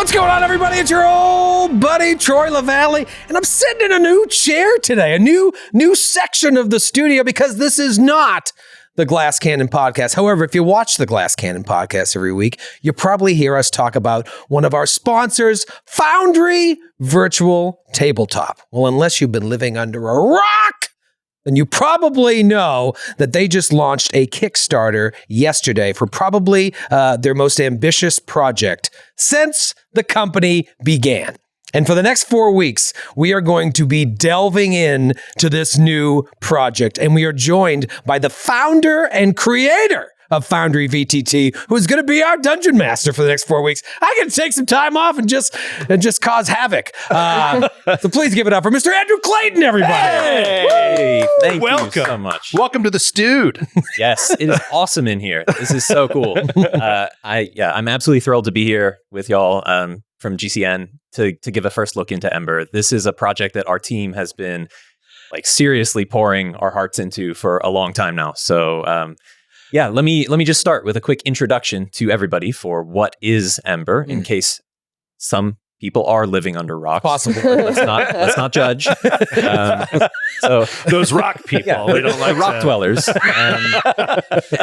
What's going on, everybody? It's your old buddy, Troy LaValle, and I'm sitting in a new chair today, a new section of the studio, because this is not the Glass Cannon podcast. However, if you watch the Glass Cannon podcast every week, you probably hear us talk about one of our sponsors, Foundry Virtual Tabletop. Well, unless you've been living under a rock, then you probably know that they just launched a Kickstarter yesterday for probably their most ambitious project since the company began. And for the next 4 weeks, we are going to be delving in to this new project. And we are joined by the founder and creator of Foundry VTT, who's going to be our dungeon master for the next 4 weeks. I can take some time off and just cause havoc. So please give it up for Mr. Andrew Clayton, everybody. Hey, thank you so much. Welcome to the Stewed. Yes, it is awesome in here. This is so cool. I'm absolutely thrilled to be here with y'all from GCN to give a first look into Ember. This is a project that our team has been seriously pouring our hearts into for a long time now. So let me just start with a quick introduction to everybody for what is Ember, in case some people are living under rocks. Possible. Let's not judge. So those rock people, they don't like rock dwellers.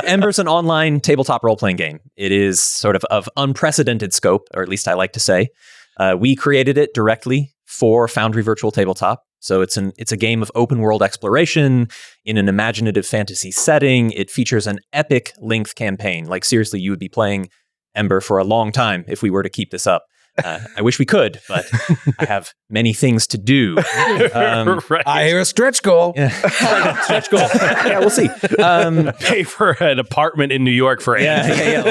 Ember's an online tabletop role-playing game. It is sort of unprecedented scope, or at least I like to say. We created it directly for Foundry Virtual Tabletop. So it's a game of open world exploration in an imaginative fantasy setting. It features an epic length campaign. Seriously, you would be playing Ember for a long time if we were to keep this up. I wish we could, but I have many things to do. Right. I hear a stretch goal. Yeah. Stretch goal. Yeah, we'll see. Pay for an apartment in New York for Yeah.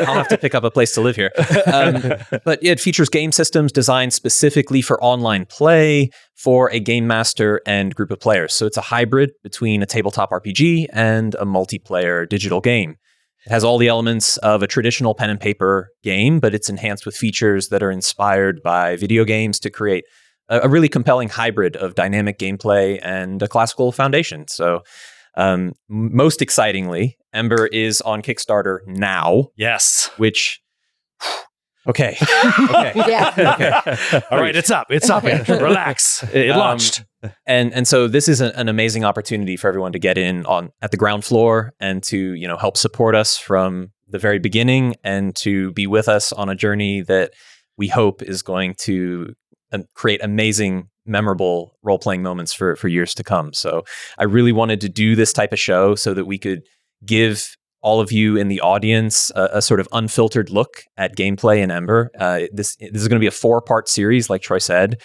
I'll have to pick up a place to live here. But it features game systems designed specifically for online play for a game master and group of players. So it's a hybrid between a tabletop RPG and a multiplayer digital game. It has all the elements of a traditional pen and paper game, but it's enhanced with features that are inspired by video games to create a really compelling hybrid of dynamic gameplay and a classical foundation. So most excitingly, Ember is on Kickstarter now. Yes. Which... Okay. Yeah. Okay. All right, it's up. Relax. It launched. And so this is an amazing opportunity for everyone to get in at the ground floor and to, help support us from the very beginning and to be with us on a journey that we hope is going to create amazing, memorable role-playing moments for years to come. So I really wanted to do this type of show so that we could give all of you in the audience a sort of unfiltered look at gameplay in Ember. This is going to be a 4-part series, like Troy said,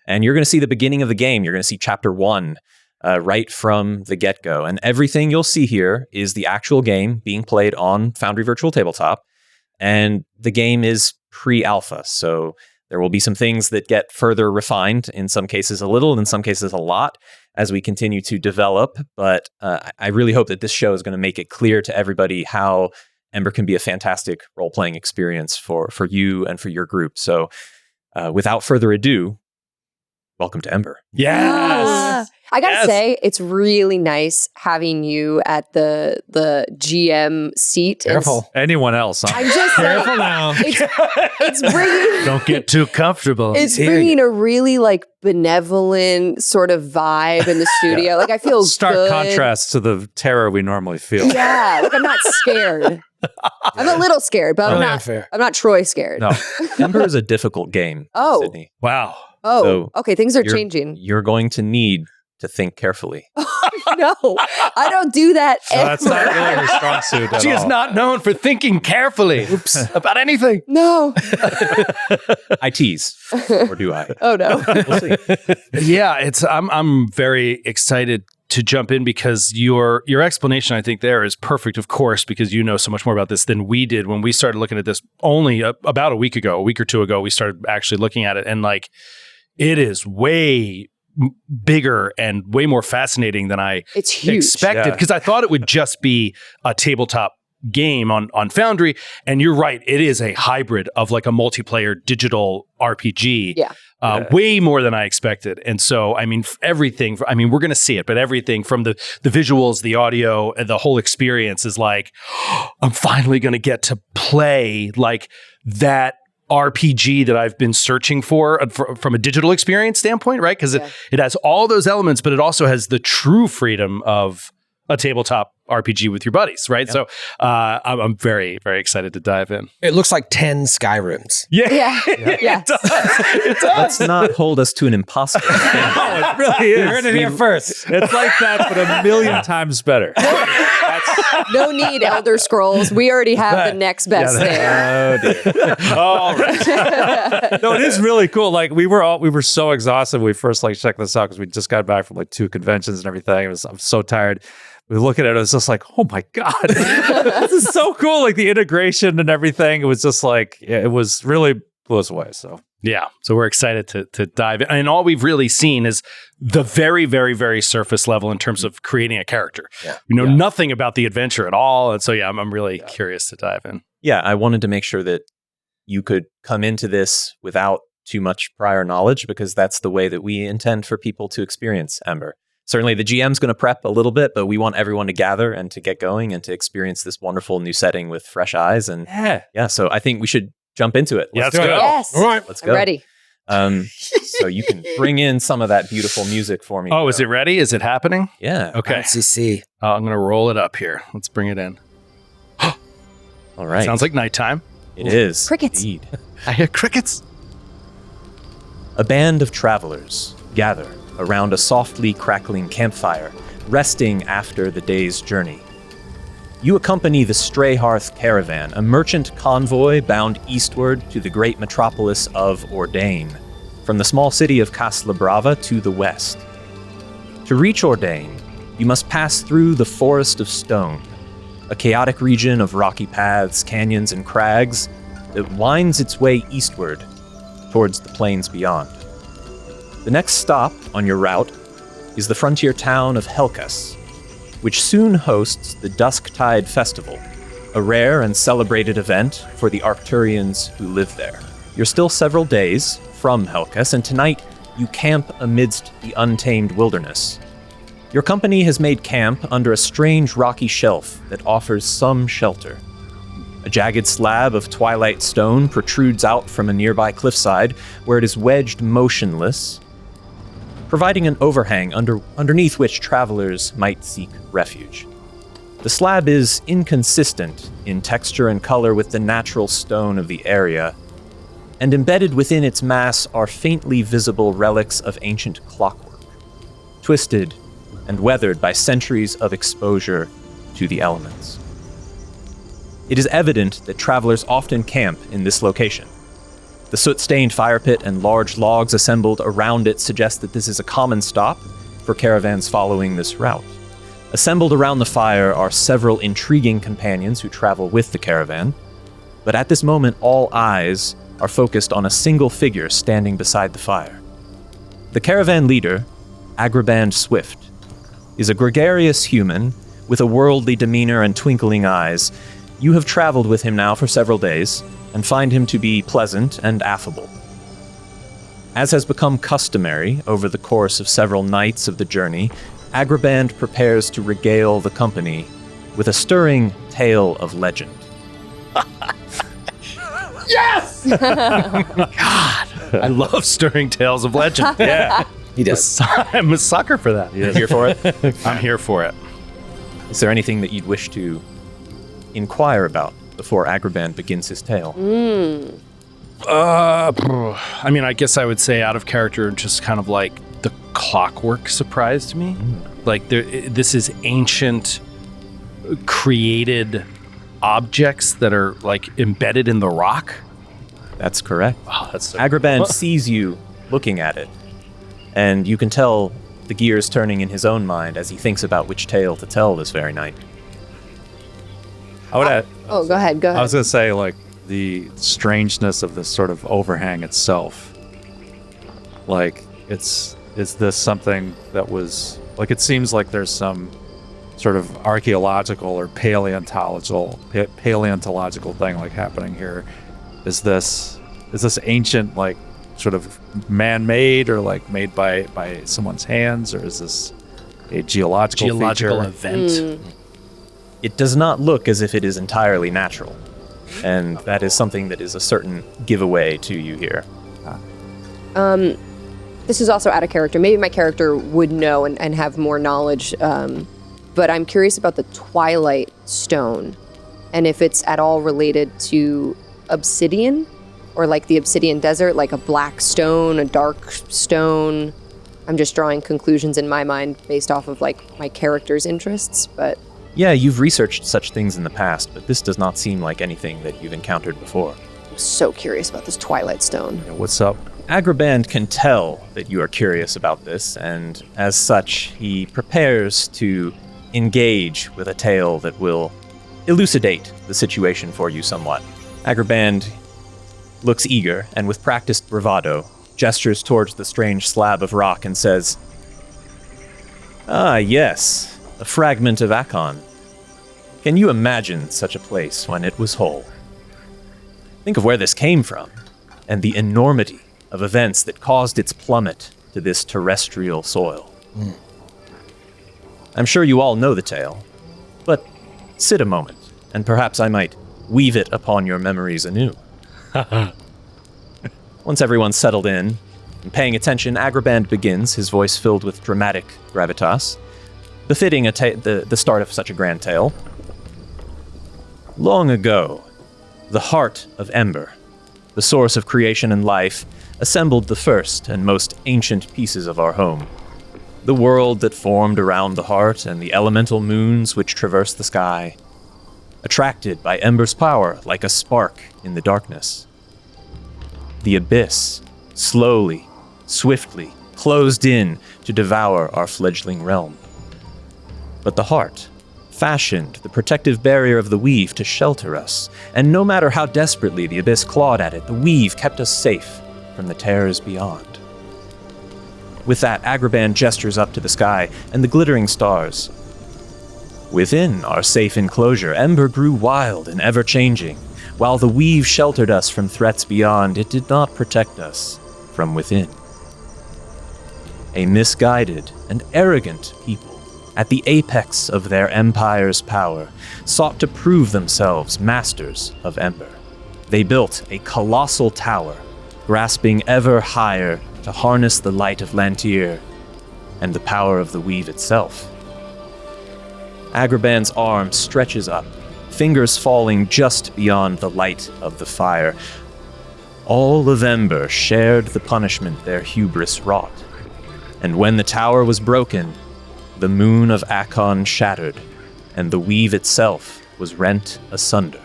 and you're going to see the beginning of the game. You're going to see chapter 1 right from the get-go, and everything you'll see here is the actual game being played on Foundry Virtual Tabletop, and the game is pre-alpha, so there will be some things that get further refined, in some cases a little, and in some cases a lot, as we continue to develop. But I really hope that this show is going to make it clear to everybody how Ember can be a fantastic role-playing experience for you and for your group. So without further ado, welcome to Ember. Yes. I gotta say, it's really nice having you at the GM seat. Careful. Anyone else? Huh? I'm just Careful now. It's bringing. Don't get too comfortable. It's bringing a really benevolent sort of vibe in the studio. I feel stark good. contrast to the terror we normally feel. Yeah, I'm not scared. I'm a little scared, but I'm not. Fair. I'm not Troy scared. No, Ember is a difficult game. Oh. Sydney. Wow. Oh, So okay. Things are changing. You're going to need to think carefully. No, I don't do that. So that's not really her strong suit at She is all. not known for thinking carefully about anything. No. I tease, or do I? Oh no. We'll see. Yeah, I'm very excited to jump in because your explanation, I think, there is perfect, of course, because you know so much more about this than we did when we started looking at this only about a week or 2 ago. We started actually looking at it, and it is way bigger and way more fascinating than I expected, because I thought it would just be a tabletop game on Foundry, and you're right, it is a hybrid of a multiplayer digital RPG. Way more than I expected. And so, everything, we're going to see it, but everything from the visuals, the audio, and the whole experience is I'm finally going to get to play that RPG that I've been searching for from a digital experience standpoint, right? Because it has all those elements, but it also has the true freedom of a tabletop RPG with your buddies, right? So I'm very, very excited to dive in. It looks like 10 Skyrims. Yeah. It does. Let's not hold us to an impossible standard. No, it really is. You heard it here first. It's like that, but a million times better. No need, Elder Scrolls. We already have the next best thing. Oh, dear. All right. No, it is really cool. Like we were so exhausted when we first like checked this out because we just got back from like 2 conventions and everything. I'm so tired. We look at it, it was just like, oh my God, this is so cool. Like the integration and everything. It was just like, it was really blew us away. So Yeah. So we're excited to dive in. And all we've really seen is the very, very, very surface level in terms of creating a character. Yeah. We know nothing about the adventure at all. And so, I'm really curious to dive in. Yeah, I wanted to make sure that you could come into this without too much prior knowledge, because that's the way that we intend for people to experience Ember. Certainly the GM's going to prep a little bit, but we want everyone to gather and to get going and to experience this wonderful new setting with fresh eyes. And so I think we should jump into it. Let's do go. it. Yes. All right. Let's I'm go. ready. So you can bring in some of that beautiful music for me. Oh, is it ready? Is it happening? Yeah. Okay. CC. I'm going to roll it up here. Let's bring it in. All right. Sounds like nighttime. It is. Crickets. Indeed. I hear crickets. A band of travelers gather around a softly crackling campfire, resting after the day's journey. You accompany the Stray Hearth caravan, a merchant convoy bound eastward to the great metropolis of Ordain, from the small city of Caslabrava to the west. To reach Ordain, you must pass through the Forest of Stone, a chaotic region of rocky paths, canyons, and crags that winds its way eastward towards the plains beyond. The next stop on your route is the frontier town of Helkas, which soon hosts the Dusktide Festival, a rare and celebrated event for the Arcturians who live there. You're still several days from Helkas, and tonight you camp amidst the untamed wilderness. Your company has made camp under a strange rocky shelf that offers some shelter. A jagged slab of twilight stone protrudes out from a nearby cliffside, where it is wedged motionless, providing an overhang underneath which travelers might seek refuge. The slab is inconsistent in texture and color with the natural stone of the area, and embedded within its mass are faintly visible relics of ancient clockwork, twisted and weathered by centuries of exposure to the elements. It is evident that travelers often camp in this location. The soot-stained fire pit and large logs assembled around it suggest that this is a common stop for caravans following this route. Assembled around the fire are several intriguing companions who travel with the caravan, but at this moment all eyes are focused on a single figure standing beside the fire. The caravan leader, Agraband Swift, is a gregarious human with a worldly demeanor and twinkling eyes. You have traveled with him now for several days, and find him to be pleasant and affable. As has become customary over the course of several nights of the journey, Agraband prepares to regale the company with a stirring tale of legend. Yes! God, I love stirring tales of legend. Yeah. He does. I'm a sucker for that. You here for it? I'm here for it. Is there anything that you'd wish to inquire about before Agraband begins his tale? I mean, I guess I would say out of character, just kind of like the clockwork surprised me. Like this is ancient, created objects that are like embedded in the rock. That's correct. Wow, that's so Agraband sees you looking at it, and you can tell the gears turning in his own mind as he thinks about which tale to tell this very night. I would add, Oh, go ahead. I was going to say, like, the strangeness of this sort of overhang itself. Like, is this something that was, like, it seems like there's some sort of archaeological or paleontological thing, like, happening here. Is this ancient, like, sort of man-made or, like, made by someone's hands, or is this a geological feature? event? It does not look as if it is entirely natural. and that is something that is a certain giveaway to you here. This is also out of character. Maybe my character would know and have more knowledge, but I'm curious about the Twilight Stone and if it's at all related to obsidian or like the obsidian desert, like a black stone, a dark stone. I'm just drawing conclusions in my mind based off of like my character's interests, but... Yeah, you've researched such things in the past, but this does not seem like anything that you've encountered before. I'm so curious about this Twilight Stone. Yeah, what's up? Agraband can tell that you are curious about this, and as such, he prepares to engage with a tale that will elucidate the situation for you somewhat. Agraband looks eager, and with practiced bravado, gestures towards the strange slab of rock and says, "Ah, yes, a fragment of Akon. Can you imagine such a place when it was whole? Think of where this came from, and the enormity of events that caused its plummet to this terrestrial soil. I'm sure you all know the tale, but sit a moment, and perhaps I might weave it upon your memories anew." Once everyone's settled in and paying attention, Agraband begins, his voice filled with dramatic gravitas, befitting the start of such a grand tale. Long ago, the heart of Ember, the source of creation and life, assembled the first and most ancient pieces of our home. The world that formed around the heart and the elemental moons which traverse the sky, attracted by Ember's power like a spark in the darkness. The abyss, slowly, swiftly, closed in to devour our fledgling realm. But the heart fashioned the protective barrier of the weave to shelter us, and no matter how desperately the abyss clawed at it, the weave kept us safe from the terrors beyond. With that, Agraband gestures up to the sky and the glittering stars. Within our safe enclosure, Ember grew wild and ever-changing. While the weave sheltered us from threats beyond, it did not protect us from within. A misguided and arrogant people, at the apex of their empire's power, sought to prove themselves masters of Ember. They built a colossal tower, grasping ever higher to harness the light of Lantir and the power of the weave itself. Agraband's arm stretches up, fingers falling just beyond the light of the fire. All of Ember shared the punishment their hubris wrought, and when the tower was broken, the moon of Akon shattered, and the weave itself was rent asunder.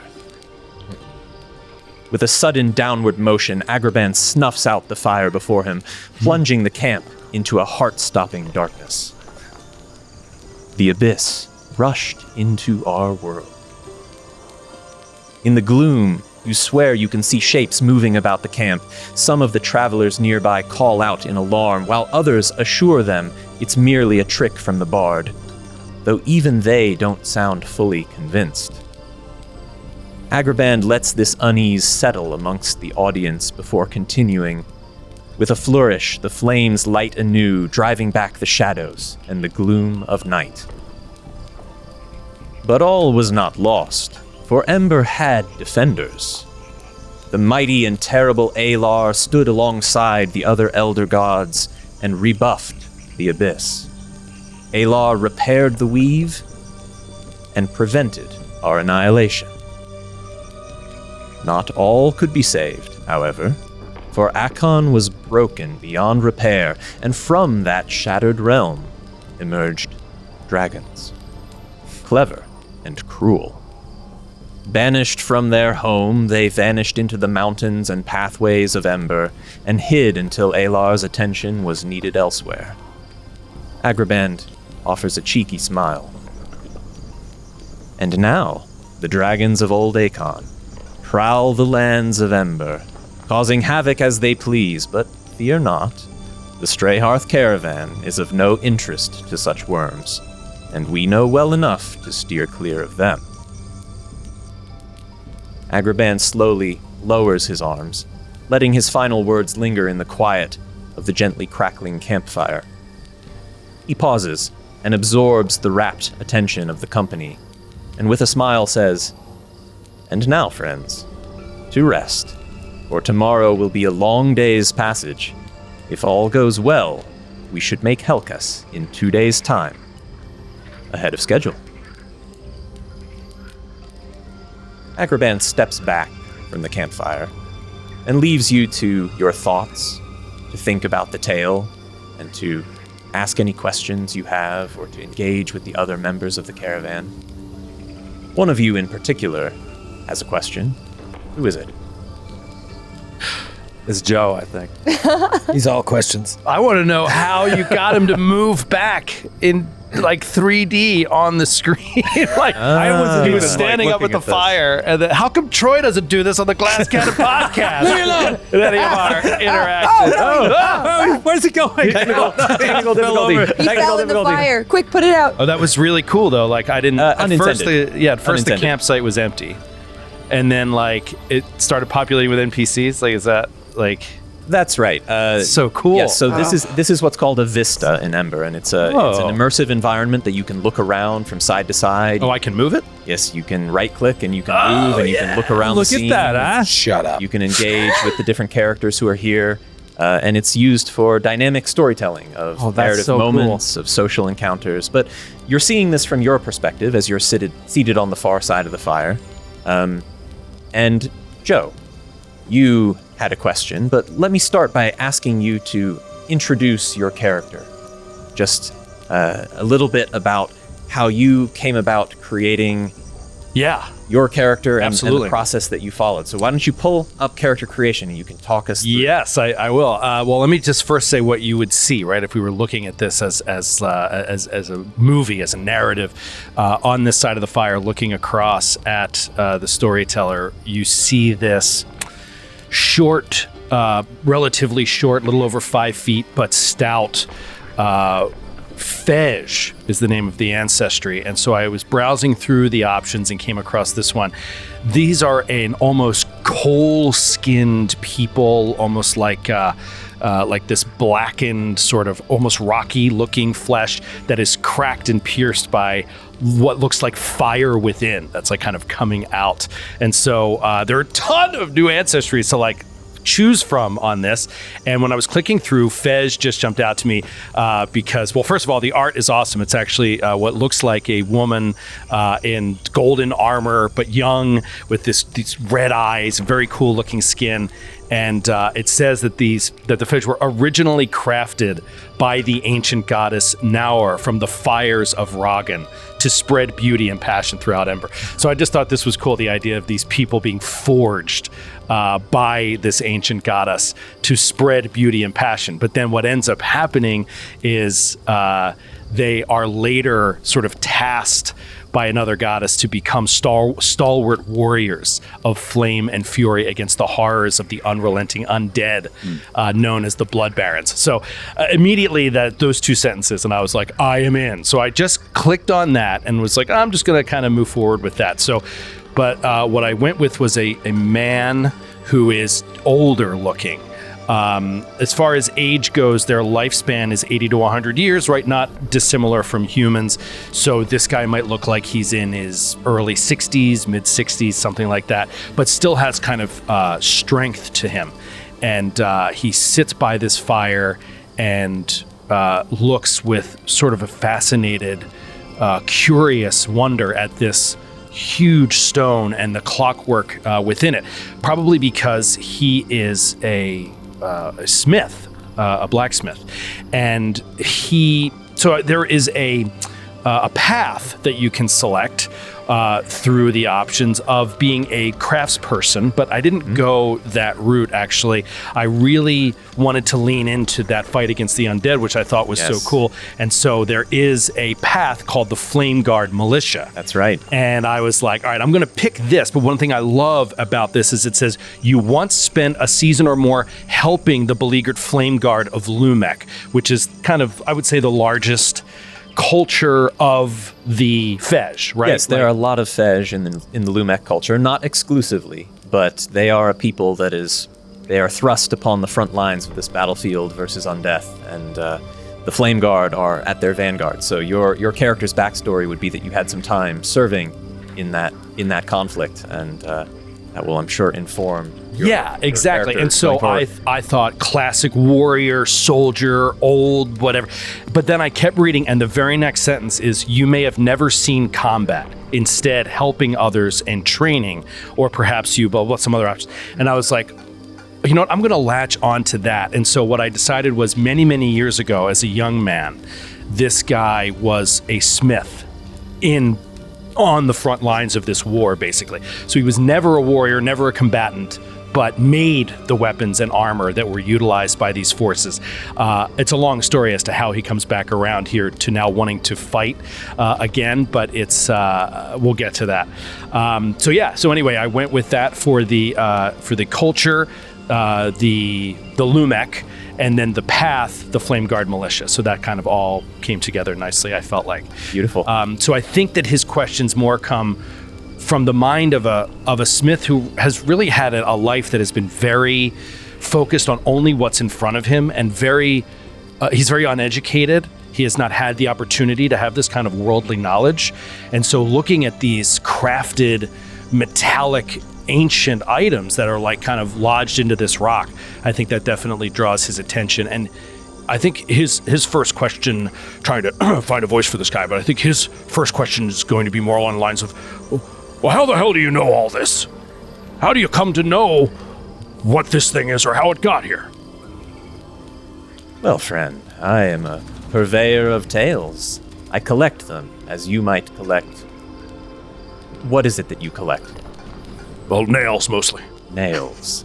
With a sudden downward motion, Agraband snuffs out the fire before him, plunging the camp into a heart-stopping darkness. The abyss rushed into our world. In the gloom, you swear you can see shapes moving about the camp. Some of the travelers nearby call out in alarm, while others assure them it's merely a trick from the bard, though even they don't sound fully convinced. Agraband lets this unease settle amongst the audience before continuing. With a flourish, the flames light anew, driving back the shadows and the gloom of night. But all was not lost, for Ember had defenders. The mighty and terrible Alar stood alongside the other elder gods and rebuffed the abyss. Alar repaired the weave and prevented our annihilation. Not all could be saved, however, for Akon was broken beyond repair, and from that shattered realm emerged dragons. Clever and cruel. Banished from their home, they vanished into the mountains and pathways of Ember and hid until Alar's attention was needed elsewhere. Agraband offers a cheeky smile. And now, the dragons of Old Akon prowl the lands of Ember, causing havoc as they please, but fear not. The Stray Hearth Caravan is of no interest to such worms, and we know well enough to steer clear of them. Agraband slowly lowers his arms, letting his final words linger in the quiet of the gently crackling campfire. He pauses and absorbs the rapt attention of the company, and with a smile says, And now, friends, to rest, for tomorrow will be a long day's passage. If all goes well, we should make Helkas in 2 days' time, ahead of schedule. Akraban steps back from the campfire and leaves you to your thoughts, to think about the tale, and to ask any questions you have or to engage with the other members of the caravan. One of you in particular has a question. Who is it? It's Joe, I think. He's all questions. I want to know how you got him to move back in like 3D on the screen. Like he was standing up at the fire, and then how come Troy doesn't do this on the Glass Cannon podcast? Leave me alone. And any of our interactions. Where's it going? Technical difficulty. He fell in the fire. Quick, put it out. Oh, that was really cool though. Like I didn't. At first the campsite was empty, and then like it started populating with NPCs. Like is that like? That's right. So cool. Yes. So this is what's called a vista in Ember, and it's an immersive environment that you can look around from side to side. Oh, I can move it? Yes, you can right click and you can move and you can look around the scene. Look at that, huh? Shut up. You can engage with the different characters who are here, and it's used for dynamic storytelling of narrative moments, of social encounters. But you're seeing this from your perspective as you're seated on the far side of the fire. And Joe, you had a question, but let me start by asking you to introduce your character. Just a little bit about how you came about creating your character and the process that you followed. So why don't you pull up character creation and you can talk us through. Yes, I will. Well, let me just first say what you would see, right? If we were looking at this as a movie, as a narrative, on this side of the fire, looking across at the storyteller, you see this short, relatively short, little over 5 feet, but stout. Fej is the name of the ancestry. And so I was browsing through the options and came across this one. These are an almost coal-skinned people, almost like this blackened, sort of almost rocky-looking flesh that is cracked and pierced by what looks like fire within. That's like kind of coming out. And so there are a ton of new ancestries to like choose from on this. And when I was clicking through, Fej just jumped out to me because, well, first of all, the art is awesome. It's actually what looks like a woman in golden armor, but young, with these red eyes, very cool looking skin. And it says that the Fej were originally crafted by the ancient goddess Naur from the fires of Ragan to spread beauty and passion throughout Ember. So I just thought this was cool, the idea of these people being forged by this ancient goddess to spread beauty and passion. But then what ends up happening is they are later sort of tasked by another goddess to become stalwart warriors of flame and fury against the horrors of the unrelenting undead, known as the Blood Barons. So immediately those two sentences, and I was like, I am in. So I just clicked on that and was like, I'm just going to kind of move forward with that. So, but what I went with was a man who is older looking. As far as age goes, their lifespan is 80 to 100 years, right? Not dissimilar from humans. So this guy might look like he's in his early 60s, mid 60s, something like that, but still has kind of strength to him. And he sits by this fire and looks with sort of a fascinated, curious wonder at this huge stone and the clockwork within it, probably because he is a smith, a blacksmith, and so there is a path that you can select through the options of being a craftsperson, but I didn't go that route, actually. I really wanted to lean into that fight against the undead, which I thought was so cool. And so there is a path called the Flame Guard Militia. That's right. And I was like, all right, I'm going to pick this. But one thing I love about this is it says, you once spent a season or more helping the beleaguered Flame Guard of Lumek, which is kind of, I would say, the largest culture of the Fej, right? Yes, there are a lot of Fej in the Lumek culture, not exclusively, but they are a people they are thrust upon the front lines of this battlefield versus undeath, and the Flame Guard are at their vanguard. So your character's backstory would be that you had some time serving in that conflict, and that will, I'm sure, inform. Yeah, exactly. Your And so I thought classic warrior, soldier, old, whatever. But then I kept reading, and the very next sentence is, you may have never seen combat, instead helping others and training, or perhaps you, but some other options. And I was like, you know what, I'm going to latch on to that. And so what I decided was many, many years ago as a young man, this guy was a smith on the front lines of this war, basically. So he was never a warrior, never a combatant, but made the weapons and armor that were utilized by these forces. It's a long story as to how he comes back around here to now wanting to fight again, but it's we'll get to that. So anyway, I went with that for the culture, the Lumek, and then the path, the Flame Guard Militia. So that kind of all came together nicely, I felt like. Beautiful. So I think that his questions more come from the mind of a smith who has really had a life that has been very focused on only what's in front of him, and he's very uneducated. He has not had the opportunity to have this kind of worldly knowledge. And so looking at these crafted metallic ancient items that are like kind of lodged into this rock, I think that definitely draws his attention. And I think his first question, trying to find a voice for this guy, but I think his first question is going to be more along the lines of, well, how the hell do you know all this? How do you come to know what this thing is or how it got here? Well, friend, I am a purveyor of tales. I collect them, as you might collect. What is it that you collect? Well, nails mostly. Nails.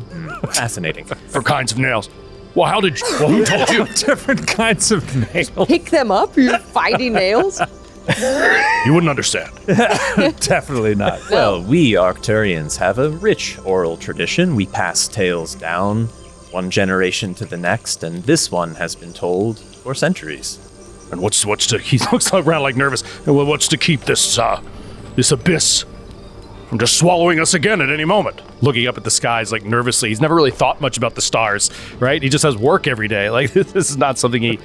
Fascinating. For kinds of nails. Well, who told you? Different kinds of nails. Pick them up? You're fighting nails? You wouldn't understand. Definitely not. Well, we Arcturians have a rich oral tradition. We pass tales down one generation to the next, and this one has been told for centuries. And what's to? He looks around like nervous. Well, what's to keep this abyss from just swallowing us again at any moment? Looking up at the skies like nervously. He's never really thought much about the stars, right? He just has work every day. Like, this is not something he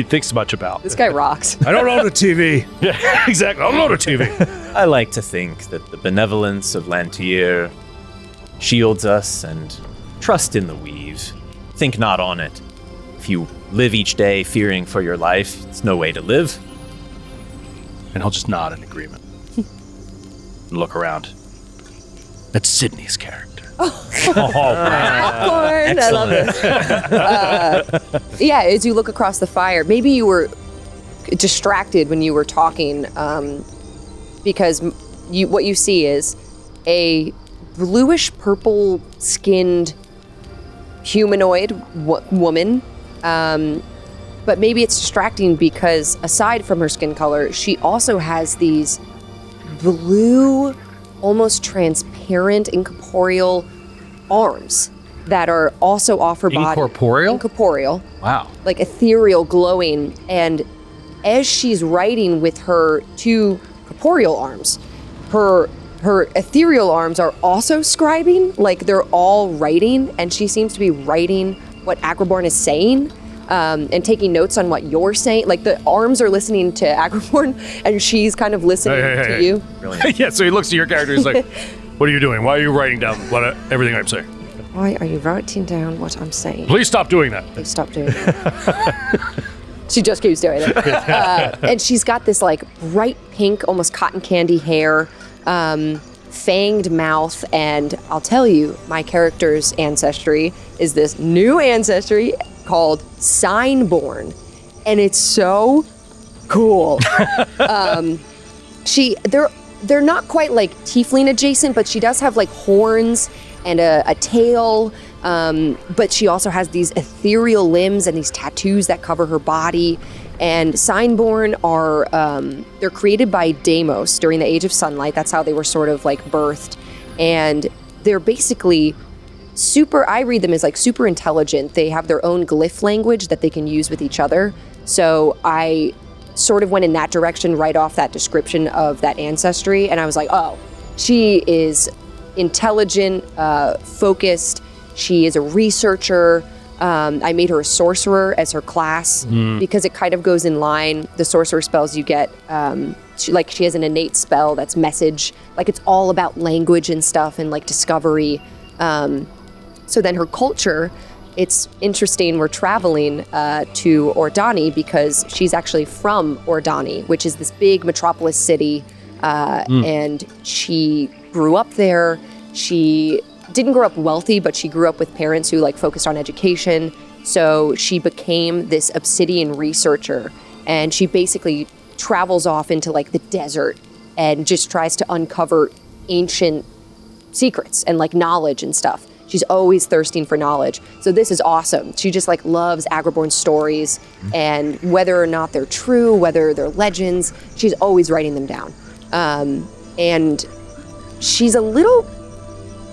thinks much about. This guy rocks. I don't own a TV. Yeah, exactly. I don't own a TV. I like to think that the benevolence of Lantier shields us, and trust in the weave. Think not on it. If you live each day fearing for your life, it's no way to live. And he'll just nod in agreement and look around. That's Sydney's character. Popcorn! I love it. Yeah, as you look across the fire, maybe you were distracted when you were talking, because what you see is a bluish purple skinned humanoid woman, but maybe it's distracting because aside from her skin color, she also has these blue, almost transparent, incorporeal arms that are also off her body. Incorporeal? Incorporeal. Wow. Like ethereal, glowing. And as she's writing with her two corporeal arms, her ethereal arms are also scribing, like they're all writing, and she seems to be writing what Agraborn is saying, and taking notes on what you're saying. Like the arms are listening to Agraborn, and she's kind of listening to you. Yeah, so he looks to your character, he's like, what are you doing? Why are you writing down everything I'm saying? Why are you writing down what I'm saying? Please stop doing that. Please stop doing that. She just keeps doing it. And she's got this like bright pink, almost cotton candy hair, fanged mouth, and I'll tell you, my character's ancestry is this new ancestry called Signborn, and it's so cool. They're not quite like tiefling adjacent, but she does have like horns and a tail, but she also has these ethereal limbs and these tattoos that cover her body. And Signborn are, they're created by Deimos during the Age of Sunlight. That's how they were sort of like birthed. And they're basically I read them as like super intelligent. They have their own glyph language that they can use with each other. So I sort of went in that direction right off that description of that ancestry. And I was like, oh, she is intelligent, focused. She is a researcher. I made her a sorcerer as her class because it kind of goes in line. The sorcerer spells you get, she has an innate spell that's message. Like it's all about language and stuff and like discovery. So then her culture, it's interesting. We're traveling to Ordani because she's actually from Ordani, which is this big metropolis city. And she grew up there. She didn't grow up wealthy, but she grew up with parents who like focused on education. So she became this obsidian researcher, and she basically travels off into like the desert and just tries to uncover ancient secrets and like knowledge and stuff. She's always thirsting for knowledge. So this is awesome. She just like loves Agrabahn stories, and whether or not they're true, whether they're legends, she's always writing them down. And she's a little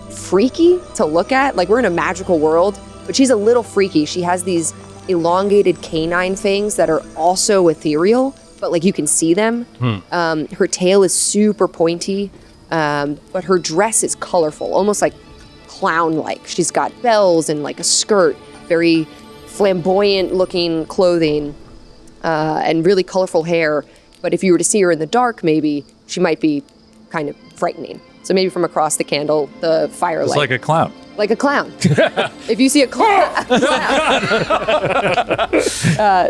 freaky to look at. Like we're in a magical world, but she's a little freaky. She has these elongated canine fangs that are also ethereal, but like you can see them. Her tail is super pointy, but her dress is colorful, almost like clown-like. She's got bells and like a skirt, very flamboyant looking clothing, and really colorful hair. But if you were to see her in the dark, maybe she might be kind of frightening. So maybe from across the firelight. It's like a clown. Like a clown. If you see a clown.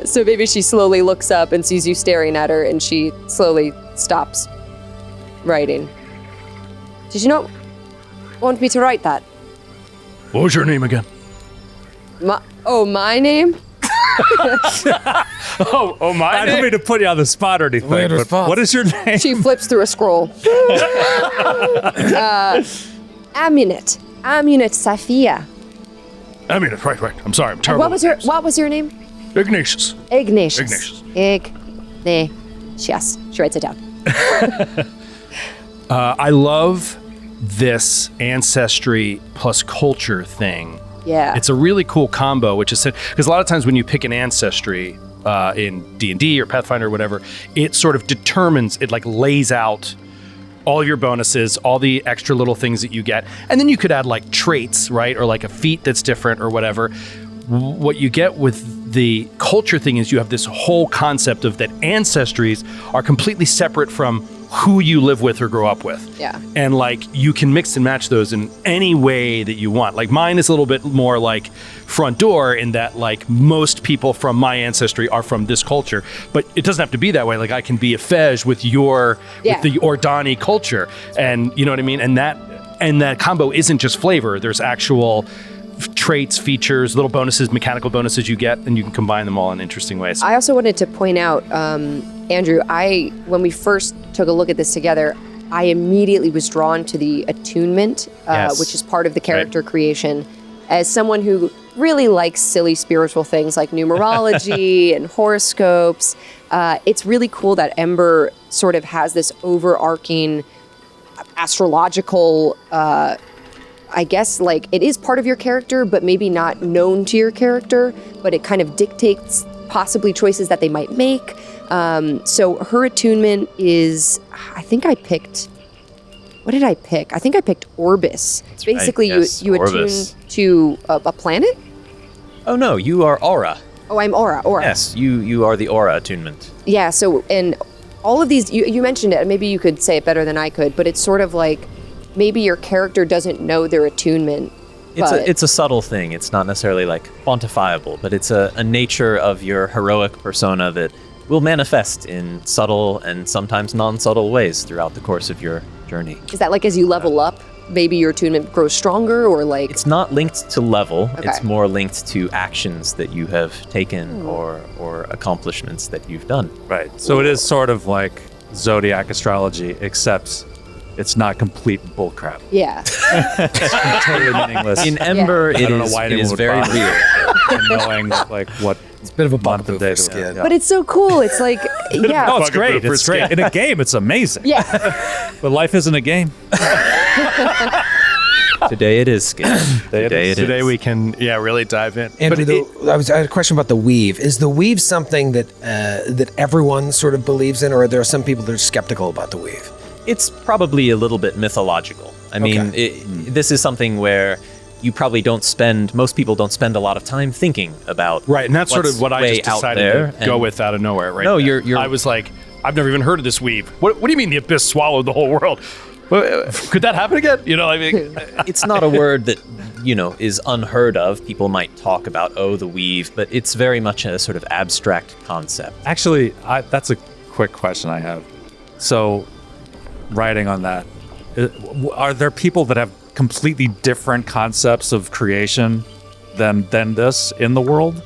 So maybe she slowly looks up and sees you staring at her, and she slowly stops writing. Did you not want me to write that? What was your name again? My name? I don't mean to put you on the spot or anything, but what is your name? She flips through a scroll. Amulet Safia. Amulet, right. I'm sorry, I'm terrible. What was your name? Ignatius. Ignatius. She writes it down. I love this ancestry plus culture thing. Yeah. It's a really cool combo, which is because a lot of times when you pick an ancestry in D&D or Pathfinder or whatever, it sort of determines, it like lays out all your bonuses, all the extra little things that you get. And then you could add like traits, right? Or like a feat that's different or whatever. What you get with the culture thing is you have this whole concept of that ancestries are completely separate from who you live with or grow up with. Yeah. And like you can mix and match those in any way that you want. Like mine is a little bit more like front door in that like most people from my ancestry are from this culture, but it doesn't have to be that way. Like I can be a Fej with with the Ordani culture. And you know what I mean? And that combo isn't just flavor. There's actual traits, features, little bonuses, mechanical bonuses you get, and you can combine them all in interesting ways. I also wanted to point out, Andrew, when we first took a look at this together, I immediately was drawn to the attunement, which is part of the character creation. As someone who really likes silly spiritual things like numerology and horoscopes, it's really cool that Ember sort of has this overarching astrological I guess like it is part of your character, but maybe not known to your character, but it kind of dictates possibly choices that they might make. So her attunement is, what did I pick? I think I picked Orbis. That's basically right. Yes, you Orbis. attune to a planet? Oh no, you are aura. Oh, I'm aura. Yes, you are the aura attunement. Yeah, so, and all of these, you mentioned it, maybe you could say it better than I could, but it's sort of like, maybe your character doesn't know their attunement. It's a subtle thing. It's not necessarily like quantifiable, but it's a nature of your heroic persona that will manifest in subtle and sometimes non-subtle ways throughout the course of your journey. Is that like as you level up, maybe your attunement grows stronger, or like? It's not linked to level. Okay. It's more linked to actions that you have taken or accomplishments that you've done. Right. So it is sort of like zodiac astrology, except it's not complete bullcrap. Yeah. It's totally meaningless. In Ember, I don't know why it anyone is would very bother. real. And knowing like what It's a bit of a month bugaboo of day for Skid. But it's so cool. It's like, yeah. No, it's great. for It's great. In a game, it's amazing. Yeah. But life isn't a game. Today it is, Skid. Today we can really dive in. Andrew, I had a question about the weave. Is the weave something that everyone sort of believes in, or are there some people that are skeptical about the weave? It's probably a little bit mythological. I mean, this is something where most people don't spend a lot of time thinking about. Right, and that's sort what's of what I way just out decided there, to go and- with out of nowhere. Right? No, there. you're- I was like, I've never even heard of this weave. What do you mean the abyss swallowed the whole world? Could that happen again? You know, I mean, It's not a word that, is unheard of. People might talk about, the weave, but it's very much a sort of abstract concept. Actually, that's a quick question I have. So, writing on that, are there people that have completely different concepts of creation than this in the world?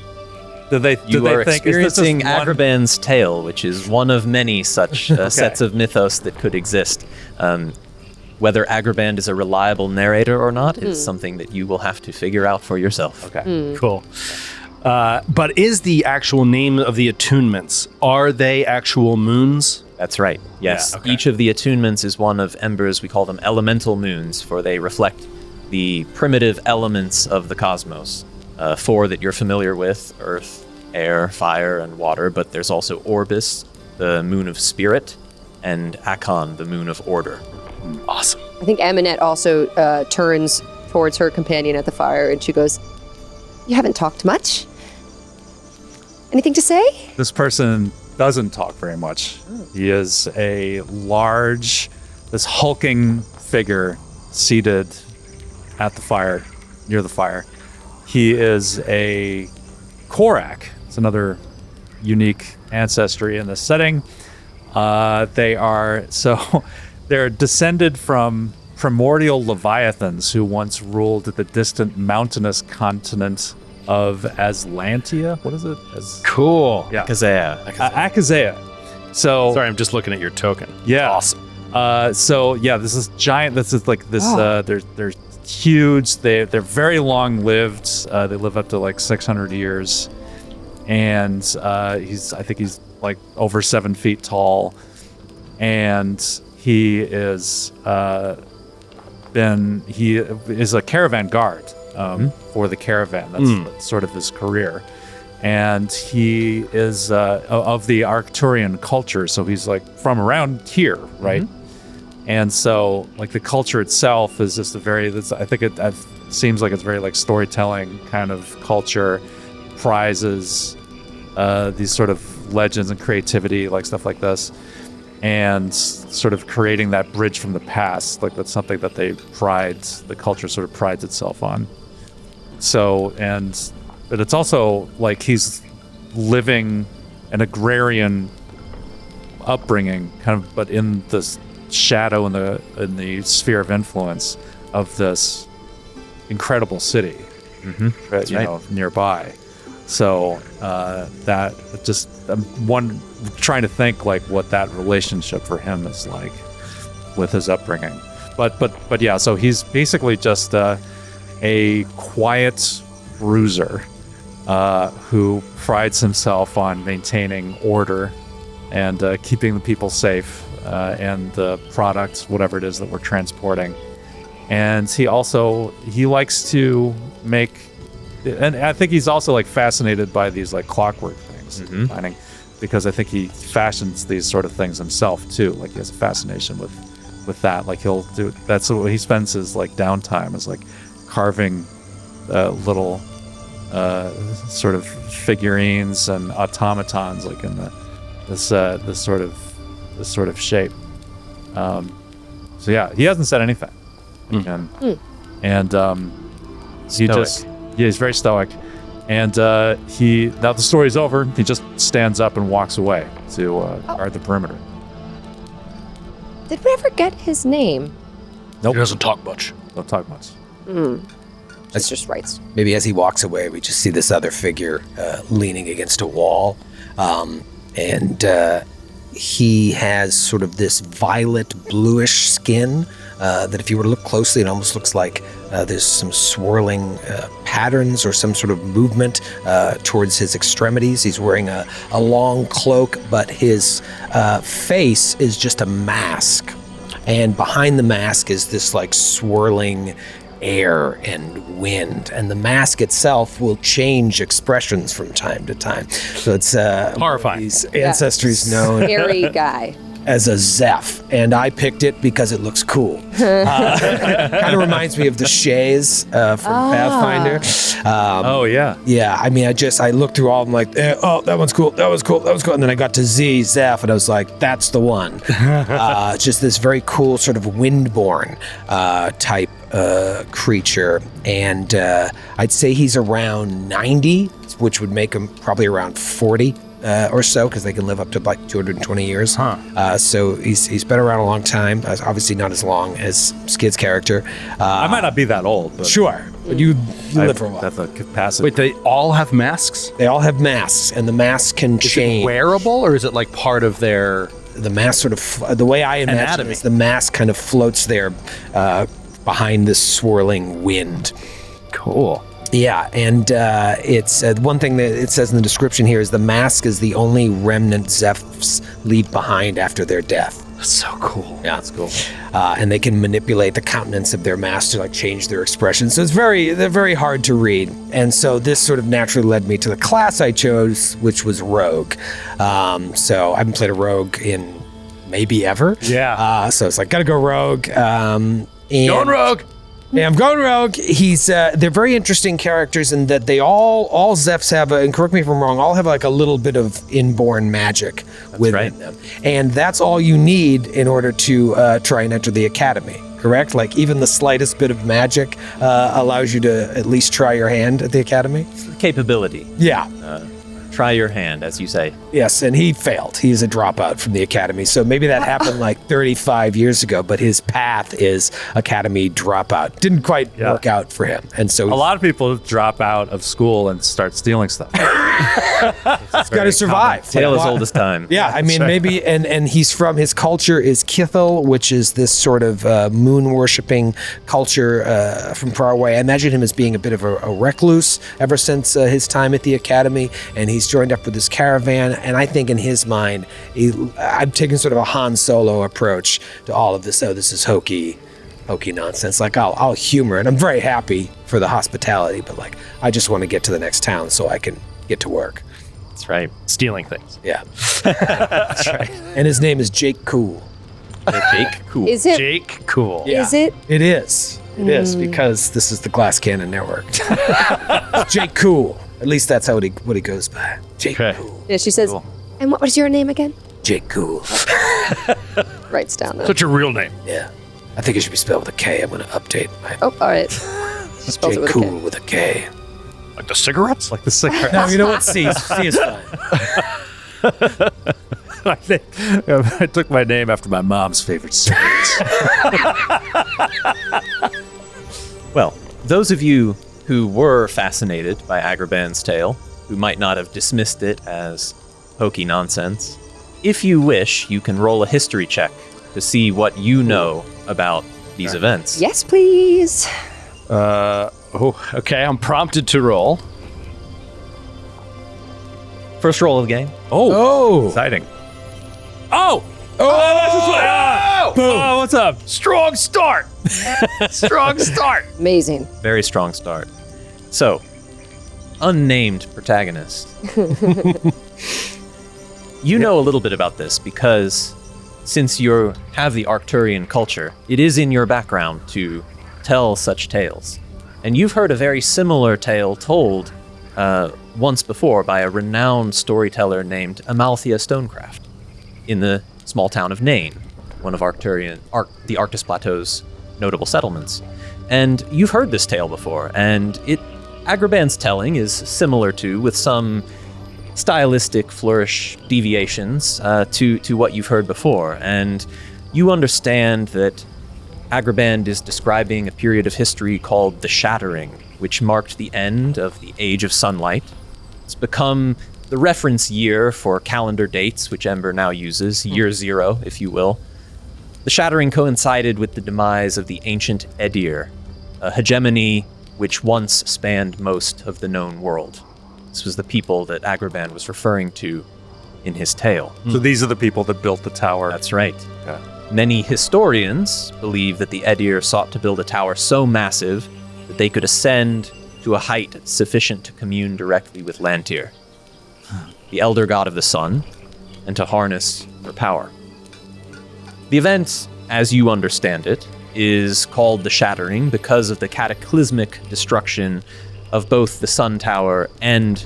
Do they You are think, is this just experiencing one- Agrabah's tale, which is one of many such sets of mythos that could exist. Whether Agrabah is a reliable narrator or not is something that you will have to figure out for yourself. Okay. cool. But is the actual name of the attunements, are they actual moons? That's right. Yes. Yeah, okay. Each of the attunements is one of Ember's, we call them elemental moons, for they reflect the primitive elements of the cosmos. Four that you're familiar with: earth, air, fire, and water. But there's also Orbis, the moon of spirit, and Akon, the moon of order. Awesome. I think Eminette also turns towards her companion at the fire and she goes, "You haven't talked much. Anything to say?" This person doesn't talk very much. He is a large, this hulking figure seated at the fire, near the fire. He is a Korak. It's another unique ancestry in this setting. They're descended from primordial leviathans who once ruled the distant mountainous continent of Aslantia. What is it? Cool. Yeah. Kazea. Akazea. So Sorry, I'm just looking at your token. yeah. Awesome. This is giant. This is like this. They're huge. They're very long lived. They live up to like 600 years, and I think he's like over 7 feet tall, and he is a caravan guard for the caravan. That's sort of his career. And he is of the Arcturian culture, so he's like from around here, right? And so like the culture itself is just I think it seems like it's very like storytelling kind of culture, prizes these sort of legends and creativity, like stuff like this, and sort of creating that bridge from the past. Like that's something that the culture sort of prides itself on. But it's also like he's living an agrarian upbringing, kind of, but in this shadow in the sphere of influence of this incredible city, nearby. So I'm trying to think like what that relationship for him is like with his upbringing. But yeah, so he's basically just a quiet bruiser who prides himself on maintaining order and keeping the people safe and the product, whatever it is that we're transporting. And he likes to make, and I think he's also like fascinated by these like clockwork things, finding, because I think he fashions these sort of things himself too. Like he has a fascination with that. Like that's what he spends his like downtime is like carving little sort of figurines and automatons, like in this sort of shape. So yeah, he hasn't said anything, and he just he's very stoic, and now the story's over. He just stands up and walks away to guard the perimeter. Did we ever get his name? Nope. He doesn't talk much. Don't talk much. That's just writes. Maybe as he walks away, we just see this other figure leaning against a wall. And he has sort of this violet bluish skin that if you were to look closely, it almost looks like there's some swirling patterns or some sort of movement towards his extremities. He's wearing a long cloak, but his face is just a mask. And behind the mask is this like swirling air and wind, and the mask itself will change expressions from time to time. So it's Horrifying. These ancestries known. Scary guy. as a Zeph, and I picked it because it looks cool. Kind of reminds me of the Shays from Pathfinder. Oh yeah. Yeah, I mean, I looked through all of them like, oh, that one's cool, that was cool, that was cool. And then I got to Zeph, and I was like, that's the one. Just this very cool sort of windborne type creature. And I'd say he's around 90, which would make him probably around 40 or so, because they can live up to like 220 years. So he's been around a long time. Obviously not as long as Skid's character. I might not be that old, but Sure, but you live for a while. That's the capacity. Wait, they all have masks? They all have masks, and the masks can change. Wearable, or is it like part of their... The mask sort of, the way I imagine Anatomy. it is the mask kind of floats there behind this swirling wind. Cool. Yeah, and it's one thing that it says in the description here is the mask is the only remnant Zephs leave behind after their death. That's so cool. Yeah, that's cool. And they can manipulate the countenance of their mask to like change their expression. So they're very hard to read. And so this sort of naturally led me to the class I chose, which was Rogue. So I haven't played a Rogue in maybe ever. Yeah. So it's like, gotta go Rogue. Going Rogue! Yeah, I'm going Rogue. They're very interesting characters in that they all Zephs have, and correct me if I'm wrong, all have like a little bit of inborn magic within them. And that's all you need in order to try and enter the academy, correct? Like even the slightest bit of magic allows you to at least try your hand at the academy? Capability. Yeah. Try your hand, as you say. Yes, and he failed. He's a dropout from the academy. So maybe that happened like 35 years ago, but his path is academy dropout. Didn't quite work out for him. And so A lot of people drop out of school and start stealing stuff. he's got to survive. Tale as old as time. Yeah, I mean, maybe, and he's from, his culture is Kithel, which is this sort of moon worshipping culture from far away. I imagine him as being a bit of a recluse ever since his time at the academy, and he's joined up with this caravan, and I think in his mind, I'm taking sort of a Han Solo approach to all of this. Oh, this is hokey nonsense. Like, I'll humor it. I'm very happy for the hospitality, but like, I just want to get to the next town so I can get to work. That's right. Stealing things. Yeah. That's right. And his name is Jake Cool. Jake, cool. Is it? Jake Cool. Yeah. Is it? It is. It is, because this is the Glass Cannon Network. Jake Cool. At least that's what he goes by. Jake Cool. Yeah, she says, and what was your name again? Jake Cool. Writes down that. What's your real name? Yeah. I think it should be spelled with a K. I'm going to update my Oh, all right. Spells it Jake with a Cool K. with a K. Like the cigarettes? Like the cigarette. No, you know what? C is fine. I took my name after my mom's favorite cigarettes. Well, those of you who were fascinated by Agrabah's tale, who might not have dismissed it as hokey nonsense, if you wish, you can roll a history check to see what you know about these events. Yes, please. Okay, I'm prompted to roll. First roll of the game. Oh. Exciting. Oh, what's up? Strong start. Strong start. Amazing. Very strong start. So, unnamed protagonist. You know a little bit about this because since you have the Arcturian culture, it is in your background to tell such tales. And you've heard a very similar tale told once before by a renowned storyteller named Amalthea Stonecraft in the small town of Nain, one of the Arctis Plateau's notable settlements. And you've heard this tale before, and Agrabah's telling is similar to, with some stylistic flourish deviations to what you've heard before. And you understand that Agrabah is describing a period of history called the Shattering, which marked the end of the Age of Sunlight. It's become the reference year for calendar dates, which Ember now uses, year zero, if you will. The Shattering coincided with the demise of the ancient Edir, a hegemony which once spanned most of the known world. This was the people that Agrabah was referring to in his tale. So these are the people that built the tower. That's right. Okay. Many historians believe that the Edir sought to build a tower so massive that they could ascend to a height sufficient to commune directly with Lantir, the elder god of the sun, and to harness her power. The event, as you understand it, is called the Shattering because of the cataclysmic destruction of both the Sun Tower and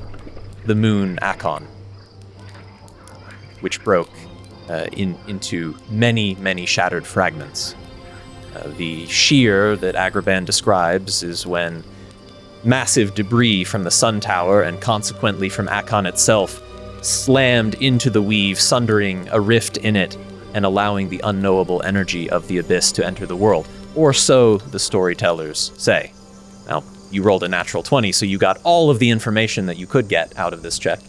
the moon Akon, which broke into many, many shattered fragments. The shear that Agrabah describes is when massive debris from the Sun Tower and consequently from Akon itself slammed into the weave, sundering a rift in it and allowing the unknowable energy of the abyss to enter the world. Or so the storytellers say. Now, you rolled a natural 20, so you got all of the information that you could get out of this check.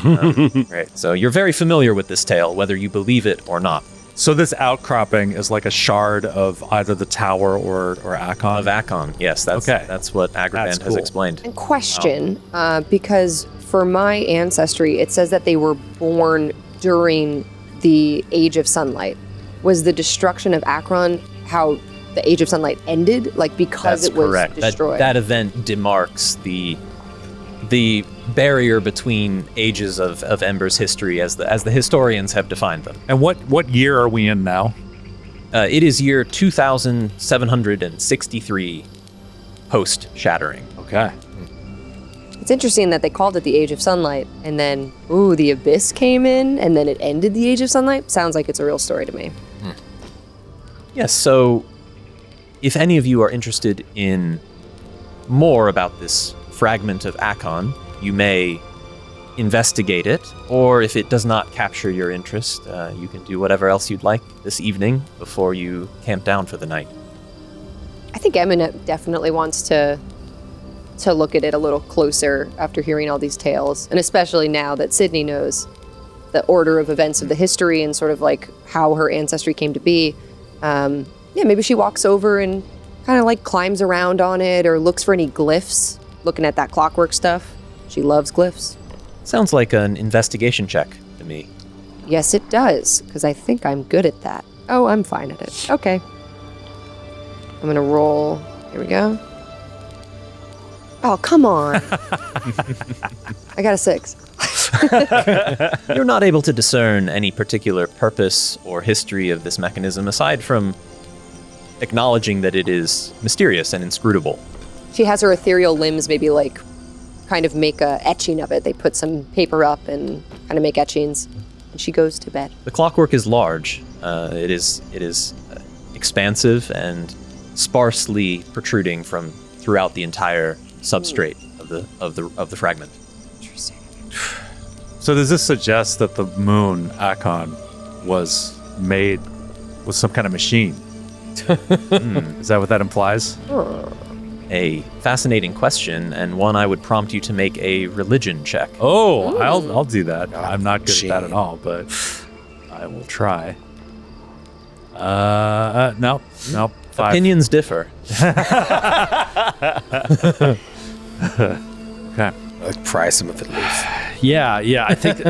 Right. So you're very familiar with this tale, whether you believe it or not. So this outcropping is like a shard of either the tower or Akon? Of Akon, yes. That's what Agrabah has explained. And question, because for my ancestry, it says that they were born during the Age of Sunlight. Was the destruction of Akron how the Age of Sunlight ended? Like, because That's it was correct. destroyed? That event demarks the barrier between ages of Ember's history as the historians have defined them. And what year are we in now? It is year 2763 post-shattering. Okay. It's interesting that they called it the Age of Sunlight, and then, the Abyss came in, and then it ended the Age of Sunlight? Sounds like it's a real story to me. Yes, so if any of you are interested in more about this fragment of Akon, you may investigate it, or if it does not capture your interest, you can do whatever else you'd like this evening before you camp down for the night. I think Eminem definitely wants to look at it a little closer after hearing all these tales, and especially now that Sydney knows the order of events of the history and sort of like how her ancestry came to be. Maybe she walks over and kind of like climbs around on it or looks for any glyphs, looking at that clockwork stuff. She loves glyphs. Sounds like an investigation check to me. Yes, it does, because I think I'm good at that. Oh, I'm fine at it. Okay. I'm gonna roll. Here we go. Oh, come on. I got a 6. You're not able to discern any particular purpose or history of this mechanism aside from acknowledging that it is mysterious and inscrutable. She has her ethereal limbs maybe like kind of make a etching of it. They put some paper up and kind of make etchings, and she goes to bed. The clockwork is large. It is expansive and sparsely protruding from throughout the entire substrate of the fragment. Interesting. So does this suggest that the moon Akon was made with some kind of machine? Is that what that implies? A fascinating question, and one I would prompt you to make a religion check. Oh, I'll do that. I'm not good at that at all, but I will try. Nope. 5. Opinions differ. Okay. Like prise him if it leaves. Yeah. I think,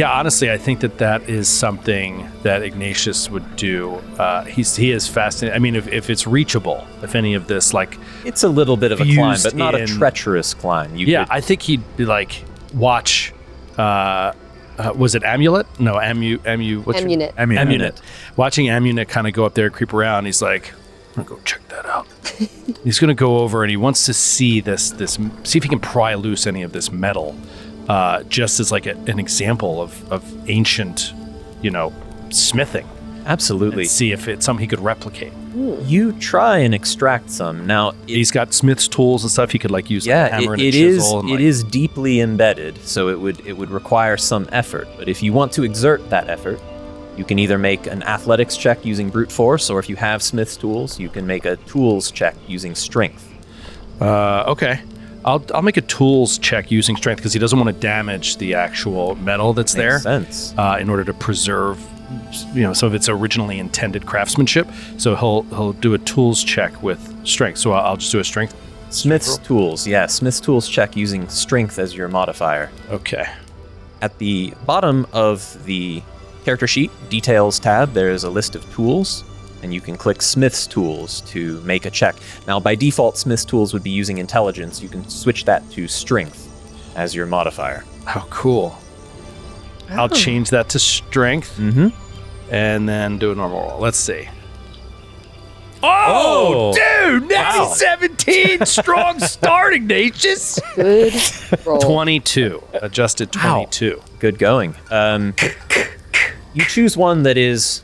honestly, I think that is something that Ignatius would do. He is fascinated. I mean, if it's reachable, if any of this, like, It's a little bit of a climb, but not a in- treacherous climb. I think he'd be like, watch, was it Amulet? No, what's Amunet. Amunet. Watching Amunet kind of go up there, creep around. He's like, I'm gonna go check that out. He's gonna go over and he wants to see see if he can pry loose any of this metal, just as like an example of ancient, smithing. Absolutely. And see if it's something he could replicate. You try and extract some. Now, He's got smith's tools and stuff. He could like use like a hammer and a it chisel. is and, it like, is deeply embedded, so it would require some effort. But if you want to exert that effort, you can either make an athletics check using brute force, or if you have smith's tools, you can make a tools check using strength. Okay. I'll make a tools check using strength because he doesn't want to damage the actual metal that's there. Makes sense. In order to preserve, some of its originally intended craftsmanship. So he'll do a tools check with strength. So I'll just do a strength. Smith's tools, yeah. Smith's tools check using strength as your modifier. Okay. At the bottom of the character sheet, details tab, there's a list of tools, and you can click Smith's tools to make a check. Now, by default, Smith's tools would be using intelligence. You can switch that to strength as your modifier. How cool. I'll change that to strength. Mm-hmm. and then do a normal roll. Let's see. Oh, dude, now 17, strong starting, Naish. Good roll. 22, adjusted 22. Good going. You choose one that is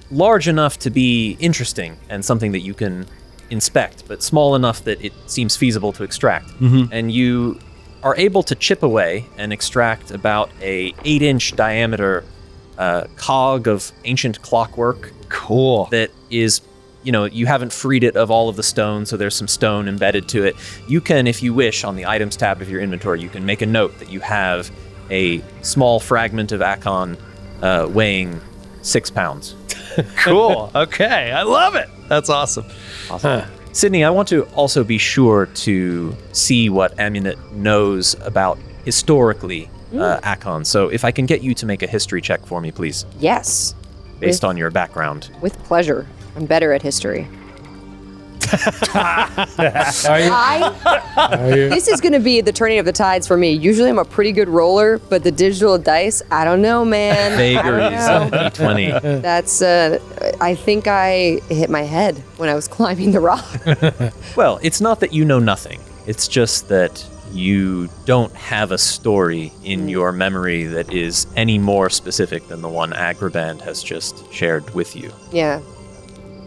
large enough to be interesting and something that you can inspect, but small enough that it seems feasible to extract. And you are able to chip away and extract about a 8-inch diameter cog of ancient clockwork. Cool. That is, you haven't freed it of all of the stone, so there's some stone embedded to it. You can, if you wish, on the items tab of your inventory, you can make a note that you have a small fragment of Akon weighing 6 pounds. Cool. Okay, I love it. That's awesome. Sydney, I want to also be sure to see what Amunet knows about historically Akon. So if I can get you to make a history check for me, please, Yes. based on your background. With pleasure. I'm better at history. Are you? This is going to be the turning of the tides for me. Usually I'm a pretty good roller, but the digital dice, I don't know, man. Vagaries of D20. That's, I think I hit my head when I was climbing the rock. Well, it's not that you know nothing. It's just that you don't have a story in your memory that is any more specific than the one Agraband has just shared with you. Yeah.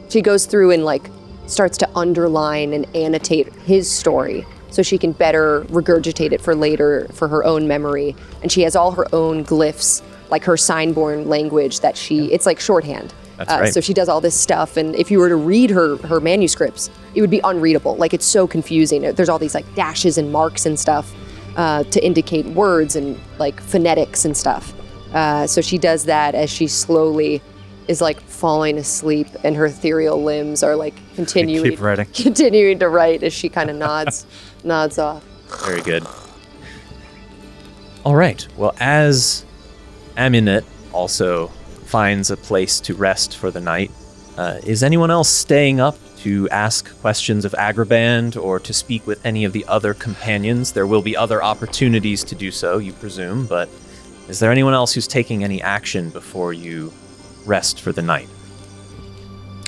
She goes through and starts to underline and annotate his story so she can better regurgitate it for later for her own memory. And she has all her own glyphs, like her sign-born language that it's like shorthand. That's right. So she does all this stuff, and if you were to read her manuscripts, it would be unreadable. It's so confusing. There's all these dashes and marks and stuff to indicate words and phonetics and stuff. So she does that as she slowly is falling asleep, and her ethereal limbs are continuing Keep writing. continuing to write as she kind of nods off. Very good. All right. Well, as Amunet also finds a place to rest for the night, is anyone else staying up to ask questions of Agraband or to speak with any of the other companions? There will be other opportunities to do so, you presume, but is there anyone else who's taking any action before you rest for the night?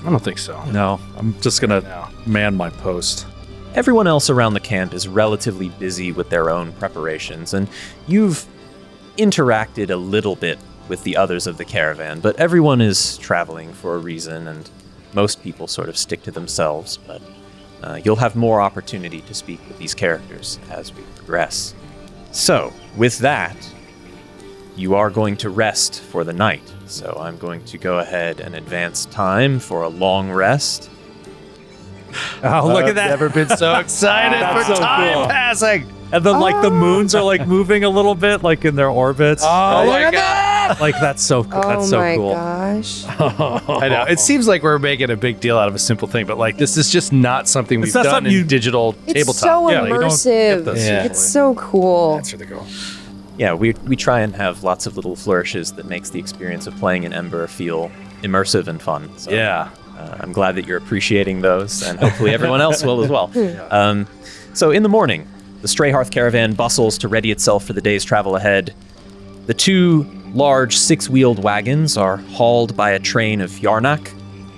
I don't think so. No, I'm just going to man my post. Everyone else around the camp is relatively busy with their own preparations, and you've interacted a little bit with the others of the caravan, but everyone is traveling for a reason, and most people sort of stick to themselves, but you'll have more opportunity to speak with these characters as we progress. So, with that, you are going to rest for the night. So I'm going to go ahead and advance time for a long rest. Oh, look at that. Never been so excited That's for so time cool. passing. And then, the moons are, moving a little bit, in their orbits. Oh, look at that! That's so cool. That's so my cool. gosh. I know. It seems like we're making a big deal out of a simple thing, but this is just not something we've not done something in digital It's tabletop. so Yeah, you don't immersive. get this Yeah. It's so cool. That's where they go. Yeah, we try and have lots of little flourishes that makes the experience of playing in Ember feel immersive and fun. So, Yeah. I'm glad that you're appreciating those, and hopefully everyone else will as well. So in the morning, the Stray Hearth caravan bustles to ready itself for the day's travel ahead. The 2 large 6-wheeled wagons are hauled by a train of Yarnak,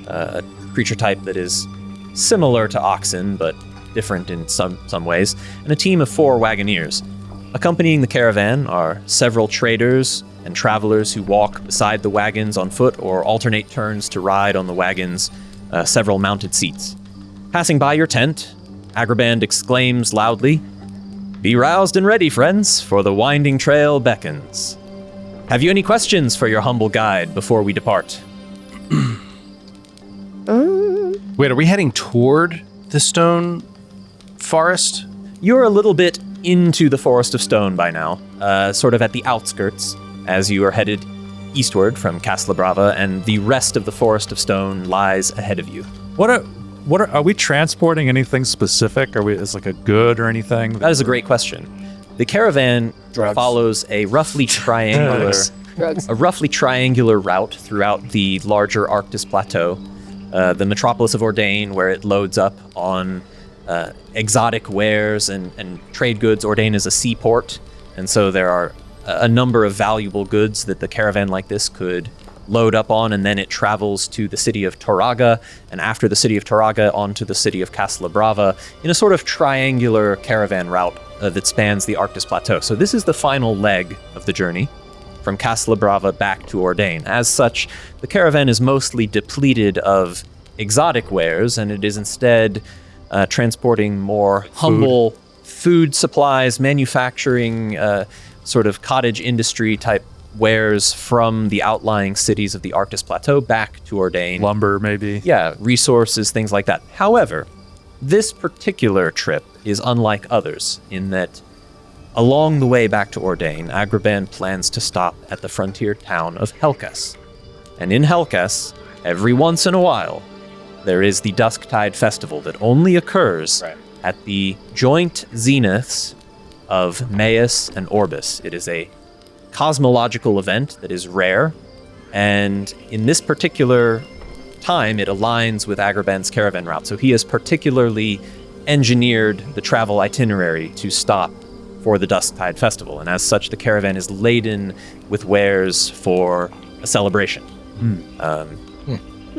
a creature type that is similar to oxen, but different in some ways, and a team of 4 wagoneers. Accompanying the caravan are several traders and travelers who walk beside the wagons on foot or alternate turns to ride on the wagons' several mounted seats. Passing by your tent, Agraband exclaims loudly, "Be roused and ready, friends, for the winding trail beckons." Have you any questions for your humble guide before we depart? Wait, are we heading toward the stone forest? You're a little bit into the Forest of Stone by now, sort of at the outskirts, as you are headed eastward from Castle Brava, and the rest of the Forest of Stone lies ahead of you. Are we transporting anything specific? Is a good or anything? That is a great question. The caravan follows a roughly triangular Drugs. a roughly triangular route throughout the larger Arctis Plateau, the metropolis of Ordain, where it loads up on exotic wares and trade goods. Ordain is a seaport, and so there are a number of valuable goods that the caravan like this could load up on, and then it travels to the city of Toraga, and after the city of Toraga onto the city of Castlebrava in a sort of triangular caravan route that spans the Arctis Plateau. So this is the final leg of the journey from Castlebrava back to Ordain. As such, the caravan is mostly depleted of exotic wares, and it is instead transporting more humble food supplies, manufacturing, sort of cottage industry type wares from the outlying cities of the Arctis Plateau back to Ordain. Lumber, maybe. Yeah, resources, things like that. However, this particular trip is unlike others in that along the way back to Ordain, Agrabah plans to stop at the frontier town of Helkas. And in Helkas, every once in a while, there is the Dusktide Festival that only occurs at the joint zeniths of Maius and Orbis. It is a cosmological event that is rare, and in this particular time, it aligns with Agrabah's caravan route. So he has particularly engineered the travel itinerary to stop for the Dusktide Festival, and as such, the caravan is laden with wares for a celebration.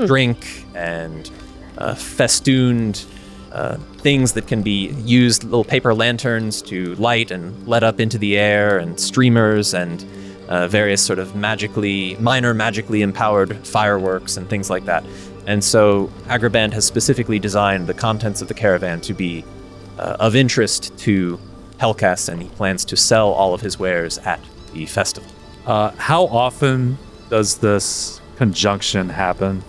Drink and festooned things that can be used, little paper lanterns to light and let up into the air, and streamers and various sort of minor magically empowered fireworks and things like that. And so Agrabah has specifically designed the contents of the caravan to be of interest to Helkas, and he plans to sell all of his wares at the festival. How often does this conjunction happen?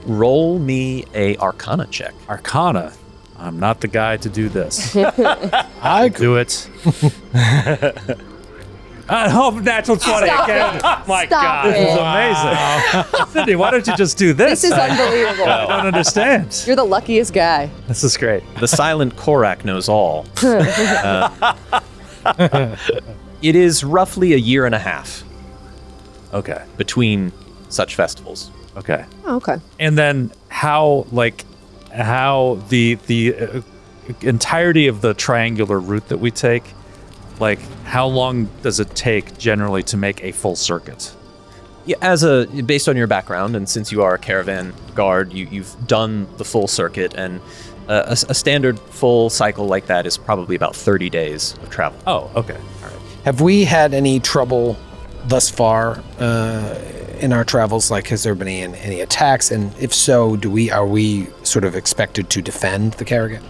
Roll me a Arcana check. Arcana. I'm not the guy to do this. I Do it. I hope natural 20 Stop again. it. My Stop God, this it. is amazing. Sydney, why don't you just do this? This is unbelievable. I don't understand. You're the luckiest guy. This is great. The silent Korak knows all. It is roughly a year and a half Okay. between such festivals. Okay. Oh, okay. And then how the entirety of the triangular route that we take, like how long does it take generally to make a full circuit? Yeah, based on your background, and since you are a caravan guard, you've done the full circuit, and a standard full cycle like that is probably about 30 days of travel. Oh, okay. Have we had any trouble thus far in our travels? Like, has there been any attacks? And if so, are we sort of expected to defend the caravan?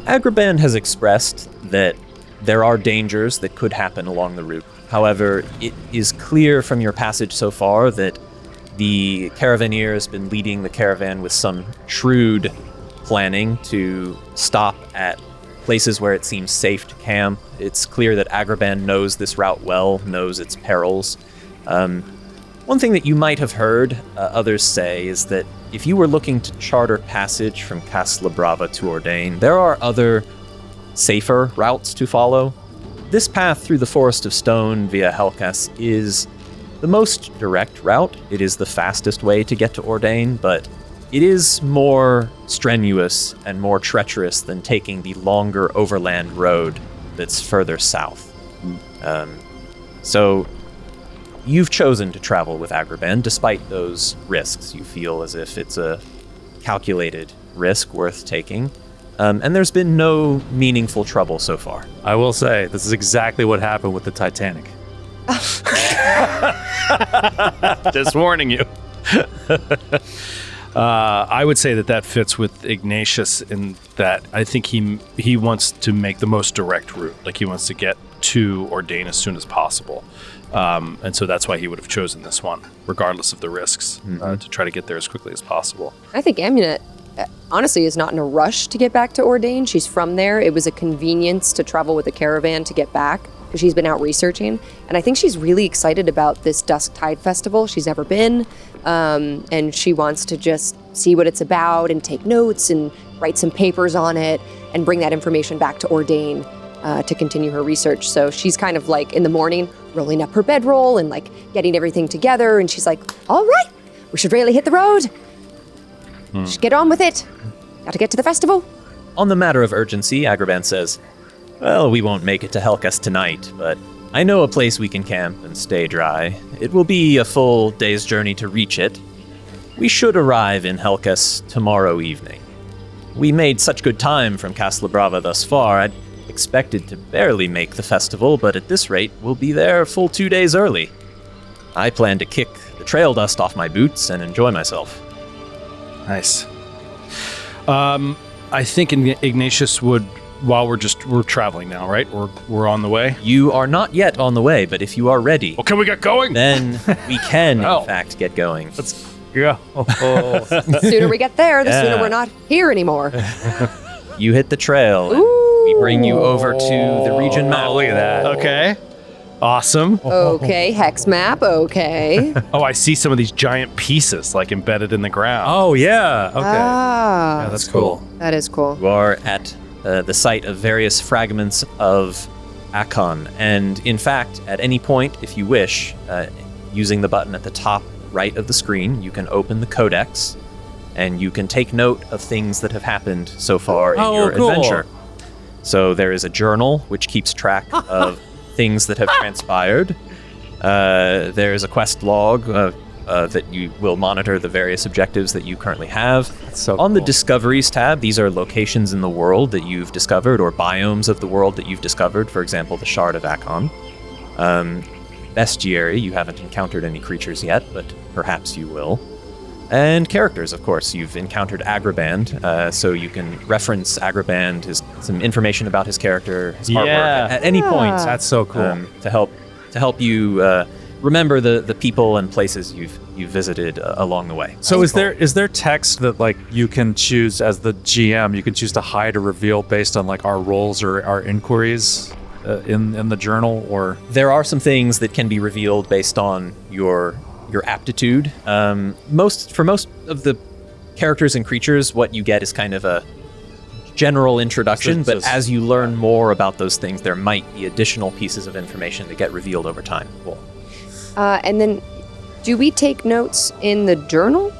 Agrabah has expressed that there are dangers that could happen along the route. However, it is clear from your passage so far that the caravaneer has been leading the caravan with some shrewd planning to stop at places where it seems safe to camp. It's clear that Agrabah knows this route well, knows its perils. One thing that you might have heard others say is that if you were looking to charter passage from Castlebrava to Ordain, there are other safer routes to follow. This path through the Forest of Stone via Helkas is the most direct route. It is the fastest way to get to Ordain, but it is more strenuous and more treacherous than taking the longer overland road that's further south. So you've chosen to travel with Agrabah despite those risks. You feel as if it's a calculated risk worth taking. And there's been no meaningful trouble so far. I will say, this is exactly what happened with the Titanic. Just warning you. I would say that fits with Ignatius in that I think he wants to make the most direct route. Like, he wants to get to Ordain as soon as possible. And so that's why he would have chosen this one, regardless of the risks, to try to get there as quickly as possible. I think Amunet, honestly, is not in a rush to get back to Ordain. She's from there. It was a convenience to travel with a caravan to get back because she's been out researching. And I think she's really excited about this Dusktide Festival. She's never been. And she wants to just see what it's about and take notes and write some papers on it and bring that information back to Ordain to continue her research. So she's kind of like in the morning rolling up her bedroll and like getting everything together. And she's like, all right, we should really hit the road. Should get on with it. Got to get to the festival. On the matter of urgency, Agrabah says, well, we won't make it to Helkas tonight, but I know a place we can camp and stay dry. It will be a full day's journey to reach it. We should arrive in Helkas tomorrow evening. We made such good time from Castle Brava thus far, I'd expected to barely make the festival, but at this rate, we'll be there a full 2 days early. I plan to kick the trail dust off my boots and enjoy myself. Nice. I think Ignatius would, while we're traveling now, right? We're on the way. You are not yet on the way, but if you are ready, Well, can we get going? then we can, Oh. in fact, get going. Let's go. The sooner we get there, the sooner Yeah. we're not here anymore. You hit the trail, and we bring you over to the region map. Oh, look at that. Okay. Awesome. Okay, hex map, okay. Oh, I see some of these giant pieces like embedded in the ground. Oh, yeah. Okay. Ah, Yeah, that's cool. that is cool. You are at the site of various fragments of Akon, and in fact, at any point, if you wish, using the button at the top right of the screen, you can open the codex, and you can take note of things that have happened so far in your cool. adventure. So there is a journal which keeps track of things that have transpired. There is a quest log that you will monitor the various objectives that you currently have. That's so On the cool. Discoveries tab, these are locations in the world that you've discovered or biomes of the world that you've discovered, for example, the Shard of Akon. Bestiary, you haven't encountered any creatures yet, but perhaps you will. And characters, of course. You've encountered Agraband, so you can reference Agraband, some information about his character, his artwork at any point. That's so cool. To help you remember the people and places you've visited along the way. So is there text that like you can choose as the GM, you can choose to hide or reveal based on like our roles or our inquiries in the journal, or There are some things that can be revealed based on your aptitude. For most of the characters and creatures, what you get is kind of a general introduction, but as you learn more about those things, there might be additional pieces of information that get revealed over time. Cool. And then, do we take notes in the journal?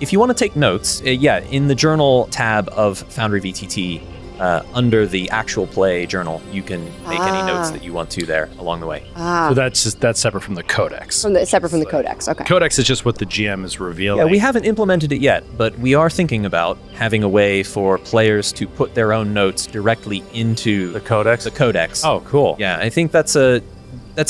If you want to take notes, in the journal tab of Foundry VTT, under the actual play journal, you can make any notes that you want to there along the way. So that's separate from the codex. Separate from the codex, okay. Codex is just what the GM is revealing. Yeah, we haven't implemented it yet, but we are thinking about having a way for players to put their own notes directly into the codex? The codex. Oh, cool. Yeah, I think that's a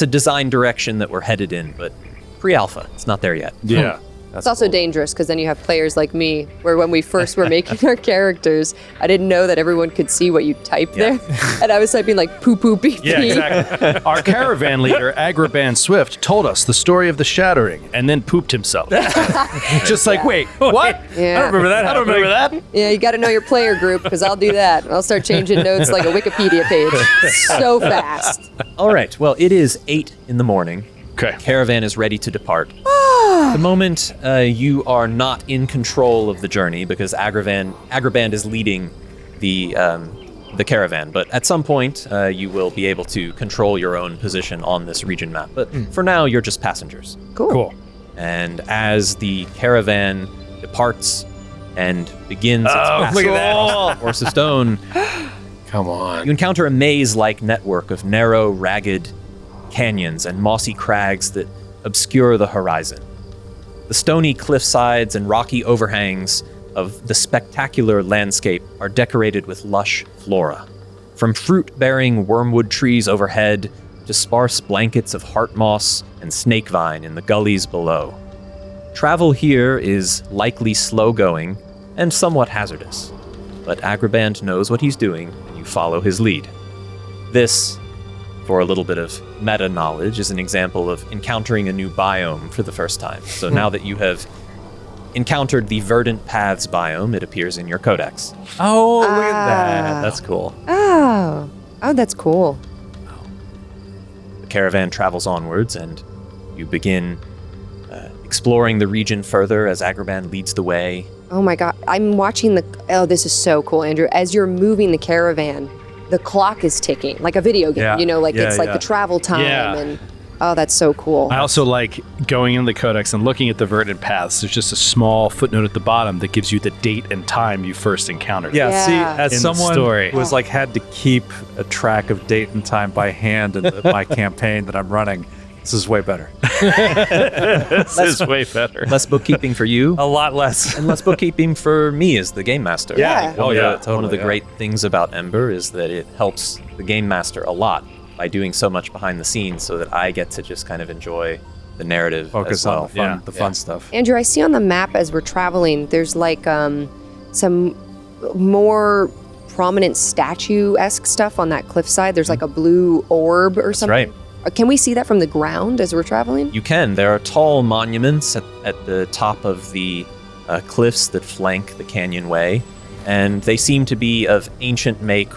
design direction that we're headed in, but pre-alpha, it's not there yet. Yeah. It's also dangerous because then you have players like me, where when we first were making our characters, I didn't know that everyone could see what you typed there. And I was typing like poo poo pee pee. Yeah, exactly. Our caravan leader, Agraband Swift, told us the story of the shattering and then pooped himself. Just like, wait, what? Yeah. I don't remember that. I don't remember that. Yeah, you got to know your player group because I'll do that. I'll start changing notes like a Wikipedia page so fast. All right, well, it is 8 in the morning. Okay. Caravan is ready to depart. At the moment, you are not in control of the journey because Agraband is leading the caravan. But at some point, you will be able to control your own position on this region map. But for now, you're just passengers. Cool. And as the caravan departs and begins its passage look at that. across the Course of Stone, Come on. you encounter a maze-like network of narrow, ragged canyons and mossy crags that obscure the horizon. The stony cliff sides and rocky overhangs of the spectacular landscape are decorated with lush flora, from fruit-bearing wormwood trees overhead to sparse blankets of heart moss and snake vine in the gullies below. Travel here is likely slow-going and somewhat hazardous, but Agraband knows what he's doing and you follow his lead. This, for a little bit of meta-knowledge, is an example of encountering a new biome for the first time. So now that you have encountered the Verdant Paths biome, it appears in your codex. Oh, look at that. That's cool. Oh, that's cool. The caravan travels onwards, and you begin exploring the region further as Agraband leads the way. Oh my God, I'm watching this is so cool, Andrew. As you're moving the caravan, the clock is ticking like a video game, Yeah. it's like Yeah. the travel time Yeah. and Oh, that's so cool. I also like going in the codex and looking at the verdant paths. There's just a small footnote at the bottom that gives you the date and time you first encountered. Yeah, Yeah. see, In as the someone story. who was like had to keep a track of date and time by hand in my campaign that I'm running, this is way better. This is way better. Less bookkeeping for you, A lot less. and less bookkeeping for me as the game master. Yeah. Oh, yeah, One of totally, the yeah. great things about Ember is that it helps the game master a lot by doing so much behind the scenes, so that I get to just kind of enjoy the narrative Focus as well. on the fun stuff. Andrew, I see on the map as we're traveling, there's like some more prominent statue-esque stuff on that cliffside. There's like a blue orb or something. right. Can we see that from the ground as we're traveling? You can. There are tall monuments at the top of the cliffs that flank the canyonway, and they seem to be of ancient make,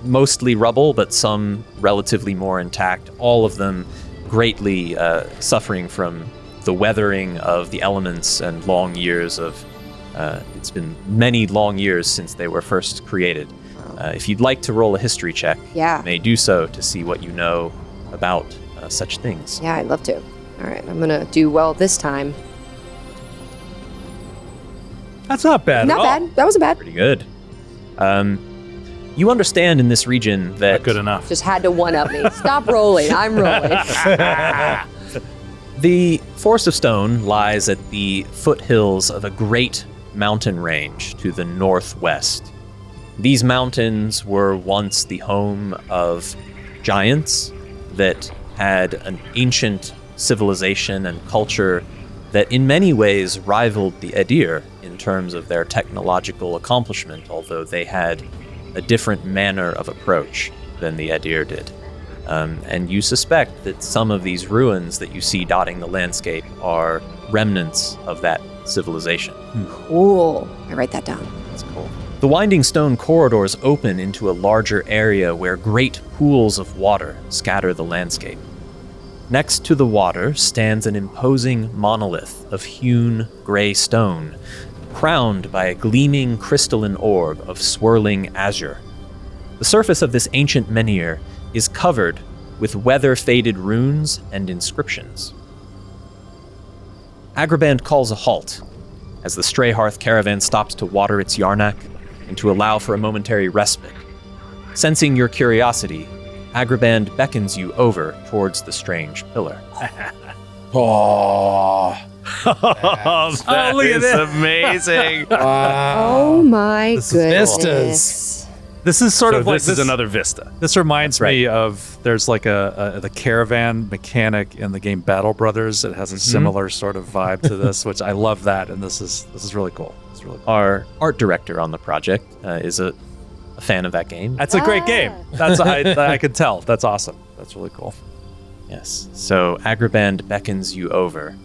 mostly rubble, but some relatively more intact. All of them greatly suffering from the weathering of the elements and long years of. It's been many long years since they were first created. If you'd like to roll a history check, Yeah. you may do so to see what you know about such things. Yeah, I'd love to. All right, I'm going to do well this time. That's not bad. Not bad. That wasn't bad. Pretty good. You understand in this region that Not good enough. Just had to one-up me. Stop rolling. I'm rolling. the Forest of Stone lies at the foothills of a great mountain range to the northwest. These mountains were once the home of giants that had an ancient civilization and culture that in many ways rivaled the Edir in terms of their technological accomplishment, although they had a different manner of approach than the Edir did. And you suspect that some of these ruins that you see dotting the landscape are remnants of that civilization. Cool. I write that down. That's cool. The winding stone corridors open into a larger area where great pools of water scatter the landscape. Next to the water stands an imposing monolith of hewn gray stone, crowned by a gleaming crystalline orb of swirling azure. The surface of this ancient menhir is covered with weather-faded runes and inscriptions. Agraband calls a halt as the Stray Hearth caravan stops to water its Yarnak and to allow for a momentary respite. Sensing your curiosity, Agraband beckons you over towards the strange pillar. Oh, That look at is this. amazing. Oh my This is goodness. vistas. This is sort So of like this is another vista. This reminds That's me of there's like the caravan mechanic in the game Battle Brothers. It has a similar sort of vibe to this, which I love that, and this is really cool. It's really cool. Our art director on the project is a fan of that game. That's a great game. That's I could tell. That's awesome. That's really cool. Yes. So Agraband beckons you over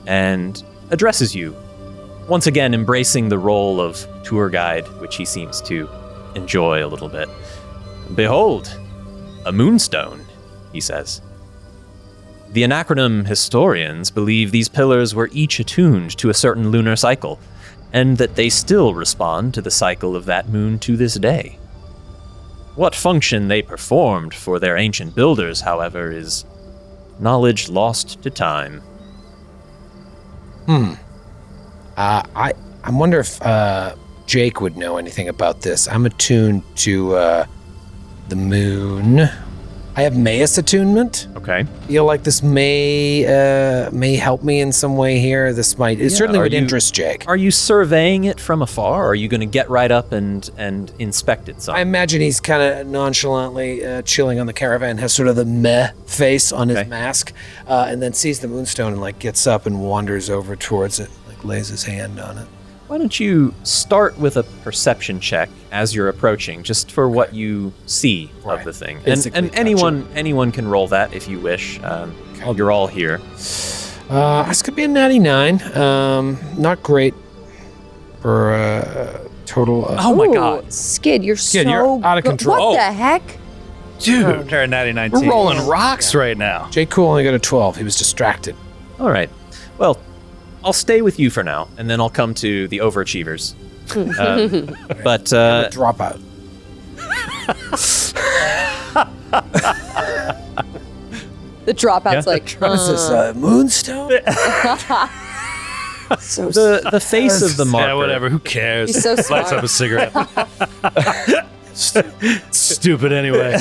and addresses you, once again embracing the role of tour guide, which he seems to enjoy a little bit. Behold, a moonstone, he says. The Anachronim historians believe these pillars were each attuned to a certain lunar cycle, and that they still respond to the cycle of that moon to this day. What function they performed for their ancient builders, however, is knowledge lost to time. I wonder if Jake would know anything about this. I'm attuned to the moon. I have Mayus attunement. Okay. Feel like this may help me in some way here. This might. It certainly are would you- interest Jake. Are you surveying it from afar, or are you going to get right up and inspect it some? I imagine he's kind of nonchalantly chilling on the caravan, has sort of the meh face on his Okay. mask, and then sees the moonstone and like gets up and wanders over towards it, like lays his hand on it. Why don't you start with a perception check as you're approaching, just for what you see Right. of the thing. Basically, And anyone can roll that if you wish. You're all here. This could be a 99. Not great for total. Oh my Ooh, God. Skid, you're Skid, so you're out of good. control. What the heck? Dude, Pair of natty 19s. we're rolling rocks right now. Jake Cool only got a 12. He was distracted. All right. Well, I'll stay with you for now, and then I'll come to the overachievers. But Dropout. The dropout's like, What is this, moonstone? so The face of the marker. Yeah, whatever. Who cares? He's so Lights smart. up a cigarette. Stupid anyway.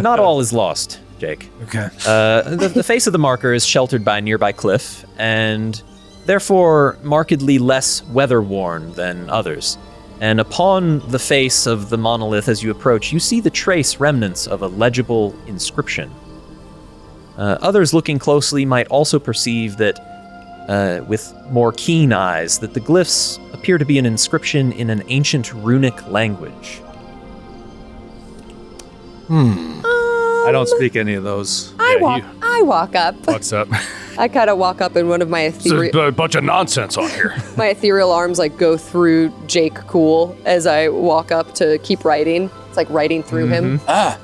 Not all is lost, Jake. Okay. The face of the marker is sheltered by a nearby cliff, and therefore markedly less weather-worn than others. And upon the face of the monolith as you approach, you see the trace remnants of a legible inscription. Others looking closely might also perceive that, with more keen eyes, that the glyphs appear to be an inscription in an ancient runic language. I don't speak any of those. I Yeah, walk up. What's up? I kind of walk up, and one of my There's a bunch of nonsense on here. my ethereal arms like go through Jake Cool as I walk up to keep writing. It's like writing through him. Ah,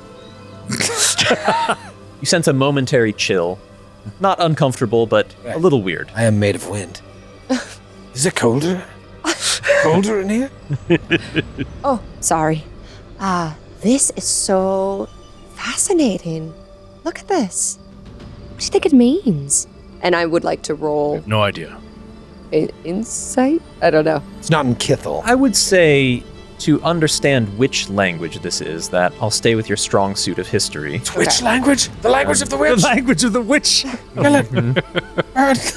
You sense a momentary chill. Not uncomfortable, but a little weird. I am made of wind. Is it colder? Colder in here? Oh, sorry. This is so fascinating. Look at this. What do you think it means? And I would like to roll No idea. insight? I don't know. It's not in Kithel. I would say to understand which language this is, that I'll stay with your strong suit of history. It's which language? The language of the witch? Language of the witch.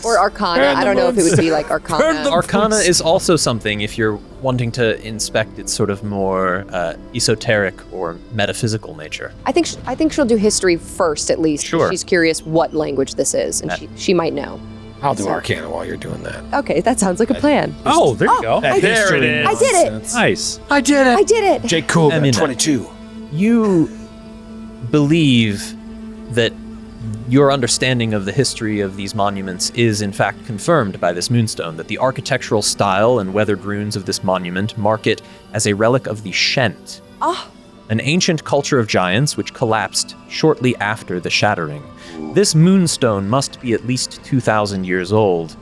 Or Arcana. I don't know if it would be like Arcana. Arcana is also something if you're wanting to inspect its sort of more esoteric or metaphysical nature. I think she'll do history first, at least. Sure. She's curious what language this is, and she might know. I'll do Arcana while you're doing that. Okay, that sounds like a plan. Oh, there you go. There it is. I did it. Nice. I did it. I did it. Jake Cool, I mean, 22. You believe that your understanding of the history of these monuments is in fact confirmed by this moonstone, that the architectural style and weathered runes of this monument mark it as a relic of the Shent, an ancient culture of giants which collapsed shortly after the shattering. This moonstone must be at least 2,000 years old,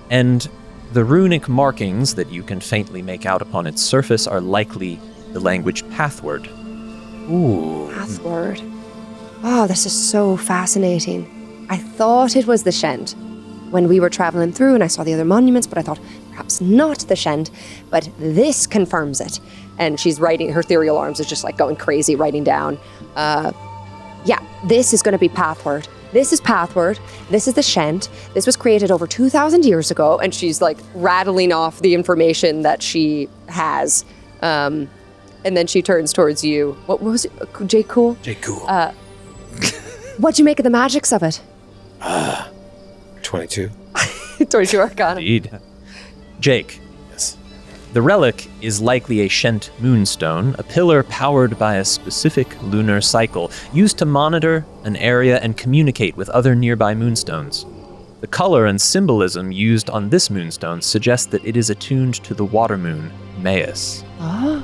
and the runic markings that you can faintly make out upon its surface are likely the language Pathward. Pathward. Oh, this is so fascinating. I thought it was the Shent when we were traveling through and I saw the other monuments, but I thought perhaps not the Shent, but this confirms it. And she's writing, her ethereal arms is just like going crazy, writing down. Yeah, this is going to be Pathward. This is Pathward. This is the Shent. This was created over 2,000 years ago. And she's like rattling off the information that she has. And then she turns towards you. What was it? Jake Cool? Jake Cool. What'd you make of the magics of it? 22. 22 Arcana. Indeed. Jake, Yes. the relic is likely a Shent moonstone, a pillar powered by a specific lunar cycle, used to monitor an area and communicate with other nearby moonstones. The color and symbolism used on this moonstone suggest that it is attuned to the water moon, Maius. Ah,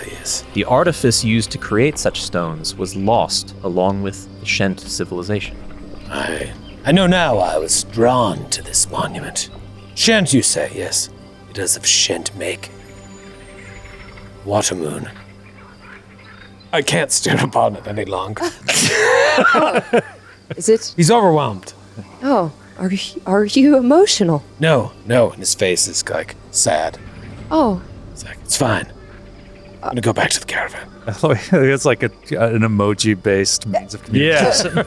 yes. The artifice used to create such stones was lost along with the Shent civilization. I know now why I was drawn to this monument. Shent, you say? Yes. It is of Shent make. Water moon. I can't stare upon it any longer. Is it? He's overwhelmed. Oh, are you emotional? No. And his face is like sad. Oh, It's like, it's fine. I'm gonna go back to the caravan. It's like an emoji-based means of communication.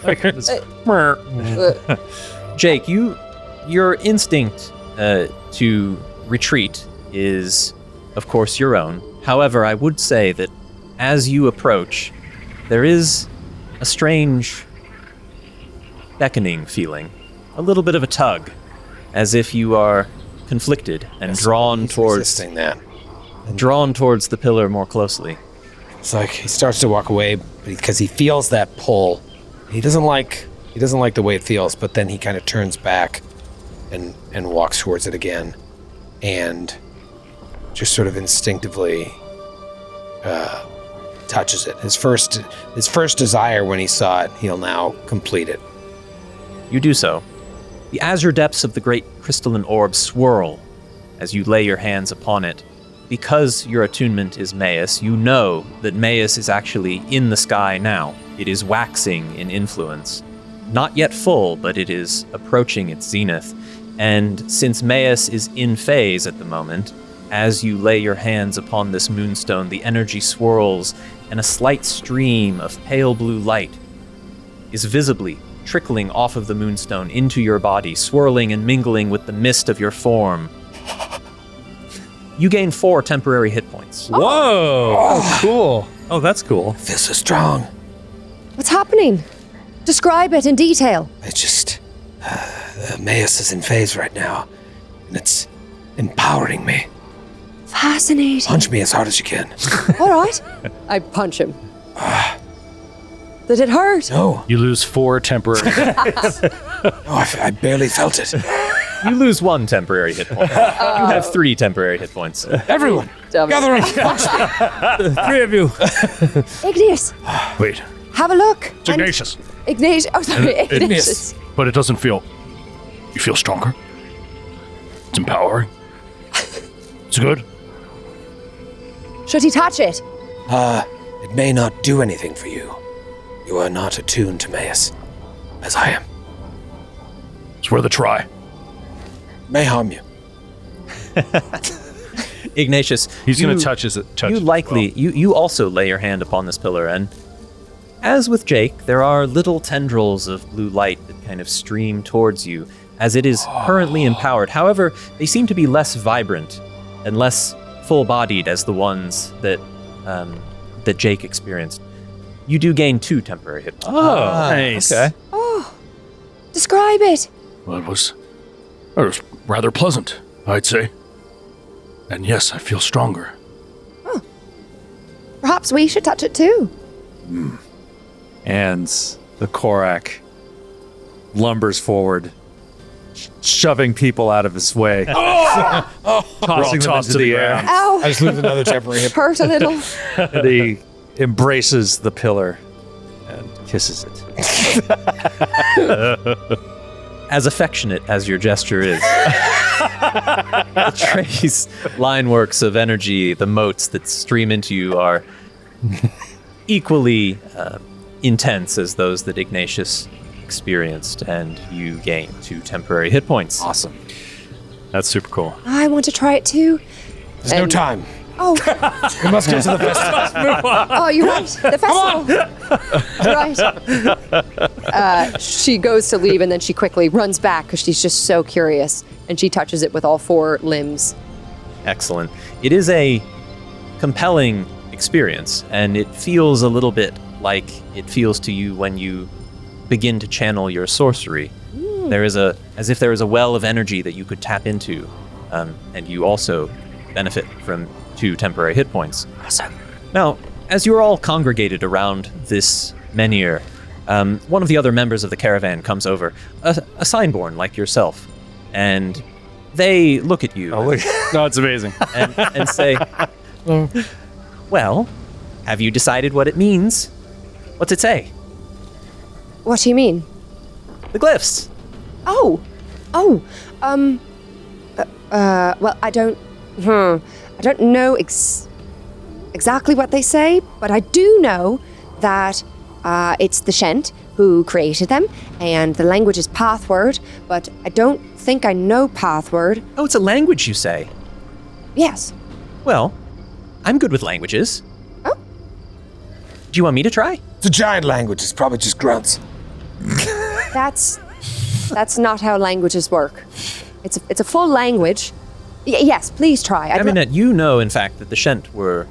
Jake, your instinct to retreat is, of course, your own. However, I would say that as you approach, there is a strange beckoning feeling, a little bit of a tug, as if you are conflicted and drawn He's towards resisting that. the pillar more closely. It's like he starts to walk away because he feels that pull. He doesn't like the way it feels, but then he kind of turns back and walks towards it again, and just sort of instinctively touches it. His first desire when he saw it, he'll now complete it. You do so. The azure depths of the great crystalline orb swirl as you lay your hands upon it. Because your attunement is Maius, you know that Maius is actually in the sky now. It is waxing in influence. Not yet full, but it is approaching its zenith. And since Maius is in phase at the moment, as you lay your hands upon this moonstone, the energy swirls, and a slight stream of pale blue light is visibly trickling off of the moonstone into your body, swirling and mingling with the mist of your form. You gain 4 temporary hit points. Whoa! Oh, cool. Oh, that's cool. Feels so strong. What's happening? Describe it in detail. It's just, Maius is in phase right now, and it's empowering me. Fascinating. Punch me as hard as you can. All right. I punch him. Did it hurt? No, You lose 4 temporary. I barely felt it. You lose 1 temporary hit point. You have 3 temporary hit points. Everyone, Damn it. gather around. 3 of you. Igneous, Wait, have a look. it's Ignatius. Ignatius. Oh, sorry. Igneous. Ignatius. But it doesn't feel. You feel stronger. It's empowering. It's good. Should he touch it? It may not do anything for you. You are not attuned to Maius, as I am. It's worth a try. May harm you. Ignatius, He's you- going to touch his. You also lay your hand upon this pillar, and as with Jake, there are little tendrils of blue light that kind of stream towards you as it is currently empowered. However, they seem to be less vibrant and less full-bodied as the ones that that Jake experienced. You do gain 2 temporary hit points. Oh, nice. Okay. Describe it. Well, it was rather pleasant, I'd say. And yes, I feel stronger. Perhaps we should touch it too. And the Korak lumbers forward, shoving people out of his way, tossing them tossed into to the the air. ground. Ow. I just lose another temporary hit. Hurt a little. And he embraces the pillar and kisses it. As affectionate as your gesture is, the trace line works of energy, the motes that stream into you are equally intense as those that Ignatius experienced, and you gain 2 temporary hit points. Awesome. That's super cool. I want to try it too. There's no And- time. Oh, We must get to the festival. oh, you're right. The festival. Right. She goes to leave and then she quickly runs back because she's just so curious. And she touches it with all 4 limbs. Excellent. It is a compelling experience, and it feels a little bit like it feels to you when you begin to channel your sorcery. There is as if there is a well of energy that you could tap into, and you also benefit from 2 temporary hit points. Awesome. Now, as you're all congregated around this menhir, one of the other members of the caravan comes over, a signborn like yourself, and they look at you No, it's amazing. and say, well, have you decided what it means? What's it say? What do you mean? The glyphs. Well, I don't know exactly what they say, but I do know that it's the Shent who created them, and the language is Pathword, but I don't think I know Pathword. Oh, it's a language, you say? Yes. Well, I'm good with languages. Oh. Do you want me to try? It's a giant language. It's probably just grunts. That's not how languages work. It's a full language. Yes, please try. I mean, you know, in fact, that the Shent were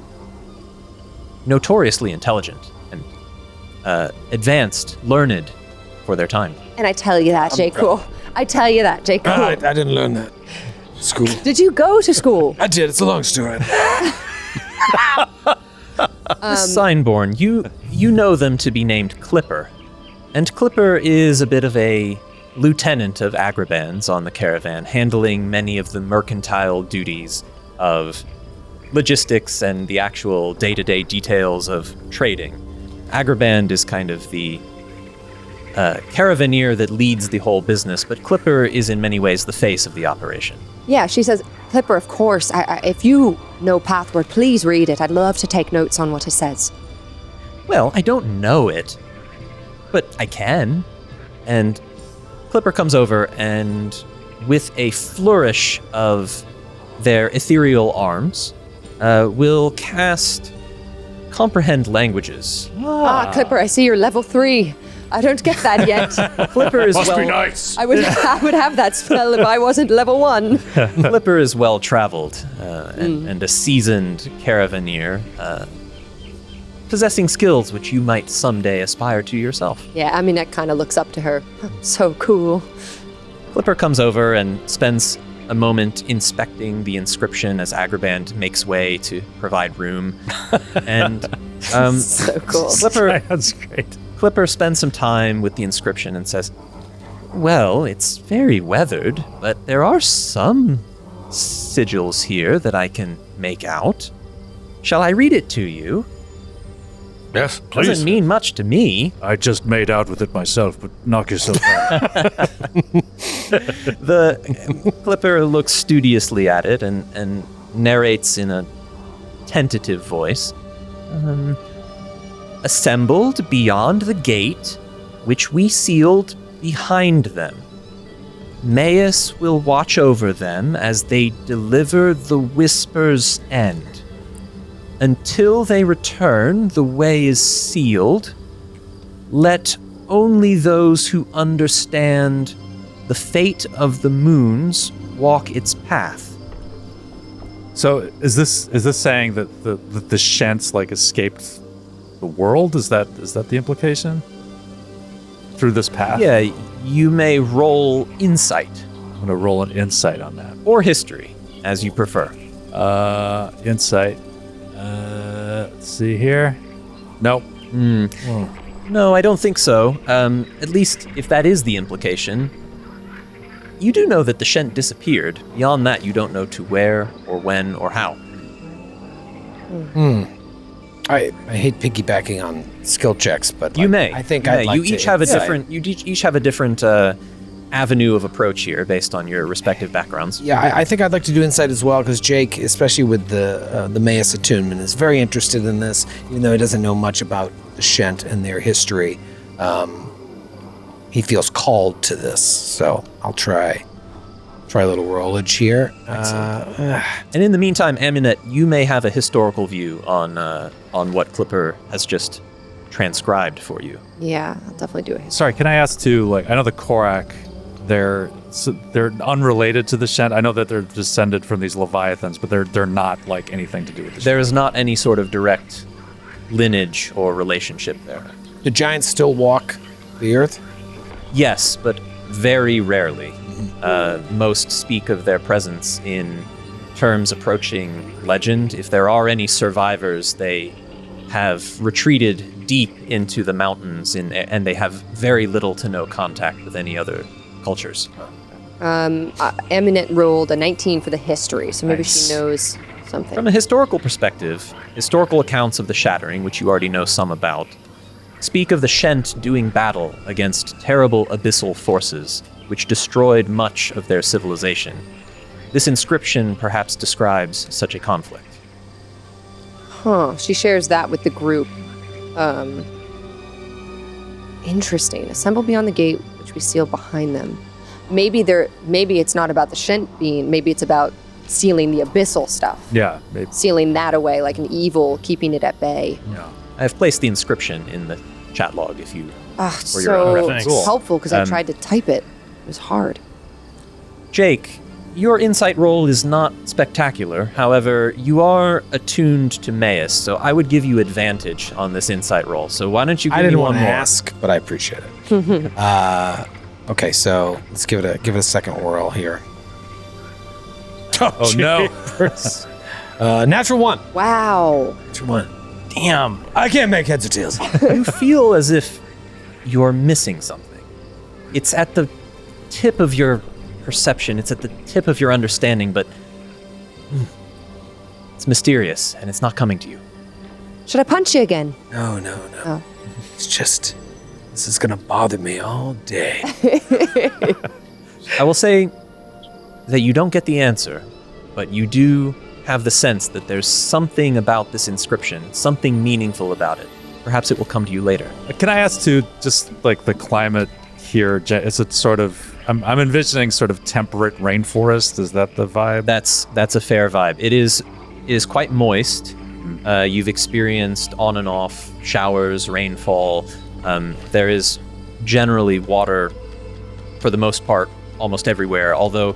notoriously intelligent and advanced, learned for their time. and I tell you that, J. Cool. I tell you that, J. Cool. I didn't learn that. School. Did you go to school? I did. It's a long story. Signborn, you know them to be named Clipper. And Clipper is a bit of a lieutenant of Agrabans on the caravan, handling many of the mercantile duties of logistics and the actual day-to-day details of trading. Agraband is kind of the caravaneer that leads the whole business, but Clipper is in many ways the face of the operation. Yeah, she says, Clipper, of course. If you know Pathword, please read it. I'd love to take notes on what it says. Well, I don't know it, but I can. And Clipper comes over and with a flourish of their ethereal arms, will cast Comprehend Languages. Clipper, I see you're level 3. I don't get that yet. Clipper is Must well. be nice. I would have that spell if I wasn't level 1. Clipper is well traveled and a seasoned caravaneer, possessing skills which you might someday aspire to yourself. Yeah, Aminette kind of looks up to her. So cool. Clipper comes over and spends a moment inspecting the inscription as Agraband makes way to provide room. And So cool. That's great. Clipper spends some time with the inscription and says, well, it's very weathered, but there are some sigils here that I can make out. Shall I read it to you? Yes, please. Doesn't mean much to me. I just made out with it myself, but knock yourself out. The Clipper looks studiously at it and narrates in a tentative voice. Assembled beyond the gate, which we sealed behind them. Maius will watch over them as they deliver the Whisper's end. Until they return, the way is sealed. Let only those who understand the fate of the moons walk its path. So is this saying that the Shents like escaped the world? Is that the implication? Through this path? Yeah, you may roll insight I'm gonna roll an insight on that. or history, as you prefer. Insight. Let's see here. Nope. No, I don't think so. At least if that is the implication. You do know that the Shent disappeared. Beyond that, you don't know to where or when or how. I hate piggybacking on skill checks, but You may. I think you I'd may. like You to each have a insight. different. You each have a different avenue of approach here, based on your respective backgrounds. Yeah, I think I'd like to do insight as well, because Jake, especially with the Maius attunement, is very interested in this, even though he doesn't know much about the Shent and their history. He feels called to this, so I'll try a little rollage here. And in the meantime, Aminette, you may have a historical view on what Clipper has just transcribed for you. Yeah, I'll definitely do it. Sorry, can I ask too? Like, I know the Korak, they're unrelated to the Shent. I know that they're descended from these Leviathans, but they're not like anything to do with the Shent. There is not any sort of direct lineage or relationship there. Do giants still walk the earth? Yes, but very rarely. Most speak of their presence in terms approaching legend. If there are any survivors, they have retreated deep into the mountains and they have very little to no contact with any other cultures. Eminent rolled a 19 for the history, so maybe Nice. she knows something. From a historical perspective, historical accounts of the Shattering, which you already know some about, speak of the Shent doing battle against terrible abyssal forces, which destroyed much of their civilization. This inscription perhaps describes such a conflict. Huh. She shares that with the group. Interesting. Assemble beyond the gate, which we seal behind them. Maybe it's not about the Shent being, maybe it's about sealing the abyssal stuff. Yeah, maybe. Sealing that away like an evil, keeping it at bay. Yeah. I have placed the inscription in the chat log if you... For your So reference. Cool. helpful because I Um, tried to type it. It was hard. Jake, your insight roll is not spectacular. However, you are attuned to Maius, so I would give you advantage on this insight roll. So why don't you give I me didn't one want to more? ask, but I appreciate it. Okay, so let's give it a second whirl here. Oh no. Natural 1. Wow. Natural 1. Damn. I can't make heads or tails. You feel as if you're missing something. It's at the tip of your perception, it's at the tip of your understanding, but it's mysterious and it's not coming to you. Should I punch you again? No. Oh. It's just, this is going to bother me all day. I will say that you don't get the answer, but you do have the sense that there's something about this inscription, something meaningful about it. perhaps it will come to you later. Can I ask too, just like the climate here, is it sort of, I'm envisioning sort of temperate rainforest. Is that the vibe? That's a fair vibe. It is quite moist. You've experienced on and off showers, rainfall. There is generally water, for the most part, almost everywhere. Although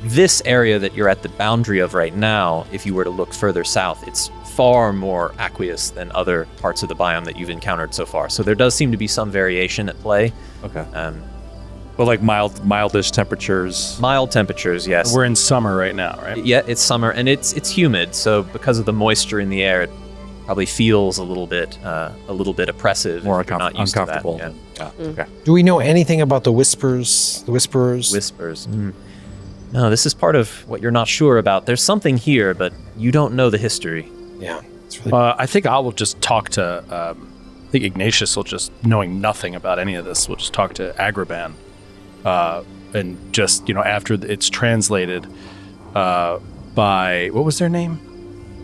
this area that you're at the boundary of right now, if you were to look further south, it's far more aqueous than other parts of the biome that you've encountered so far. So there does seem to be some variation at play. Okay. But like mildish temperatures. Mild temperatures, yes. We're in summer right now, right? Yeah, it's summer and it's humid. So because of the moisture in the air, it probably feels a little bit oppressive. More if you're not used uncomfortable. To that. Yeah. Okay. Do we know anything about the whisperers? Whispers. No, this is part of what you're not sure about. There's something here, but you don't know the history. Yeah. It's really I think I will just talk to, I think Ignatius will just, knowing nothing about any of this, will just talk to Agrabah. And just, after it's translated by, what was their name?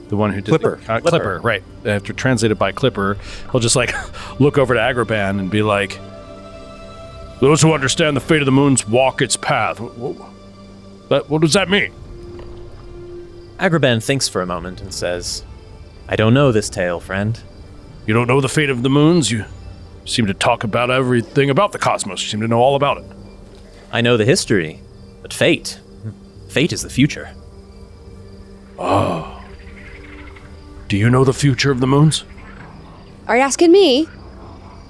The one who did Clipper. Clipper, right. After translated by Clipper, he'll just like look over to Agrabah and be like, those who understand the fate of the moons walk its path. What does that mean? Agrabah thinks for a moment and says, I don't know this tale, friend. You don't know the fate of the moons? You seem to talk about everything about the cosmos. You seem to know all about it. I know the history, but fate is the future. Oh. Do you know the future of the moons? Are you asking me?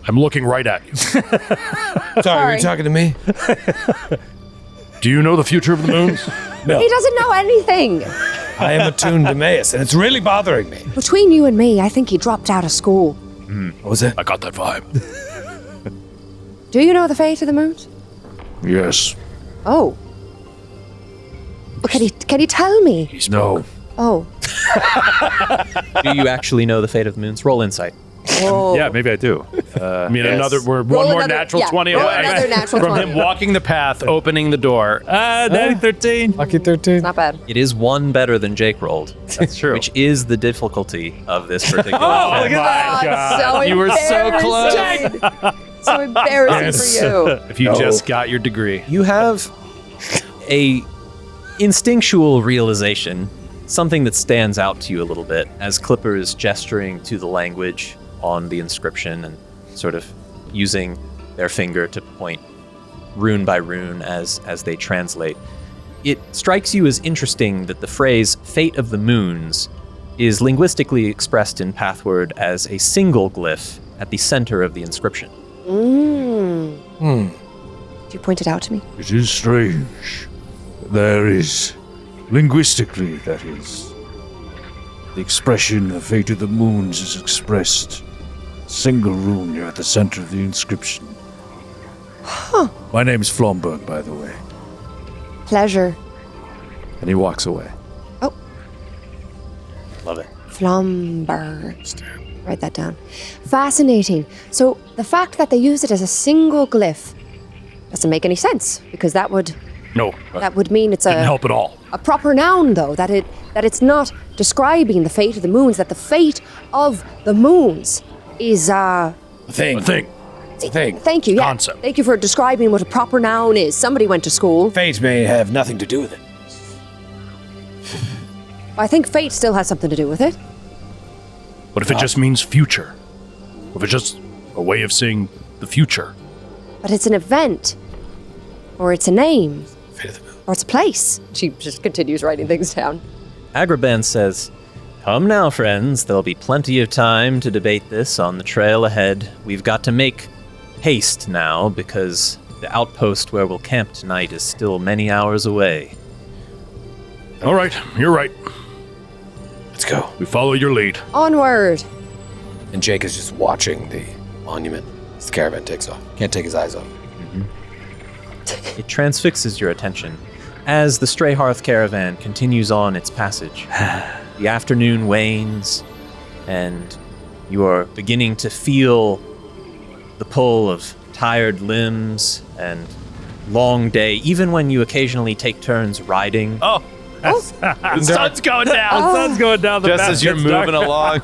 I'm looking right at you. Sorry, you're talking to me? Do you know the future of the moons? No. He doesn't know anything. I am attuned to Emmaus, and it's really bothering me. Between you and me, I think he dropped out of school. What was it? I got that vibe. Do you know the fate of the moons? Yes. Oh. Well, can he tell me? No. Oh. Do you actually know the fate of the moons? Roll insight. Whoa. Yeah, maybe I do. I mean, we're Roll one more another- natural yeah, 20 roll away another natural from 20. him walking the path, opening the door. 13. Lucky 13. Not bad. It is one better than Jake rolled. That's true. Which is the difficulty of this particular Oh, test. look at that. So You were so close. embarrassing. So embarrassing for you. If you just got your degree. You have a instinctual realization, something that stands out to you a little bit as Clipper is gesturing to the language on the inscription and sort of using their finger to point rune by rune as they translate. It strikes you as interesting that the phrase "fate of the moons" is linguistically expressed in Pathword as a single glyph at the center of the inscription. Do you point it out to me? It is strange. There is, linguistically, that is. The expression, the fate of the moons, is expressed. Single rune here at the center of the inscription. Huh. My name's Flomberg, by the way. Pleasure. And he walks away. Oh, Love it. Flomberg. Write that down. Fascinating. So the fact that they use it as a single glyph doesn't make any sense, because that would mean it's Didn't help at all. a proper noun, though, that it's not describing the fate of the moons, that the fate of the moons is A thing. Thing. Thank you. Yeah. Concept. Thank you for describing what a proper noun is. Somebody went to school. Fate may have nothing to do with it. I think fate still has something to do with it. What if it just means future? What if it's just a way of saying the future? But it's an event, or it's a name, Fate of the moon. or it's a place. She just continues writing things down. Agrabah says, "Come now, friends. There'll be plenty of time to debate this on the trail ahead. We've got to make haste now, because the outpost where we'll camp tonight is still many hours away." All right, you're right. Let's go. We follow your lead. Onward. And Jake is just watching the monument as the caravan takes off. Can't take his eyes off. It transfixes your attention as the Stray Hearth caravan continues on its passage. The afternoon wanes, and you are beginning to feel the pull of tired limbs and long day, even when you occasionally take turns riding. Oh. The sun's going down. The sun's going down the Just path. as you're It's moving dark. along.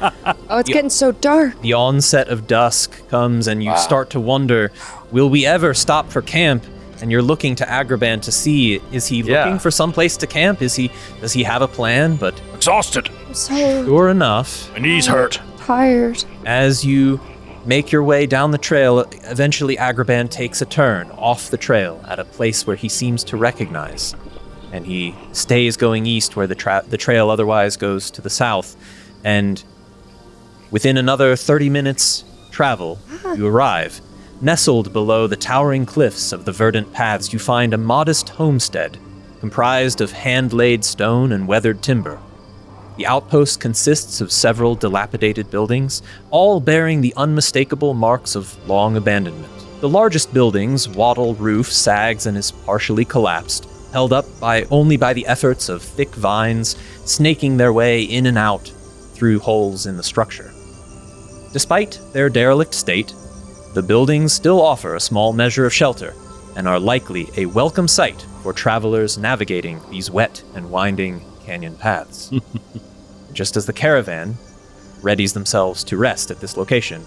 Oh, it's getting so dark. The onset of dusk comes and you start to wonder, will we ever stop for camp? And you're looking to Agrabah to see, is he looking for some place to camp? Does he have a plan? But Exhausted. I'm so sure enough, My knees hurt. tired. as you make your way down the trail, eventually Agrabah takes a turn off the trail at a place where he seems to recognize. And he stays going east where the trail otherwise goes to the south. And within another 30 minutes travel, you arrive. Nestled below the towering cliffs of the verdant paths, you find a modest homestead comprised of hand-laid stone and weathered timber. The outpost consists of several dilapidated buildings, all bearing the unmistakable marks of long abandonment. The largest building's wattle roof sags and is partially collapsed, held up only by the efforts of thick vines snaking their way in and out through holes in the structure. Despite their derelict state, the buildings still offer a small measure of shelter and are likely a welcome sight for travelers navigating these wet and winding canyon paths. Just as the caravan readies themselves to rest at this location,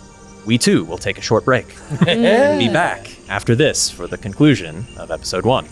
we too will take a short break and be back after this for the conclusion of episode 1.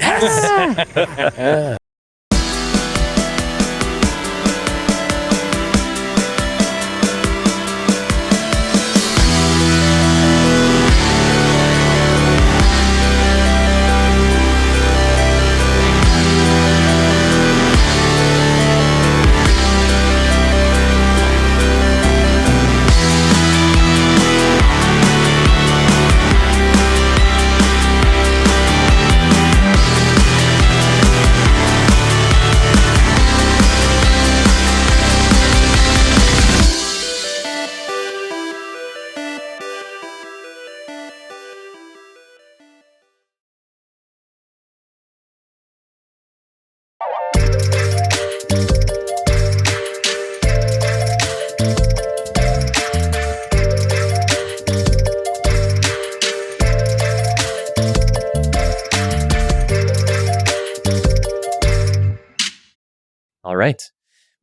All right.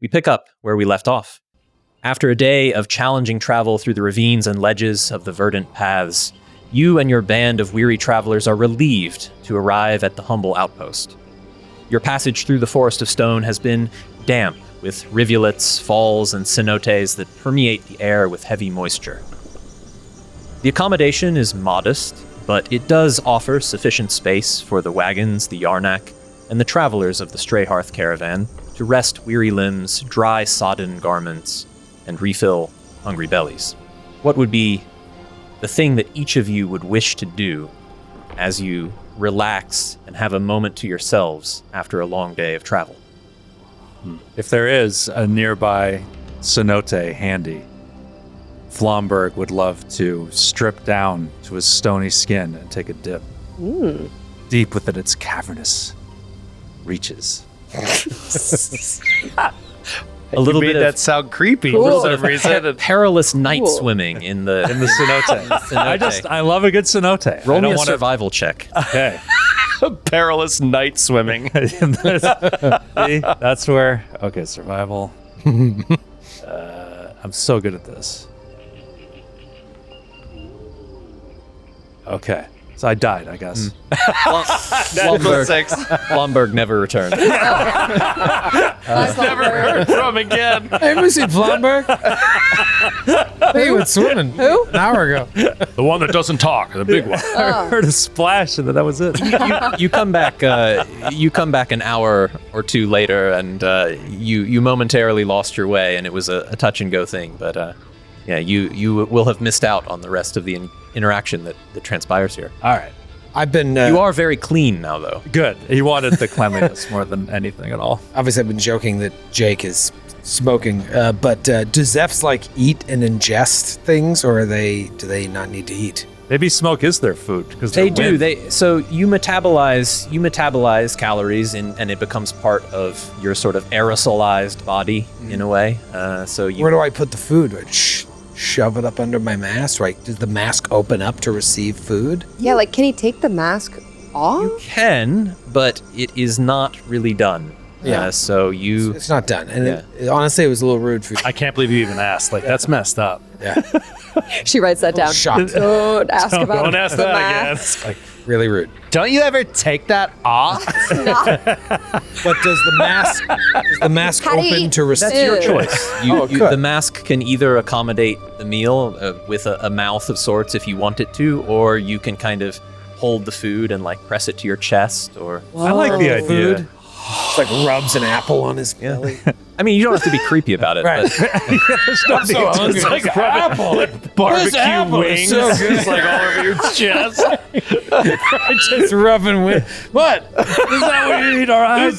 We pick up where we left off. After a day of challenging travel through the ravines and ledges of the verdant paths, you and your band of weary travelers are relieved to arrive at the humble outpost. Your passage through the forest of stone has been damp with rivulets, falls, and cenotes that permeate the air with heavy moisture. The accommodation is modest, but it does offer sufficient space for the wagons, the Yarnak, and the travelers of the Strayhearth caravan to rest weary limbs, dry sodden garments, and refill hungry bellies. What would be the thing that each of you would wish to do as you relax and have a moment to yourselves after a long day of travel? If there is a nearby cenote handy, Flomberg would love to strip down to his stony skin and take a dip. Deep within its cavernous reaches. A little made bit that of sound creepy Cool. for some reason. perilous night Cool. swimming in the cenote. I love a good cenote. Roll I me don't a want survival check. Okay. Perilous night swimming. See, that's where. Okay, survival. I'm so good at this. Okay, so I died, I guess. Flomberg never returned. Never heard from again. Hey, have you seen Flomberg? He went swimming. Who? An hour ago. The one that doesn't talk, the big one. I heard a splash, and then that was it. You come back. You come back an hour or two later, and you momentarily lost your way, and it was a touch and go thing. But yeah, you will have missed out on the rest of the interaction that transpires here. All right. I've been You are very clean now, though. Good. He wanted the cleanliness more than anything at all. obviously I've been joking that Jake is smoking, but do Zephs like eat and ingest things, or do they not need to eat? Maybe smoke is their food because They do. So you metabolize calories, and it becomes part of your sort of aerosolized body in a way. So you Where do I put the food? Do I shove it up under my mask? Right? Does the mask open up to receive food? Yeah, like, can he take the mask off? can, but it is not really done Yeah. So you, It's not done. And honestly, it was a little rude for you. I can't believe you even asked. Like, that's messed up. Yeah. She writes that down. Shocked. Don't ask about Don't ask the that math. again. Really rude. Don't you ever take that off? But does the mask How do you open eat? to receive? that's your Ew. choice. The mask can either accommodate the meal with a mouth of sorts if you want it to, or you can kind of hold the food and like press it to your chest, or I like the idea. Food. It's like rubs an apple on his belly. I mean, you don't have to be creepy about it. Right. But I'm so hungry. It's like apple. This Barbecue apple is wings. so good. It's like all over your chest. Just rubbing with what? Is that what you eat? All right.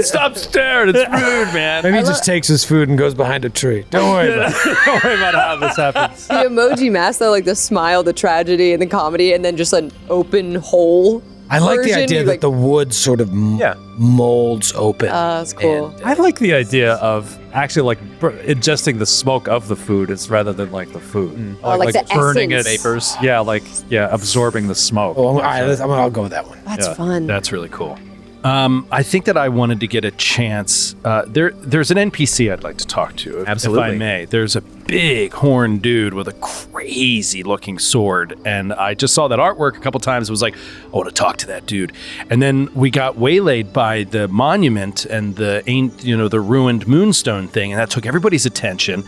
Stop staring. It's rude, man. Maybe he just takes his food and goes behind a tree. Don't worry about it. Don't worry about how this happens. The emoji mask, though, like the smile, the tragedy, and the comedy, and then just an open hole. I like the version, idea you, that like- the wood sort of molds open. That's cool. And, I like the idea of actually like ingesting the smoke of the food is rather than like the food. Or like the burning essence. it, vapors. Yeah, absorbing the smoke. all right, I'll go with that one. That's fun. That's really cool. I think that I wanted to get a chance. There's an NPC I'd like to talk to, if I Absolutely. may. There's a big horned dude with a crazy looking sword, and I just saw that artwork a couple times. It was like, I want to talk to that dude. And then we got waylaid by the monument and the ruined moonstone thing, and that took everybody's attention.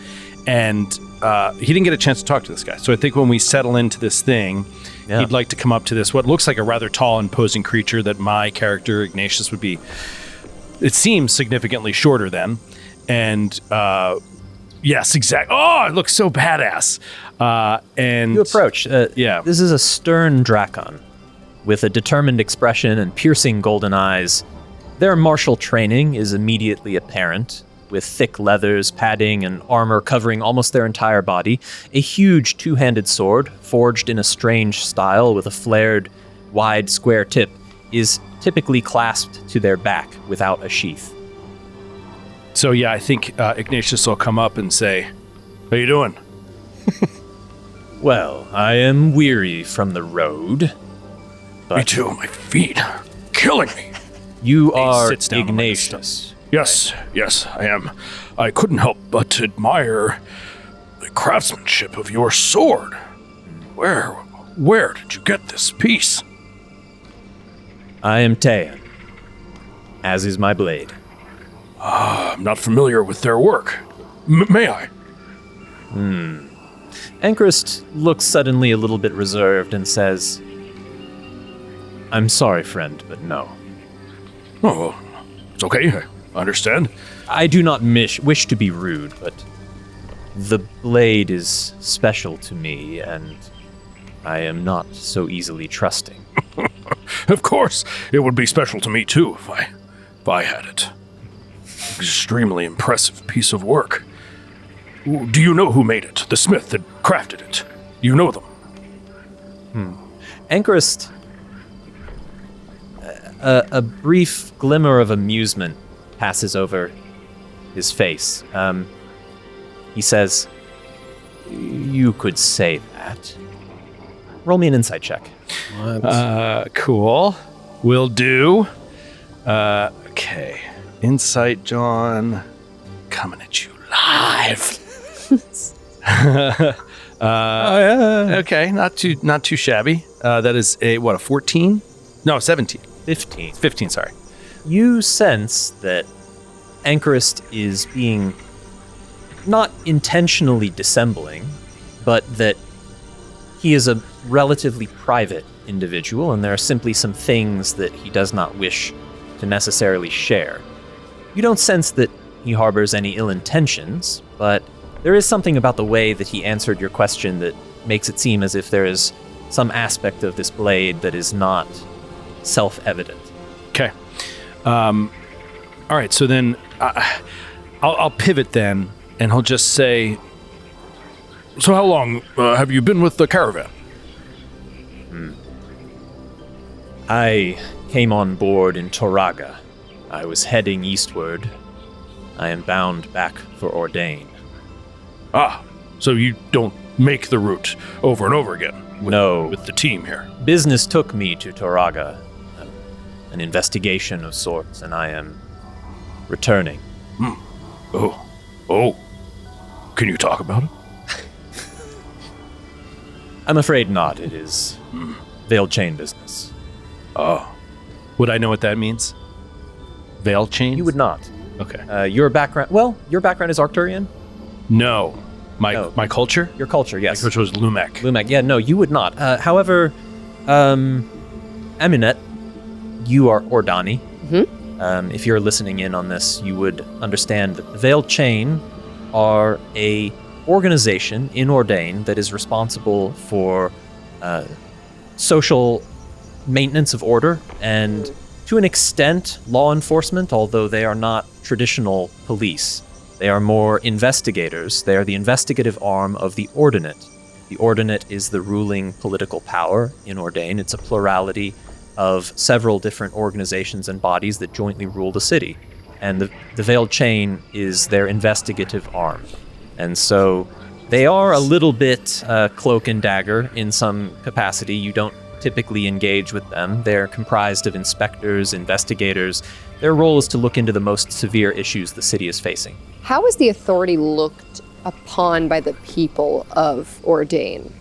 And he didn't get a chance to talk to this guy. So I think when we settle into this thing, he'd like to come up to this, what looks like a rather tall, imposing creature that my character, Ignatius, would be, it seems, significantly shorter than. And yes, exactly. Oh, it looks so badass. And You approach. Yeah. This is a stern Drakon with a determined expression and piercing golden eyes. Their martial training is immediately apparent, with thick leathers, padding, and armor covering almost their entire body. A huge two-handed sword, forged in a strange style with a flared, wide, square tip, is typically clasped to their back without a sheath. So yeah, I think Ignatius will come up and say, "How you doing?" Well, I am weary from the road. Me too. My feet are killing me. You are sits down on my Ignatius. Yes, I am. I couldn't help but admire the craftsmanship of your sword. Where did you get this piece? I am Tayan, as is my blade. I'm not familiar with their work. May I? Ankrist looks suddenly a little bit reserved and says, I'm sorry, friend, but no. Oh, well, it's okay. I understand. I do not wish to be rude, but the blade is special to me, and I am not so easily trusting. Of course, it would be special to me too if I had it. Extremely impressive piece of work. Do you know who made it? The smith that crafted it. You know them. Ankrist, a brief glimmer of amusement passes over his face. He says, you could say that. Roll me an insight check. Cool. Will do. Okay. Insight, John. Coming at you live. Okay, not too shabby. That is a 14? No, 17. 15. 15, sorry. You sense that Ankrist is being not intentionally dissembling, but that he is a relatively private individual, and there are simply some things that he does not wish to necessarily share. You don't sense that he harbors any ill intentions, but there is something about the way that he answered your question that makes it seem as if there is some aspect of this blade that is not self-evident. Okay. All right, so then I'll pivot then, and he'll just say, so how long have you been with the caravan? I came on board in Toraga. I was heading eastward. I am bound back for Ordain. Ah, so you don't make the route over and over again? No. With the team here? Business took me to Toraga, an investigation of sorts, and I am returning. Oh. Can you talk about it? I'm afraid not. It is veiled chain business. Would I know what that means? Veil chains? You would not. Okay. Your background is Arcturian? No. No. My culture? Your culture, yes. Which was Lumek. Lumek, yeah, no, you would not. However, Aminet, you are Ordani. Mm-hmm. If you're listening in on this, you would understand that the Veiled Chain are a organization in Ordain that is responsible for social maintenance of order and, to an extent, law enforcement, although they are not traditional police. They are more investigators. They are the investigative arm of the Ordinate. The Ordinate is the ruling political power in Ordain. It's a plurality of several different organizations and bodies that jointly rule the city. And the Veiled Chain is their investigative arm. And so they are a little bit cloak and dagger in some capacity. You don't typically engage with them. They're comprised of inspectors, investigators. Their role is to look into the most severe issues the city is facing. How is the authority looked upon by the people of Ordain?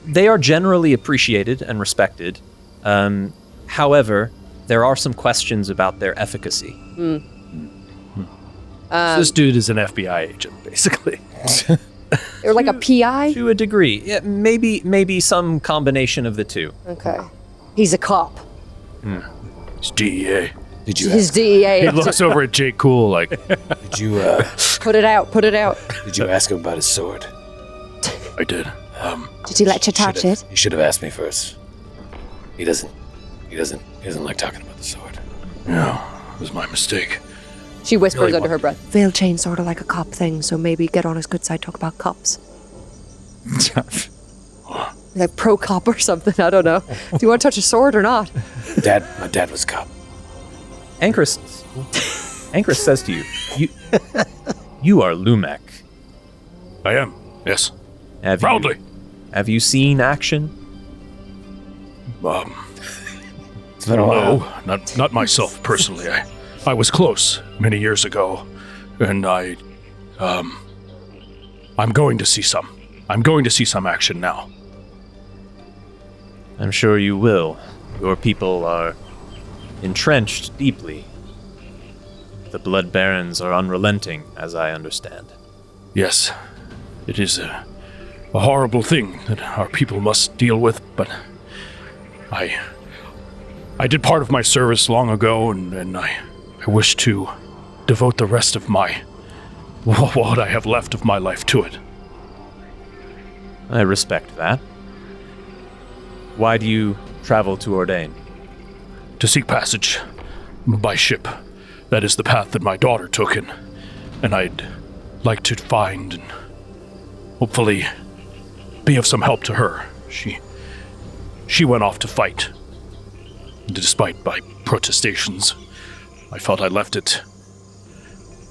They are generally appreciated and respected. However, there are some questions about their efficacy. This dude is an FBI agent, basically. Or like a PI? To a degree. Yeah, maybe some combination of the two. Okay. He's a cop. It's DEA. His DEA. He looks over at Jake Cool like, Did you Put it out. did you ask him about his sword? I did. Did he let you touch it? He should have asked me first. He doesn't like talking about the sword. Yeah, it was my mistake. She whispers Really under her breath. Veil chain sort of like a cop thing, so maybe get on his good side, talk about cops. Like pro cop or something, I don't know. Do you want to touch a sword or not? My dad was a cop. Anchorus says to you, you are Lumek. I am, yes. Have Proudly. Have you seen action? It's been a while. No, not myself personally. I was close many years ago, and I'm going to see some. I'm going to see some action now. I'm sure you will. Your people are entrenched deeply. The Blood Barons are unrelenting, as I understand. Yes, it is a horrible thing that our people must deal with, but I did part of my service long ago, and I wish to devote the rest of what I have left of my life to it. I respect that. Why do you travel to Ordain? To seek passage by ship. That is the path that my daughter took, and I'd like to find and hopefully be of some help to her. She went off to fight. Despite my protestations, I felt I left it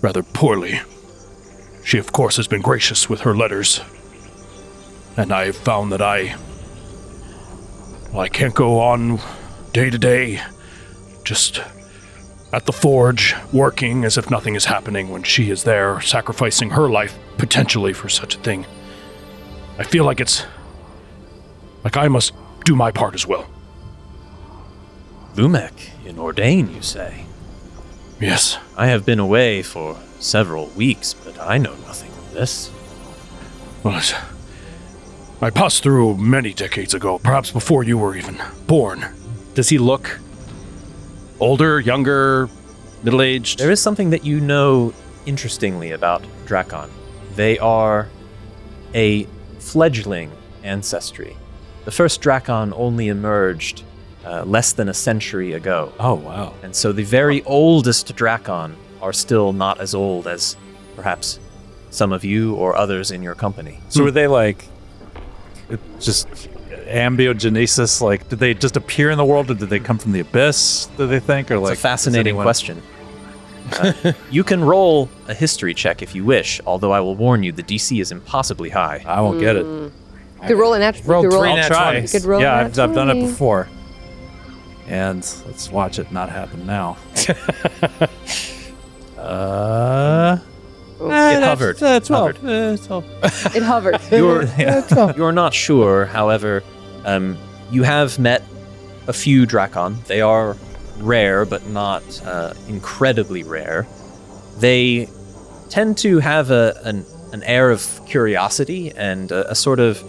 rather poorly. She, of course, has been gracious with her letters, and I found that I can't go on day to day, just at the forge, working as if nothing is happening when she is there, sacrificing her life potentially for such a thing. I feel like I must do my part as well. Lumek in Ordain, you say? Yes. I have been away for several weeks, but I know nothing of this. Well, I passed through many decades ago, perhaps before you were even born. Does he look older, younger, middle-aged? There is something that you know interestingly about Drakon. They are a fledgling ancestry. The first Drakon only emerged less than a century ago. Oh, wow. And so the very oldest Drakon are still not as old as perhaps some of you or others in your company. So were they like just ambiogenesis? Like, did they just appear in the world, or did they come from the abyss, do they think? Or like, It's a fascinating question. You can roll a history check if you wish, although I will warn you, the DC is impossibly high. I won't get it. You could roll a natural. Roll you could three roll, nat Try. 20s. You could roll Yeah, a I've done it 20. before. And let's watch it not happen now. It hovered. 12. It hovered. You're not sure, however, you have met a few Drakon. They are rare, but not incredibly rare. They tend to have an air of curiosity and a sort of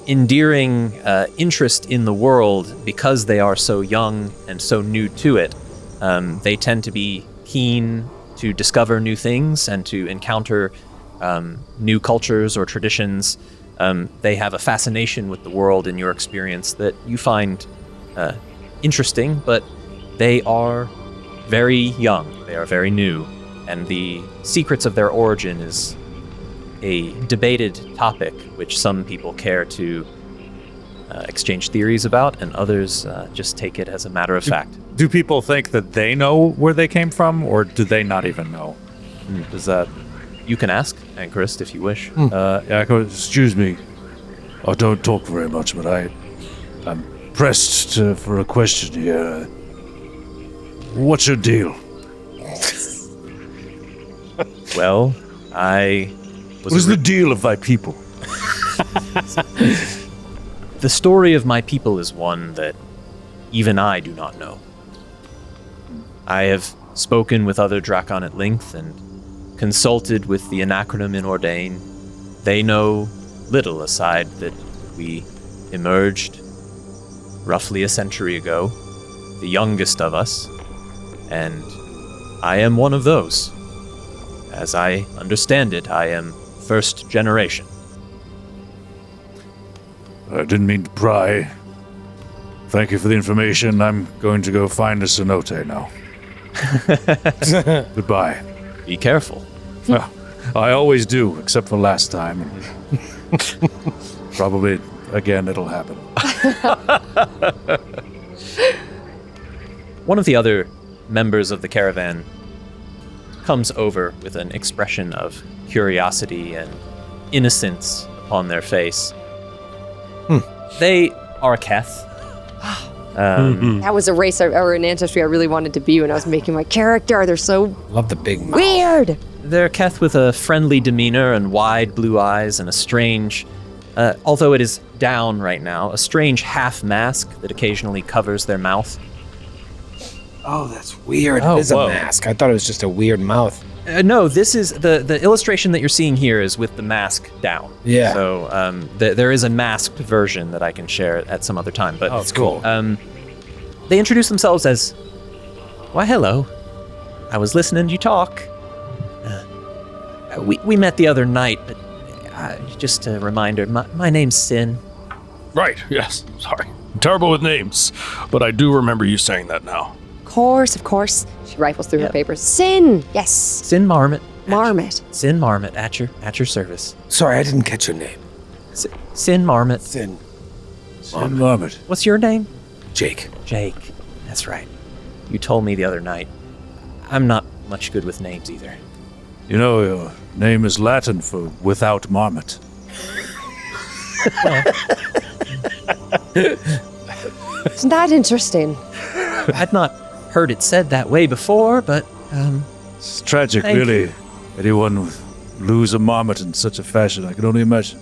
endearing interest in the world because they are so young and so new to it. They tend to be keen to discover new things and to encounter new cultures or traditions. They have a fascination with the world in your experience that you find interesting, but they are very young. They are very new, and the secrets of their origin is a debated topic which some people care to exchange theories about, and others just take it as a matter of fact. Do people think that they know where they came from, or do they not even know? Does that... You can ask Anchorist if you wish. Excuse me. I don't talk very much, but I'm pressed for a question here. What's your deal? Well, I was... What is the deal of thy people? The story of my people is one that even I do not know. I have spoken with other Drakon at length and consulted with the Anachronim in Ordain. They know little aside that we emerged roughly a century ago, the youngest of us, and I am one of those. As I understand it, I am first generation. I didn't mean to pry. Thank you for the information. I'm going to go find a cenote now. Goodbye. Be careful. Well, I always do, except for last time. Probably again it'll happen. One of the other members of the caravan comes over with an expression of curiosity and innocence upon their face. They are Keth. That was a race or an ancestry I really wanted to be when I was making my character. They're so Love the big mouth. weird. They're Keth with a friendly demeanor and wide blue eyes and a strange, although it is down right now, a strange half mask that occasionally covers their mouth. Oh, that's weird. Oh, it is whoa. a mask. I thought it was just a weird mouth. No, this is the illustration that you're seeing here is with the mask down. Yeah. So there is a masked version that I can share at some other time. But That's cool. they introduce themselves as, "Why, hello. I was listening to you talk. We met the other night, but just a reminder, my name's Sin." Right, yes. Sorry. I'm terrible with names, but I do remember you saying that now. Of course. She rifles through her Yep. papers. Sin. Yes. Sin Marmot. Marmot. Sin Marmot at your service. Sorry, I didn't catch your name. Sin Marmot. Sin. Marmot. What's your name? Jake. Jake. That's right. You told me the other night. I'm not much good with names either. You know, your name is Latin for without marmot. Isn't that interesting? I'd not heard it said that way before, but It's tragic, Thank really. you. Anyone would lose a marmot in such a fashion, I can only imagine.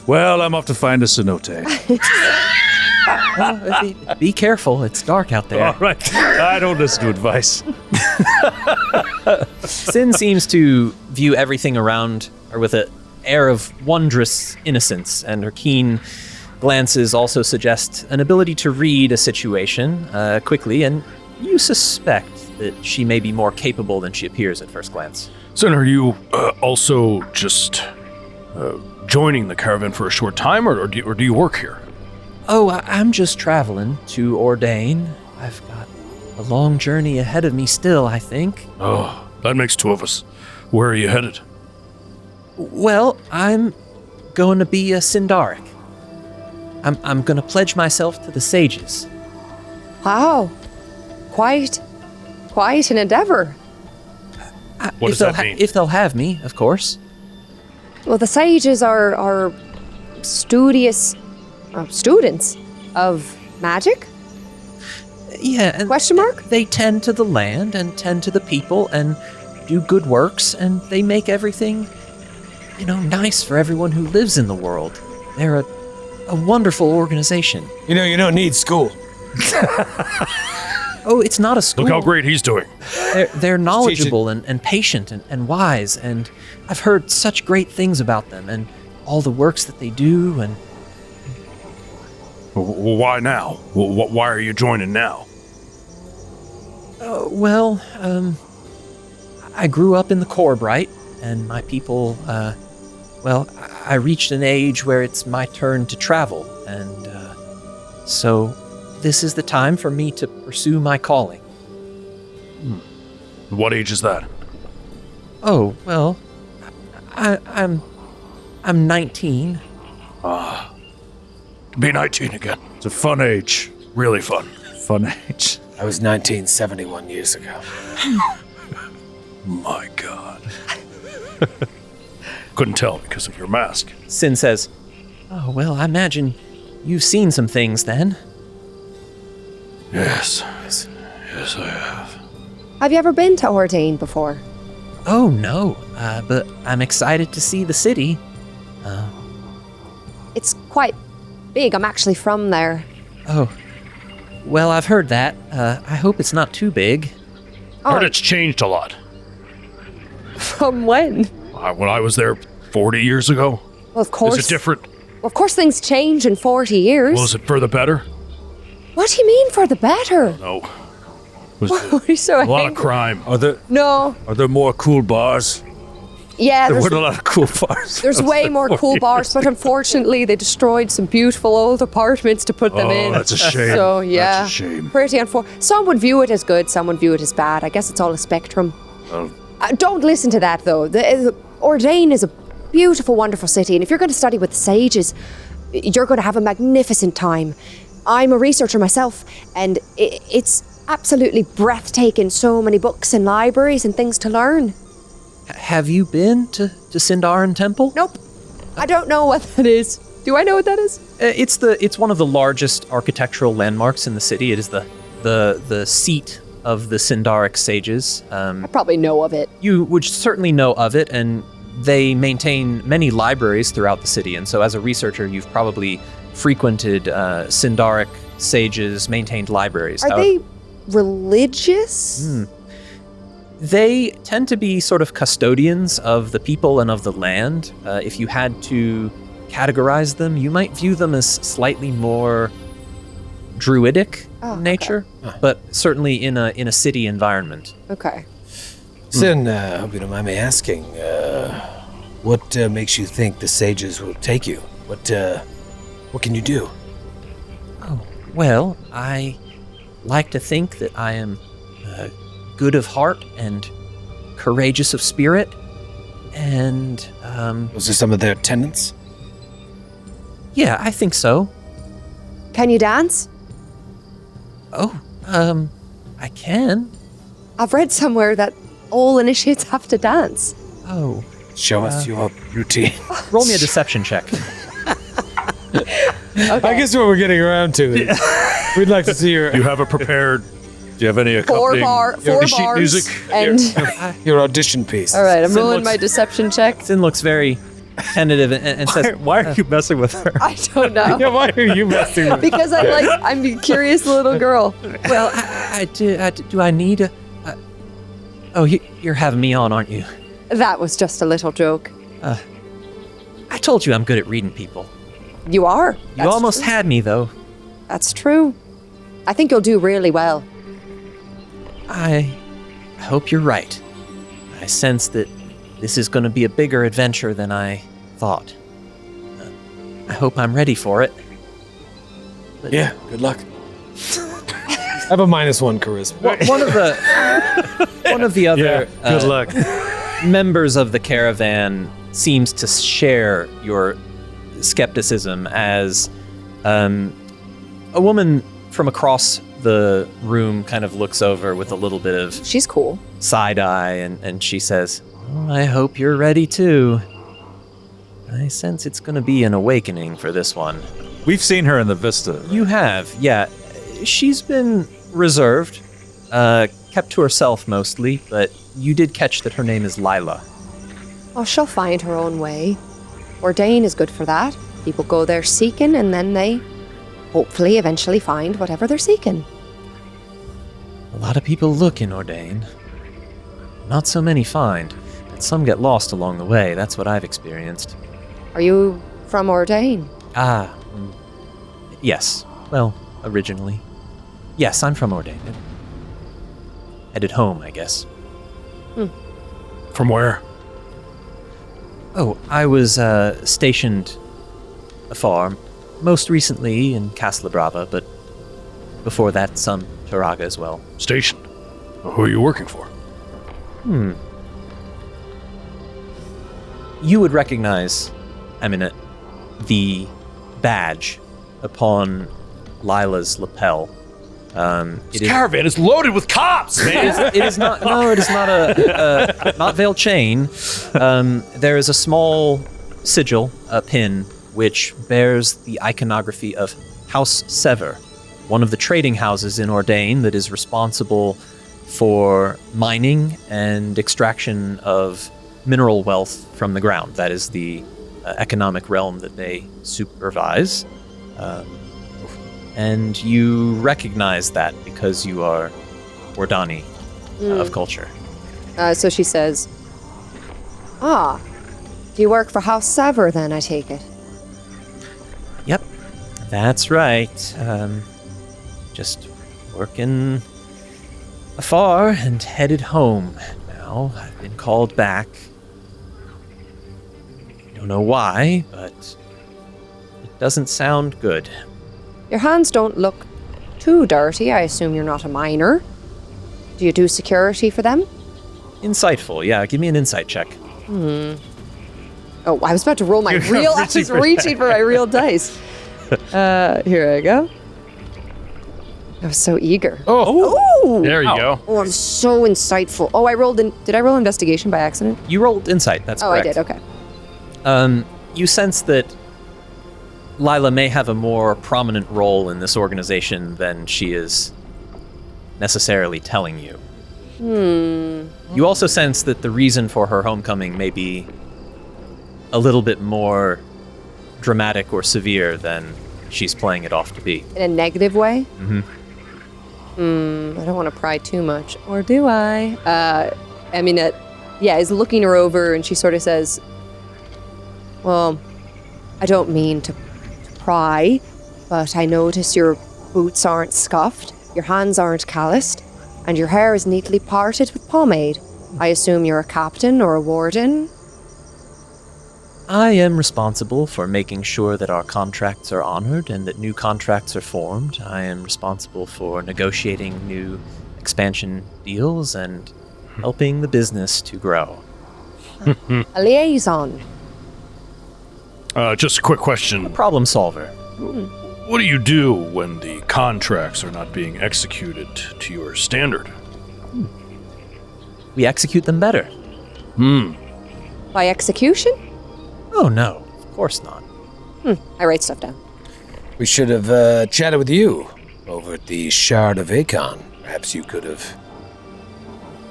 Well, I'm off to find a cenote. be careful. It's dark out there. All right. I don't listen to advice. Sin seems to view everything around her with an air of wondrous innocence, and her keen glances also suggest an ability to read a situation quickly, and you suspect that she may be more capable than she appears at first glance. Sin, are you also just joining the caravan for a short time, or do you work here? Oh, I'm just traveling to Ordain. I've got a long journey ahead of me still, I think. Oh, that makes two of us. Where are you headed? Well, I'm going to be a Sindaric. I'm going to pledge myself to the sages. Wow. Quite an endeavor. What does that mean? If they'll have me, of course. Well, the sages are studious students of magic? Yeah. And Question mark? They tend to the land and tend to the people, and do good works, and they make everything, nice for everyone who lives in the world. They're a wonderful organization. You don't need school. Oh, it's not a school. Look how great he's doing. They're knowledgeable and patient and wise, and I've heard such great things about them and all the works that they do. And Why now? Why are you joining now? I grew up in the Corb, right? And my people, I reached an age where it's my turn to travel, and so this is the time for me to pursue my calling. What age is that? Oh, well, I'm 19. Be 19 again. It's a fun age. Really fun. Fun age. I was 1971 years ago. My God. Couldn't tell because of your mask. Sin says, "Oh, well, I imagine you've seen some things then." Yes, I have. Have you ever been to Ordain before? Oh, no, but I'm excited to see the city. It's quite big. I'm actually from there. Oh, well, I've heard that. I hope it's not too big. I heard it's changed a lot. From when? When I was there 40 years ago. Well, of course. Is it different? Well, of course things change in 40 years. Well, is it for the better? What do you mean for the better? No. Was What are you so a lot of angry? crime. Are there more cool bars? Yeah, There there's, weren't a lot of cool bars. there's way more cool bars, but unfortunately they destroyed some beautiful old apartments to put them in. That's a shame. So, yeah. That's a shame. Pretty unfortunate. Some would view it as good, some would view it as bad. I guess it's all a spectrum. Well, Don't listen to that, though. Ordain is a beautiful, wonderful city, and if you're going to study with the sages, you're going to have a magnificent time. I'm a researcher myself, and it's absolutely breathtaking. So many books and libraries and things to learn. Have you been to Sindarin Temple? Nope. I don't know what that is. Do I know what that is? It's one of the largest architectural landmarks in the city. It is the seat of the Sindaric sages. I probably know of it. You would certainly know of it, and they maintain many libraries throughout the city. And so as a researcher, you've probably frequented Sindaric sages' maintained libraries. Are they religious? They tend to be sort of custodians of the people and of the land. If you had to categorize them, you might view them as slightly more druidic in nature, but certainly in a city environment. Okay. Sin, I hope you don't mind me asking, what makes you think the sages will take you? What can you do? Oh, well, I like to think that I am good of heart and courageous of spirit, and Those are some of their tenets? yeah, I think so. Can you dance? Oh, I can. I've read somewhere that all initiates have to dance. Oh, Show us your routine. roll me a deception check. I guess what we're getting around to is we'd like to see Do you have a prepared... do you have any Four accompanying sheet bars. music? And your audition piece. all right, I'm Sin rolling looks- my deception check. Sin looks very tentative and says, Why are you messing with her? I don't know. Yeah, why are you messing with Because I'm a curious little girl. well, do I need a... oh, you're having me on, aren't you? That was just a little joke. I told you I'm good at reading people. You are. You That's almost true. had me, though. That's true. I think you'll do really well. I hope you're right. I sense that this is going to be a bigger adventure than I thought. I hope I'm ready for it. Yeah, good luck. I have a -1 charisma. One of the other Good luck. members of the caravan seems to share your skepticism as a woman from across the room kind of looks over with a little bit of She's cool. side eye and she says, "Oh, I hope you're ready too. I sense it's going to be an awakening for this one." We've seen her in the Vista. You have, yeah. She's been reserved, kept to herself mostly, but you did catch that her name is Lila. Oh, she'll find her own way. Ordain is good for that. People go there seeking, and then they hopefully eventually find whatever they're seeking. A lot of people look in Ordain. Not so many find, and some get lost along the way. That's what I've experienced. Are you from Ordain? Yes. Well, originally. Yes, I'm from Ordain. Headed home, I guess. From where? Oh, I was stationed afar, most recently in Castle Brava, but before that, some Taraga as well. Station. Who are you working for? You would recognize, Eminent, the badge upon Lila's lapel. This caravan is loaded with cops, man! It is not. No, it is not a not veil chain. There is a small sigil, a pin, which bears the iconography of House Sever, one of the trading houses in Ordain that is responsible for mining and extraction of mineral wealth from the ground. That is the economic realm that they supervise. And you recognize that because you are Wardani of culture. So she says, do you work for House Sever then, I take it? Yep, that's right. Just working afar and headed home. Now I've been called back. Don't know why, but it doesn't sound good. Your hands don't look too dirty. I assume you're not a miner. Do you do security for them? Insightful, yeah. Give me an insight check. Oh, I was about to roll my real... I was reaching for my real dice. Here I go. I was so eager. Oh! There you go. Oh, I'm so insightful. Oh, did I roll investigation by accident? You rolled insight, that's correct. I did, okay. You sense that Lila may have a more prominent role in this organization than she is necessarily telling you. You also sense that the reason for her homecoming may be a little bit more dramatic or severe than she's playing it off to be. In a negative way? I don't want to pry too much. Or do I? Eminette, is looking her over, and she sort of says, well, I don't mean to pry, but I notice your boots aren't scuffed, your hands aren't calloused, and your hair is neatly parted with pomade. I assume you're a captain or a warden? I am responsible for making sure that our contracts are honored and that new contracts are formed. I am responsible for negotiating new expansion deals and helping the business to grow. A liaison. Just a quick question. Problem solver. What do you do when the contracts are not being executed to your standard? We execute them better. By execution? Oh no, of course not. I write stuff down. We should have chatted with you over at the Shard of Akon. Perhaps you could have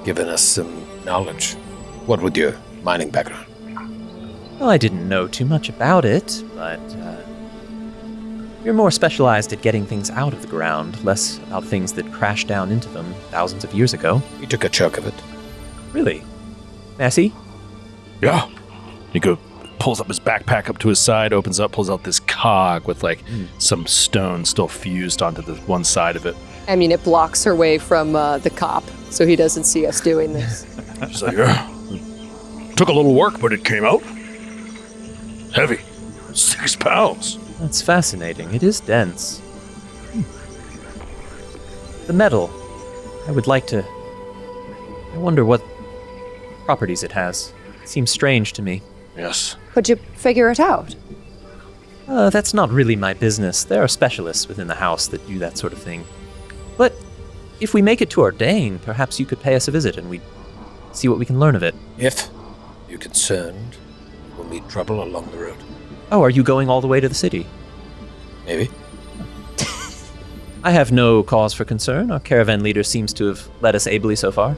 given us some knowledge. What with your mining background? Well, I didn't know too much about it, but you're more specialized at getting things out of the ground, less about things that crashed down into them thousands of years ago. We took a chunk of it. Really? Massey? Yeah. He pulls up his backpack up to his side, opens up, pulls out this cog with some stone still fused onto the one side of it. I mean, it blocks her way from the cop, so he doesn't see us doing this. She's like, took a little work, but it came out. Heavy. 6 pounds. That's fascinating. It is dense. The metal. I wonder what properties it has. It seems strange to me. Yes. Could you figure it out? That's not really my business. There are specialists within the house that do that sort of thing. But if we make it to Ordain, perhaps you could pay us a visit and we'd see what we can learn of it. If you're concerned, we'll meet trouble along the road. Oh, are you going all the way to the city? Maybe. I have no cause for concern. Our caravan leader seems to have led us ably so far.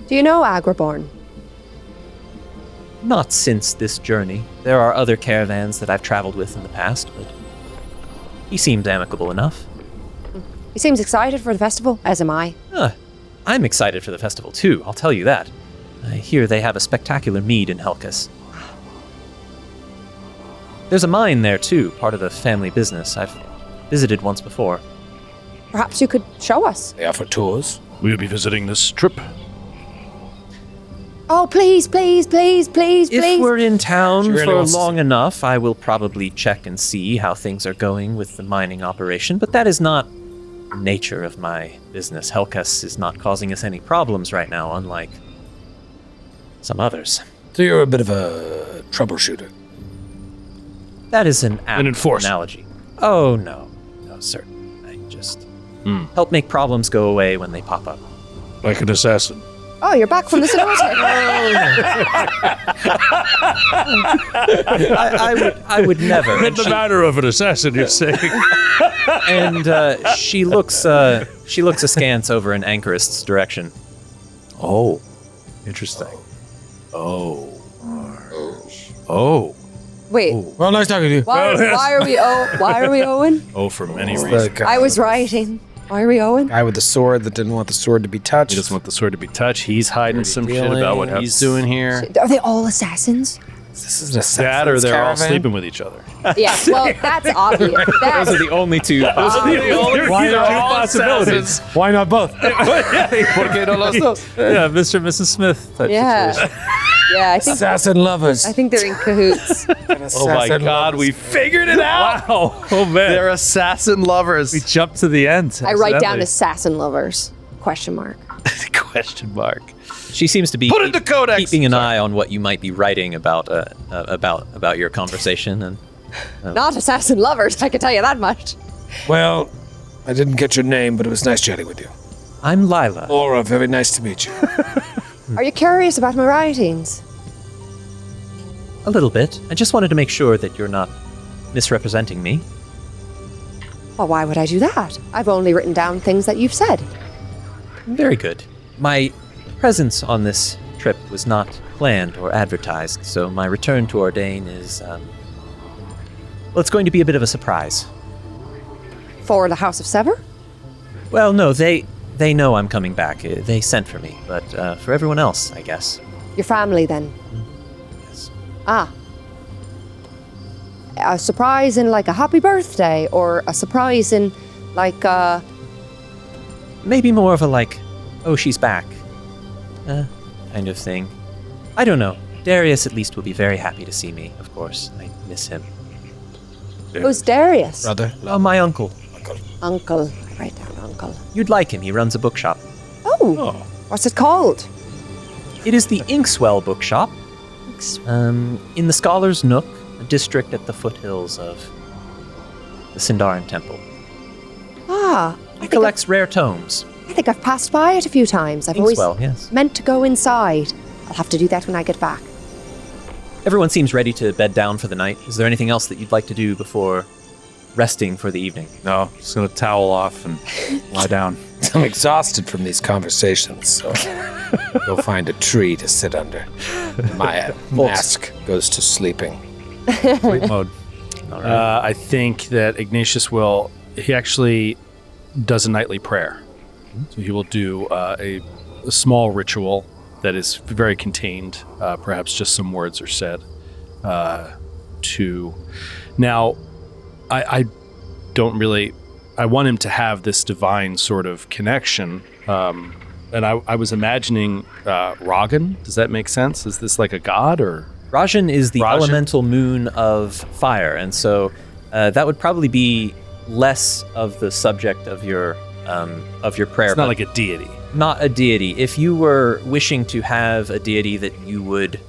Do you know Agriborn? Not since this journey. There are other caravans that I've traveled with in the past, but he seems amicable enough. He seems excited for the festival, as am I. I'm excited for the festival too, I'll tell you that. I hear they have a spectacular mead in Helcas. There's a mine there too, part of the family business. I've visited once before. Perhaps you could show us. They offer tours. We'll be visiting this trip. Oh, please, please, please, please, If please. we're in town She really for wants to long enough, I will probably check and see how things are going with the mining operation, but that is not the nature of my business. Helcas is not causing us any problems right now, unlike some others. So you're a bit of a troubleshooter. That is an apt enforcer. analogy. Oh, no. No, sir. I just help make problems go away when they pop up. Like an assassin. Oh, you're back from the cemetery. I would never. In the matter of an assassin, you're saying. And she looks askance over in Anchorist's direction. Oh, interesting. Oh. Wait, Well, nice talking to you. why are we owing? Oh, for many The reasons. guy, I was writing. Why are we owing? guy with the sword that didn't want the sword to be touched. He doesn't want the sword to be touched. He's hiding some shit dealing. about what he's doing here. Are they all assassins? This is an assassin's That or they're all caravan? sleeping with each other. Yeah, well, that's obvious. Those That's are the only two. Why not all possibilities. Why not both? Yeah, Mr. and Mrs. Smith type yeah, situation. yeah. I think Assassin lovers. they're in cahoots. Oh my God, we figured it out. Wow. Oh, man. They're assassin lovers. We jumped to the end. I write down accidentally. assassin lovers? Question mark. Question mark. She seems to be Put it in the codex. keeping an eye on what you might be writing about your conversation, and Not assassin lovers. I can tell you that much. Well, I didn't get your name, but it was nice chatting with you. I'm Lila. Laura, very nice to meet you. Are you curious about my writings? A little bit. I just wanted to make sure that you're not misrepresenting me. Well, why would I do that? I've only written down things that you've said. Very good. My presence on this trip was not planned or advertised, so my return to Ordain is, well, it's going to be a bit of a surprise. For the House of Sever? Well, no, they know I'm coming back. They sent for me, but for everyone else, I guess. Your family, then? Yes. Ah. A surprise in like a happy birthday, or a surprise in like Maybe more of a like, oh, she's back, kind of thing. I don't know. Darius at least will be very happy to see me, of course. I miss him. who's Darius? Brother. Oh, my uncle. Uncle. I write down uncle. You'd like him. He runs a bookshop. Oh. What's it called? It is the Inkswell Bookshop, in the Scholar's Nook, a district at the foothills of the Sindarin Temple. Ah. He collects rare tomes. I think I've passed by it a few times. I've always Inkswell, yes. meant to go inside. I'll have to do that when I get back. Everyone seems ready to bed down for the night. Is there anything else that you'd like to do before resting for the evening? No, just going to towel off and lie down. I'm exhausted from these conversations, so go find a tree to sit under. My mask goes to sleeping. Sleep mode. I think that Ignatius will. He actually does a nightly prayer. So he will do a small ritual that is very contained. Perhaps just some words are said. Now, I don't really. I want him to have this divine sort of connection. And I was imagining Ragan. Does that make sense? Is this like a god or? Rajan is the Rajan? elemental moon of fire, and so that would probably be less of the subject of your prayer. It's not like a deity. Not a deity. If you were wishing to have a deity that you would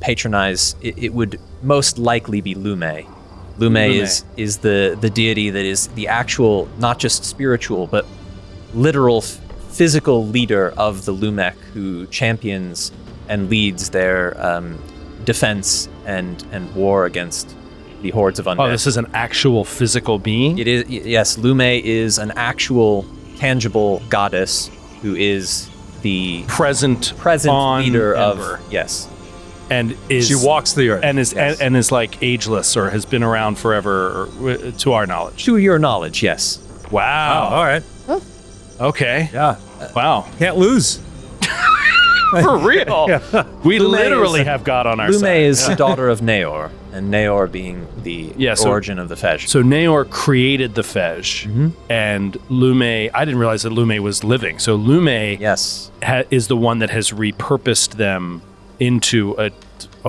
patronize, it would most likely be Lume. Lume is the deity that is the actual, not just spiritual, but literal physical leader of the Lumek, who champions and leads their defense and war against the hordes of undead. Oh, this is an actual physical being? It is, yes. Lume is an actual, tangible goddess who is the present on leader Ember. of yes. And is She walks the earth. and is like ageless or has been around forever, to our knowledge. To your knowledge, yes. Wow. all right. Okay. Yeah. Wow. Can't lose. For real. We Lume literally is- have God on our Lume side. is the daughter of Naor, and Naor being the Yeah, origin of the Fej. So Naor created the Fej, Mm-hmm. and Lume. I didn't realize that Lume was living. So Lume Yes. is the one that has repurposed them into a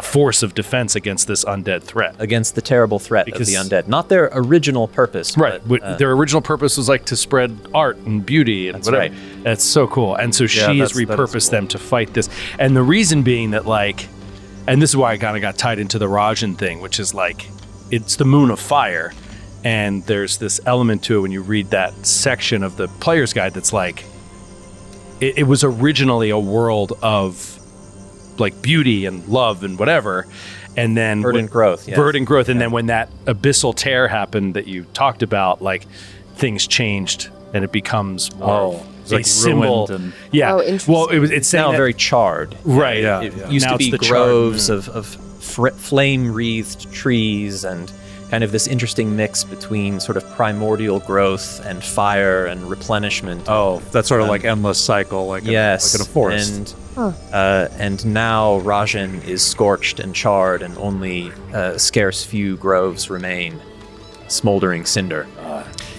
force of defense against this undead threat. Against the terrible threat Because- of the undead. Not their original purpose. Right. But, Their original purpose was like to spread art and beauty and That's whatever. right. That's so cool. And so she has that is repurposed cool. them to fight this. And the reason being that like, and this is why I kind of got tied into the Rajan thing, which is like, it's the moon of fire. And there's this element to it when you read that section of the player's guide that's like, it was originally a world of like beauty and love and whatever. And then verdant growth. Yes. verdant growth. And then when that abyssal tear happened that you talked about, like things changed and it becomes more It's a like symbol. ruined and- Yeah. Oh, interesting. Well, it's It's saying now that- very charred. right. Yeah. It used Now to it's be the charred groves moon. of flame-wreathed trees and kind of this interesting mix between sort of primordial growth and fire and replenishment. Oh, that's sort of like endless cycle, like Yes, like in a forest. and now Rajan is scorched and charred, and only a scarce few groves remain, smoldering cinder.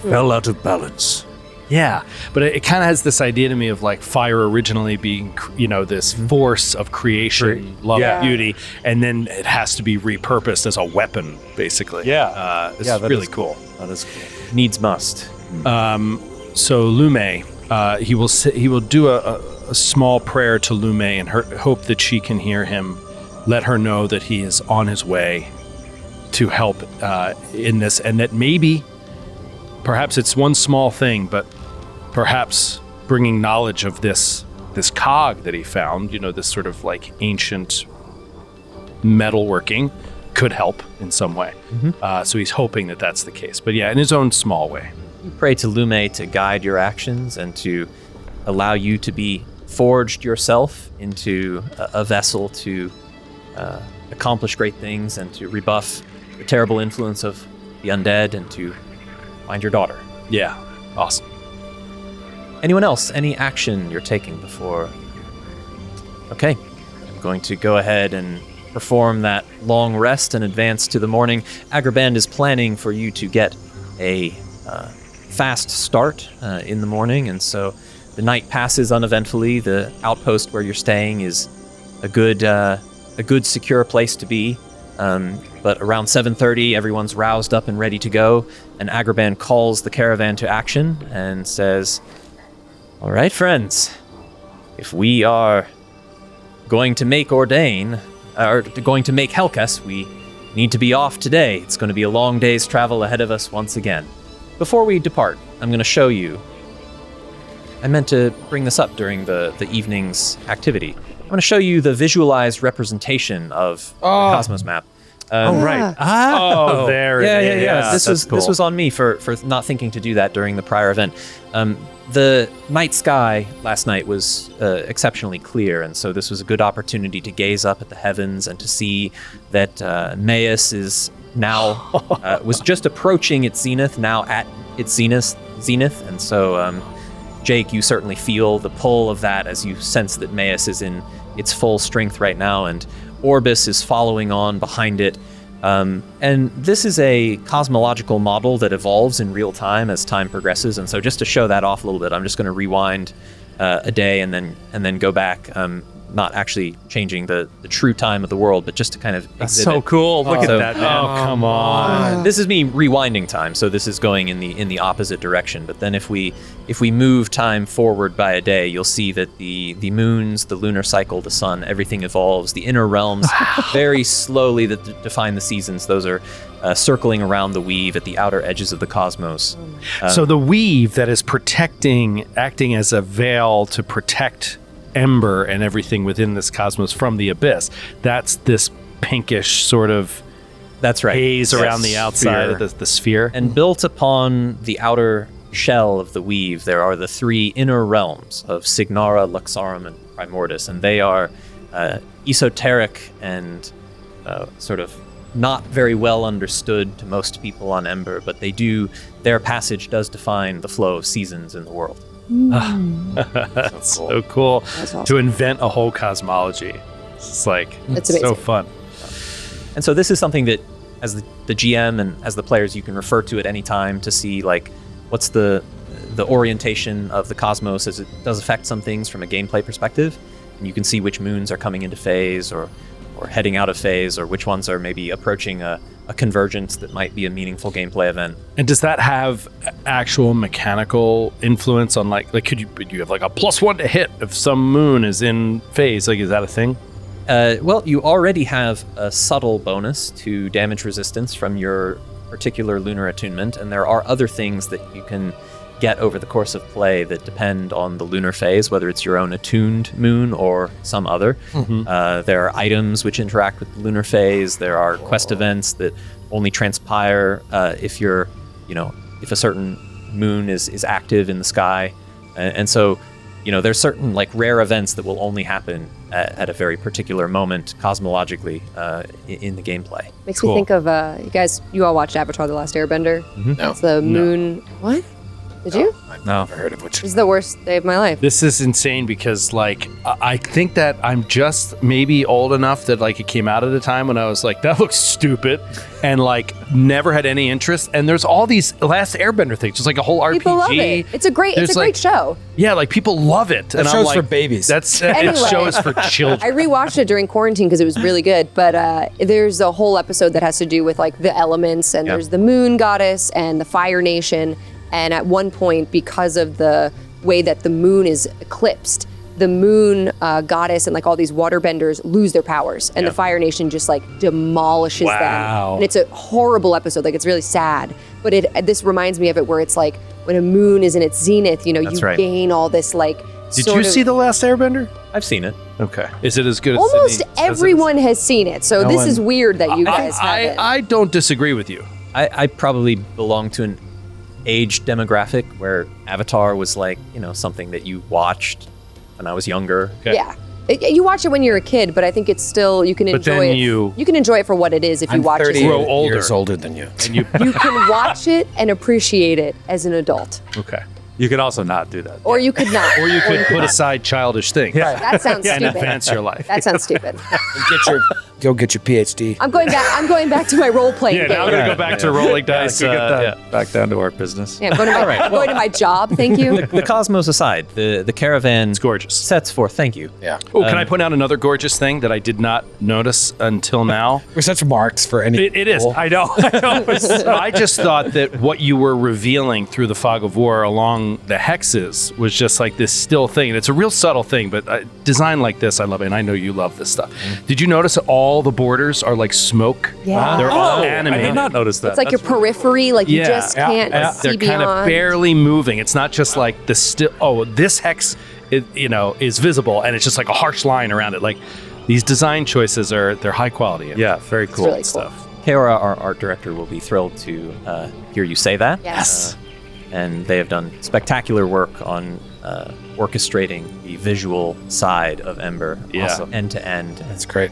Fell out of balance. Yeah, but it kind of has this idea to me of like fire originally being, this force of creation, love, Yeah. beauty, and then it has to be repurposed as a weapon, basically. Yeah. It's Yeah, that really is cool. That is cool. Needs must. So Lume, he will do a small prayer to Lume and hope that she can hear him, let her know that he is on his way to help in this, and that maybe, perhaps it's one small thing, but perhaps bringing knowledge of this cog that he found, this sort of like ancient metalworking, could help in some way. So he's hoping that that's the case. But yeah, in his own small way. You pray to Lume to guide your actions and to allow you to be forged yourself into a vessel to accomplish great things and to rebuff the terrible influence of the undead and to find your daughter. Yeah, awesome. Anyone else? Any action you're taking before? Okay. I'm going to go ahead and perform that long rest and advance to the morning. Agraband is planning for you to get a fast start in the morning, and so the night passes uneventfully. The outpost where you're staying is a good secure place to be. But around 7:30, everyone's roused up and ready to go, and Agraband calls the caravan to action and says, "All right, friends, if we are going to make Ordain, or going to make Helkas, we need to be off today. It's going to be a long day's travel ahead of us once again. Before we depart, I'm going to show you. I meant to bring this up during the evening's activity. I'm going to show you the visualized representation of the Cosmos map. Right. Oh, there Yeah, it is. yeah. This that's was cool. on me for not thinking to do that during the prior event. The night sky last night was exceptionally clear, and so this was a good opportunity to gaze up at the heavens and to see that Maius is now was just approaching its zenith, now at its zenith, and so Jake, you certainly feel the pull of that as you sense that Maius is in its full strength right now, and Orbis is following on behind it. And this is a cosmological model that evolves in real time as time progresses. And so just to show that off a little bit, I'm just going to rewind a day and then go back. Not actually changing the true time of the world, but just to kind of That's exhibit. so cool. Look at So- that, man. Oh, come on. This is me rewinding time, so this is going in the opposite direction. But then if we move time forward by a day, you'll see that the moons, the lunar cycle, the sun, everything evolves. The inner realms very slowly that define the seasons. Those are circling around the weave at the outer edges of the cosmos. So the weave that is acting as a veil to protect Ember and everything within this cosmos from the abyss, that's this pinkish sort of That's right. haze Yes. around the outside of the sphere. And built upon the outer shell of the weave, there are the three inner realms of Signara, Luxarum, and Primordis, and they are esoteric and sort of not very well understood to most people on Ember, but their passage does define the flow of seasons in the world. That's so cool. That's awesome. To invent a whole cosmology. It's like, That's it's so amazing. fun. And so this is something that, as the GM and as the players, you can refer to at any time to see, like, what's the orientation of the cosmos as it does affect some things from a gameplay perspective. And you can see which moons are coming into phase or heading out of phase, or which ones are maybe approaching a convergence that might be a meaningful gameplay event. And does that have actual mechanical influence on like could you have like a +1 to hit if some moon is in phase? Like, is that a thing? Well, you already have a subtle bonus to damage resistance from your particular lunar attunement, and there are other things that you can get over the course of play that depend on the lunar phase, whether it's your own attuned moon or some other. There are items which interact with the lunar phase. There are quest events that only transpire if if a certain moon is active in the sky. And so, there's certain like rare events that will only happen at a very particular moment cosmologically in the gameplay. Makes me think of you all watched Avatar: The Last Airbender? No. It's the moon. What? Did you? I've No. never heard of which. This is the worst day of my life. This is insane because like I think that I'm just maybe old enough that like it came out at a time when I was like, that looks stupid, and like never had any interest. And there's all these Last Airbender things, just like a whole RPG. People love it. It's a great show. Yeah, like people love it. That and I'm show's like, for babies. That's Anyway. it shows for children. I rewatched it during quarantine because it was really good. But there's a whole episode that has to do with like the elements, and there's the moon goddess and the fire nation. And at one point, because of the way that the moon is eclipsed, the moon goddess and like all these waterbenders lose their powers, and the Fire Nation just like demolishes them. And it's a horrible episode. Like, it's really sad. But this reminds me of it, where it's like when a moon is in its zenith, you right. gain all this like. Did you see The Last Airbender? I've seen it. Okay. Is it as good as Almost Sydney says it is? everyone has seen it, so this is weird that you guys haven't. I don't disagree with you. I probably belong to an age demographic where Avatar was like, something that you watched when I was younger. Okay. Yeah. You watch it when you're a kid, but I think it's still, you can But enjoy then it. you- You can enjoy it for what it is if you I'm watch 30 it. Grow older. years older than you. And you You can watch it and appreciate it as an adult. okay. You could also not do that. Or you could not. Or you could put aside childish things. That sounds And stupid. advance your life. That sounds stupid. Go get your PhD. I'm going back to my role playing Yeah, game. now I'm gonna go back to rolling dice. Go get that back down to our business. Yeah, I'm going to my job. Thank you. The cosmos aside, the caravan It's gorgeous. sets forth. Thank you. Yeah. Oh, can I point out another gorgeous thing that I did not notice until now? We're such marks for any. It is. people. I know. I just thought that what you were revealing through the fog of war along the hexes was just like this still thing. And it's a real subtle thing, but design like this, I love it. And I know you love this stuff. Did you notice that all the borders are like smoke? Yeah. They're all I animated. did not notice that. It's like your periphery, like you just can't see They're beyond. kind of barely moving. It's not just like the still. Oh, this hex, is visible, and it's just like a harsh line around it. Like these design choices they're high quality. Yeah, very cool really cool. stuff. Keora, our art director, will be thrilled to hear you say that. Yes. And they have done spectacular work on orchestrating the visual side of Ember, Yeah. end to end. That's great.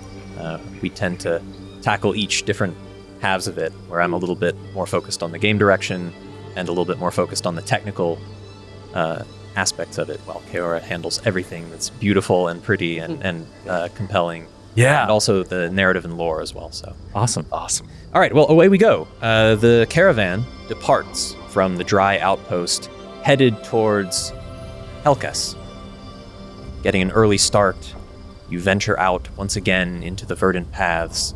We tend to tackle each different halves of it, where I'm a little bit more focused on the game direction and a little bit more focused on the technical aspects of it, while Keora handles everything that's beautiful and pretty and compelling. Yeah. And also the narrative and lore as well. So Awesome. Awesome. all right, well, away we go. The caravan departs from the dry outpost, headed towards Helkas. Getting an early start, you venture out once again into the verdant paths.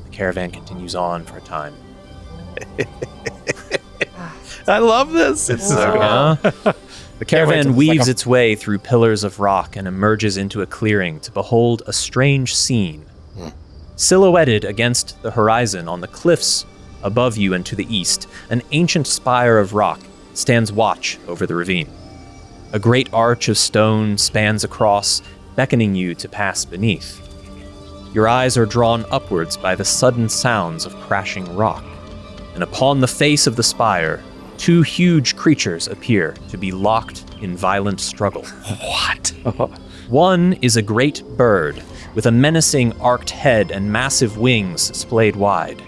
The caravan continues on for a time. I love this. It's so good. The wait caravan till- weaves like a- its way through pillars of rock and emerges into a clearing to behold a strange scene. Silhouetted against the horizon on the cliffs above you and to the east, an ancient spire of rock stands watch over the ravine. A great arch of stone spans across, beckoning you to pass beneath. Your eyes are drawn upwards by the sudden sounds of crashing rock, and upon the face of the spire, 2 huge creatures appear to be locked in violent struggle. What? One is a great bird with a menacing arched head and massive wings splayed wide.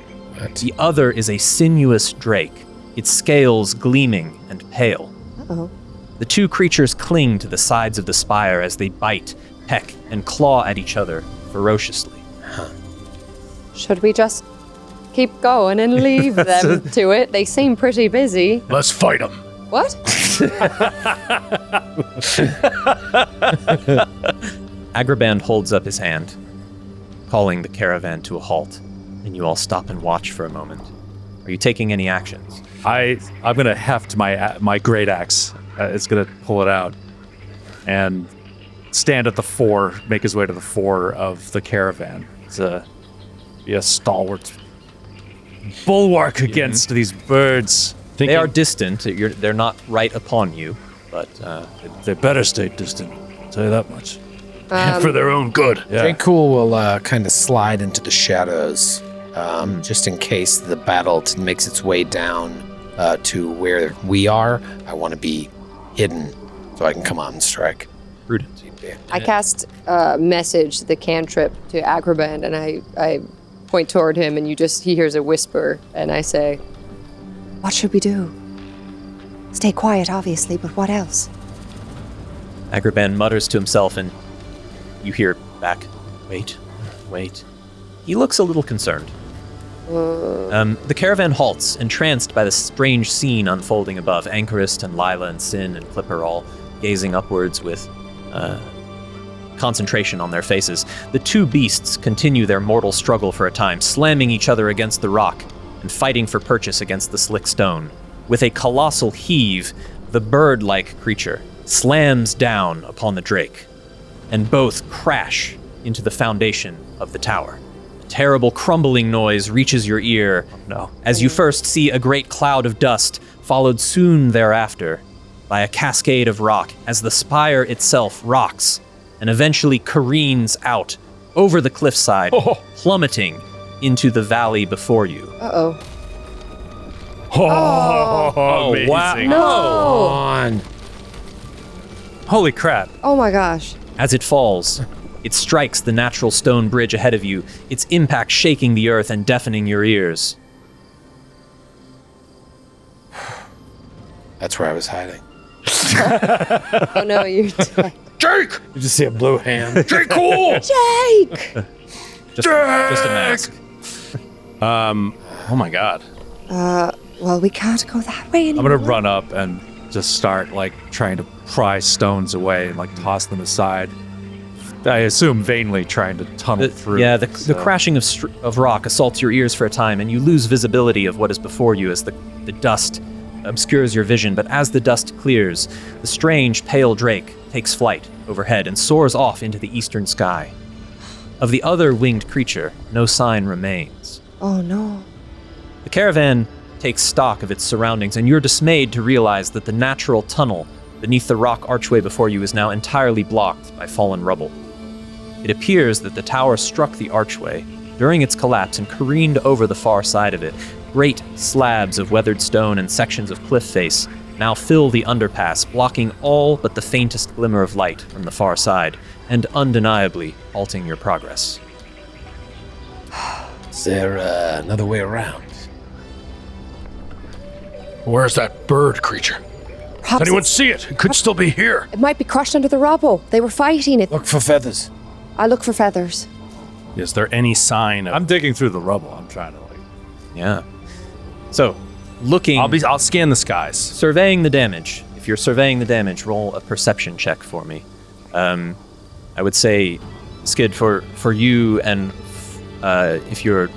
The other is a sinuous drake, its scales gleaming and pale. Uh-oh. The 2 creatures cling to the sides of the spire as they bite, peck, and claw at each other ferociously. Should we just keep going and leave them to it? They seem pretty busy. Let's fight them. What? Agraband holds up his hand, calling the caravan to a halt, and you all stop and watch for a moment. Are you taking any actions? I'm gonna heft my great axe. It's gonna pull it out and stand at the fore, make his way to the fore of the caravan. It's be a stalwart bulwark against these birds. They are distant. They're not right upon you, but They better stay distant. I'll tell you that much. For their own good. Yeah. Jay Cool will kind of slide into the shadows, just in case the battle makes its way down to where we are. I want to be hidden so I can come on and strike. prudent. I cast a message, the cantrip, to Agraband, and I point toward him, and he hears a whisper, and I say, "What should we do? Stay quiet, obviously, but what else?" Agraband mutters to himself, and you hear back, wait. He looks a little concerned. The caravan halts, entranced by the strange scene unfolding above. Anchorist and Lila and Sin and Clipper all gazing upwards with concentration on their faces. The 2 beasts continue their mortal struggle for a time, slamming each other against the rock and fighting for purchase against the slick stone. With a colossal heave, the bird-like creature slams down upon the drake, and both crash into the foundation of the tower. A terrible crumbling noise reaches your ear as you first see a great cloud of dust, followed soon thereafter by a cascade of rock as the spire itself rocks and eventually careens out over the cliffside, plummeting into the valley before you. Uh-oh. Oh, amazing. Wow. No! On. Holy crap. Oh my gosh. As it falls, it strikes the natural stone bridge ahead of you, its impact shaking the earth and deafening your ears. That's where I was hiding. Oh no, you're dead. Jake! You just see a blue hand. Jake Cool! Jake! Just a mask. Oh my god. Well, we can't go that way I'm anymore. gonna run up and just start trying to pry stones away and toss them aside. I assume vainly trying to tunnel through. Yeah, the crashing of rock assaults your ears for a time, and you lose visibility of what is before you as the dust obscures your vision. But as the dust clears, the strange pale drake takes flight overhead and soars off into the eastern sky. Of the other winged creature, no sign remains. Oh no. The caravan takes stock of its surroundings, and you're dismayed to realize that the natural tunnel beneath the rock archway before you is now entirely blocked by fallen rubble. It appears that the tower struck the archway during its collapse and careened over the far side of it. Great slabs of weathered stone and sections of cliff face now fill the underpass, blocking all but the faintest glimmer of light from the far side, and undeniably halting your progress. Is there another way around? Where's that bird creature? Perhaps Anyone see it? It could still be here. it might be crushed under the rubble. They were fighting it. Look for feathers. I look for feathers. Is there any sign of... I'm digging through the rubble. I'm trying to Yeah. So, looking... I'll scan the skies. Surveying the damage. If you're surveying the damage, roll a perception check for me. I would say, Skid, for you, and if you're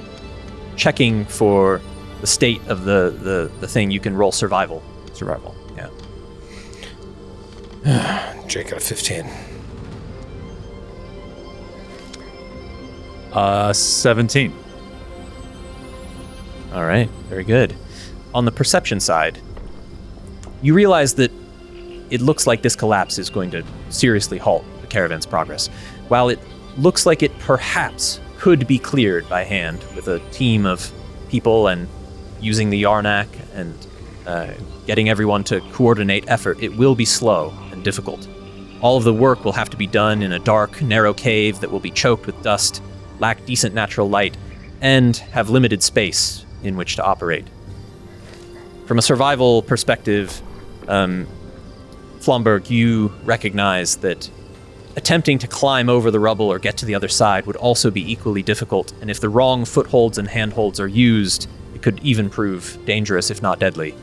checking for the state of the thing, you can roll survival. Survival, yeah. Jake got a 15. 17. All right, very good. On the perception side, you realize that it looks like this collapse is going to seriously halt the caravan's progress. While it looks like it perhaps could be cleared by hand with a team of people and using the Yarnak and getting everyone to coordinate effort, it will be slow and difficult. All of the work will have to be done in a dark, narrow cave that will be choked with dust, lack decent natural light, and have limited space in which to operate. From a survival perspective, Flomberg, you recognize that attempting to climb over the rubble or get to the other side would also be equally difficult, and if the wrong footholds and handholds are used, it could even prove dangerous, if not deadly.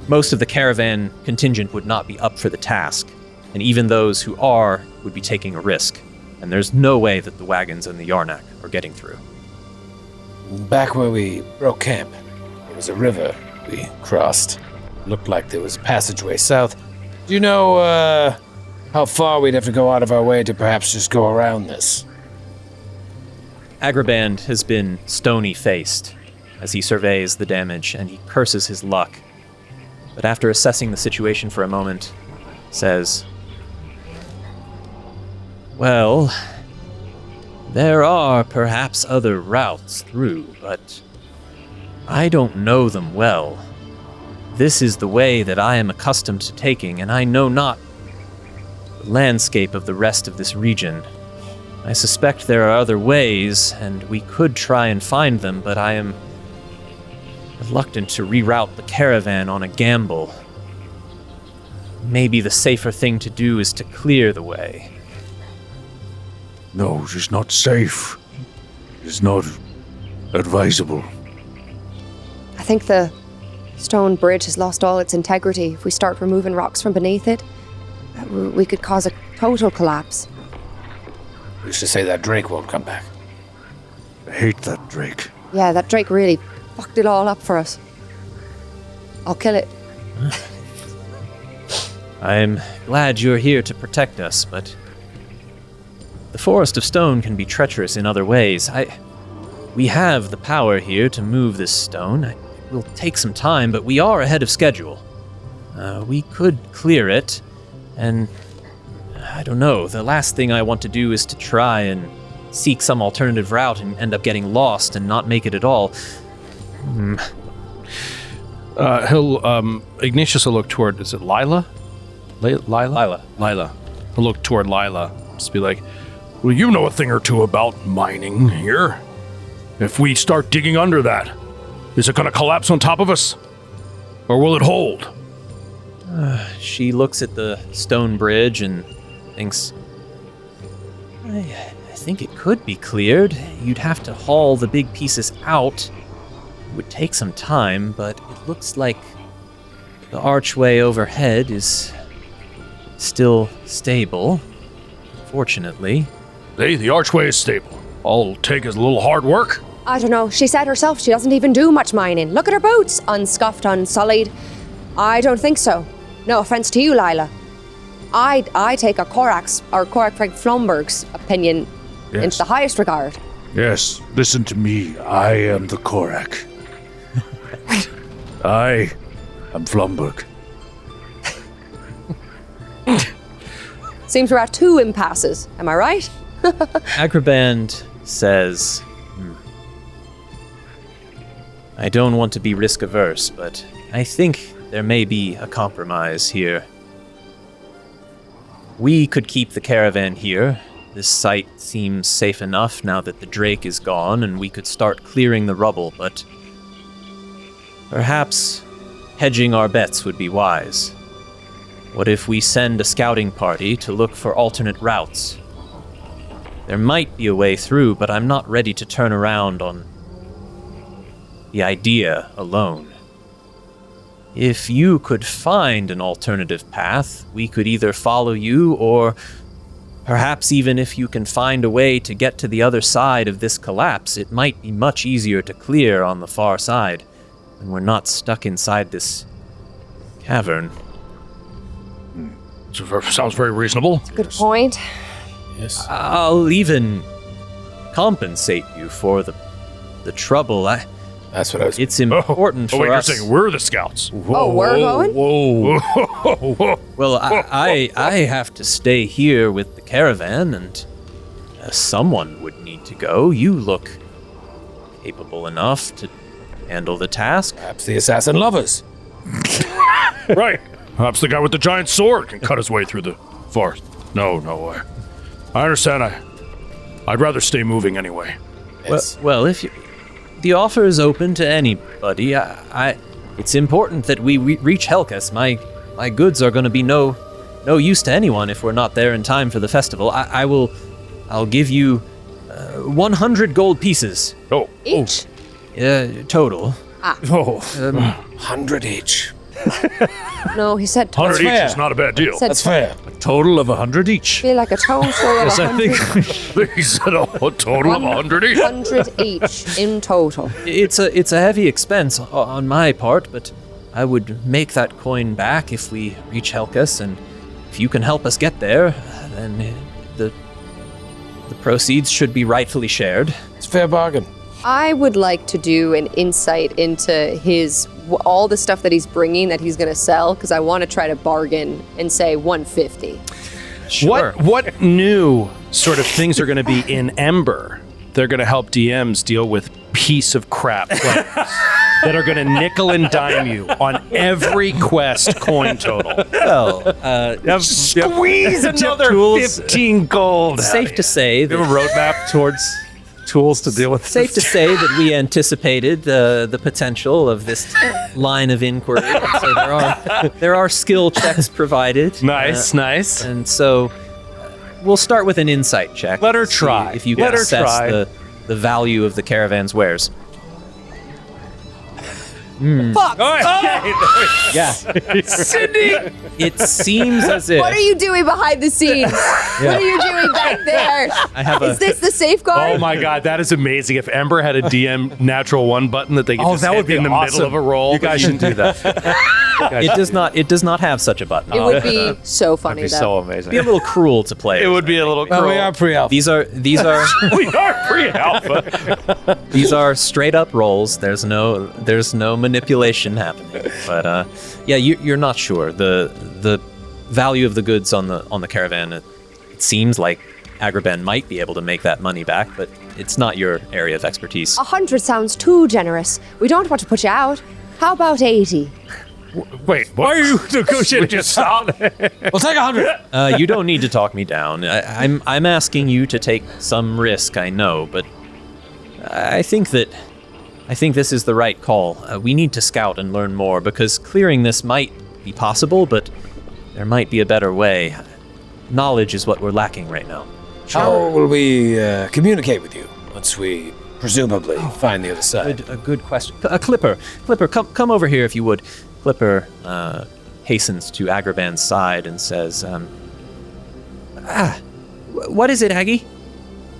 Most of the caravan contingent would not be up for the task, and even those who are would be taking a risk, and there's no way that the wagons and the Yarnak are getting through. Back where we broke camp, there was a river we crossed. Looked like there was a passageway south. Do you know, how far we'd have to go out of our way to perhaps just go around this? Agraband has been stony-faced as he surveys the damage, and he curses his luck. But after assessing the situation for a moment, says, "Well, there are perhaps other routes through, but I don't know them well. This is the way that I am accustomed to taking, and I know not the landscape of the rest of this region. I suspect there are other ways, and we could try and find them, but I am reluctant to reroute the caravan on a gamble. Maybe the safer thing to do is to clear the way." No, it's not safe. It's not advisable. I think the stone bridge has lost all its integrity. If we start removing rocks from beneath it, we could cause a total collapse. We should say that Drake won't come back. I hate that Drake. Yeah, that Drake really fucked it all up for us. I'll kill it. I'm glad you're here to protect us, but the Forest of Stone can be treacherous in other ways. We have the power here to move this stone. It will take some time, but we are ahead of schedule. We could clear it, and I don't know, the last thing I want to do is to try and seek some alternative route and end up getting lost and not make it at all. Ignatius will look toward, is it Lila? Lila. He'll look toward Lila, just be like, "Well, you know a thing or two about mining here. If we start digging under that, is it going to collapse on top of us? Or will it hold?" She looks at the stone bridge and thinks, I think it could be cleared. You'd have to haul the big pieces out. It would take some time, but it looks like the archway overhead is still stable, fortunately. Hey, the archway is stable. All it'll take is a little hard work. I don't know. She said herself she doesn't even do much mining. Look at her boots. Unscuffed, unsullied. I don't think so. No offense to you, Lila. I take a Korak Frank Flomberg's opinion into the highest regard. Yes, listen to me. I am the Korak. I am Flomberg. Seems we're at two impasses. Am I right? Agraband says, I don't want to be risk-averse, but I think there may be a compromise here. We could keep the caravan here. This site seems safe enough now that the Drake is gone, and we could start clearing the rubble, but perhaps hedging our bets would be wise. What if we send a scouting party to look for alternate routes? There might be a way through, but I'm not ready to turn around on the idea alone. If you could find an alternative path, we could either follow you, or perhaps even if you can find a way to get to the other side of this collapse, it might be much easier to clear on the far side, and we're not stuck inside this cavern. Sounds very reasonable. Good point. Yes. I'll even compensate you for the trouble. That's what I was... It's important for wait, us. you're saying we're the scouts. Oh, we're going? Whoa. Well, I have to stay here with the caravan, and someone would need to go. You look capable enough to handle the task. Perhaps the assassin lovers. Right. Perhaps the guy with the giant sword can cut his way through the forest. No. I understand. I'd rather stay moving anyway. Well, if the offer is open to anybody, it's important that we reach Helcas. My goods are going to be no use to anyone if we're not there in time for the festival. I'll give you 100 gold pieces. Oh. Each? Total. Oh. 100 each. No, he said 100 total. each is not a bad deal. Said That's fair. Total of 100 each. feel like a total of Yes, I 100. think He said a total of 100 each. 100 each in total. It's a heavy expense on my part, but I would make that coin back if we reach Helcas, and if you can help us get there, then the proceeds should be rightfully shared. It's a fair bargain. I would like to do an insight into all the stuff that he's bringing that he's going to sell, because I want to try to bargain and say 150. Sure. What new sort of things are going to be in Ember? They're going to help DMs deal with piece of crap players that are going to nickel and dime you on every quest coin total. Well, Squeeze another tools. 15 gold. safe to say you have a that roadmap towards tools to deal with. safe to say that we anticipated the potential of this line of inquiry. So there are skill checks provided. Nice. And so we'll start with an insight check. Let her to see try. if you Let can her assess try. the value of the caravan's wares. Yeah. Cindy! It seems as if What are you doing behind the scenes? What are you doing back there? I have Is this the safeguard? Oh my god, that is amazing. If Ember had a DM natural 1 button that they could just that hit would be in the awesome. middle of a roll. You guys should do that. it does not have such a button. It would be so funny, That'd be though. so amazing. Be a little cruel to play. It would be a little Well, cruel. we are pre-alpha. These are We are pre-alpha. these are straight up rolls. There's no manipulation happening. But you're not sure. The value of the goods on the caravan. It seems like Agrabah might be able to make that money back, but it's not your area of expertise. 100 sounds too generous. We don't want to put you out. How about 80? Wait, why are you negotiating? Just stop. We'll take 100. You don't need to talk me down. I'm asking you to take some risk. I know, but I think this is the right call. We need to scout and learn more, because clearing this might be possible, but there might be a better way. Knowledge is what we're lacking right now. How will we communicate with you once we presumably find the other side? A good question. Clipper, come over here if you would. Clipper hastens to Agrabah's side and says, what is it, Aggie?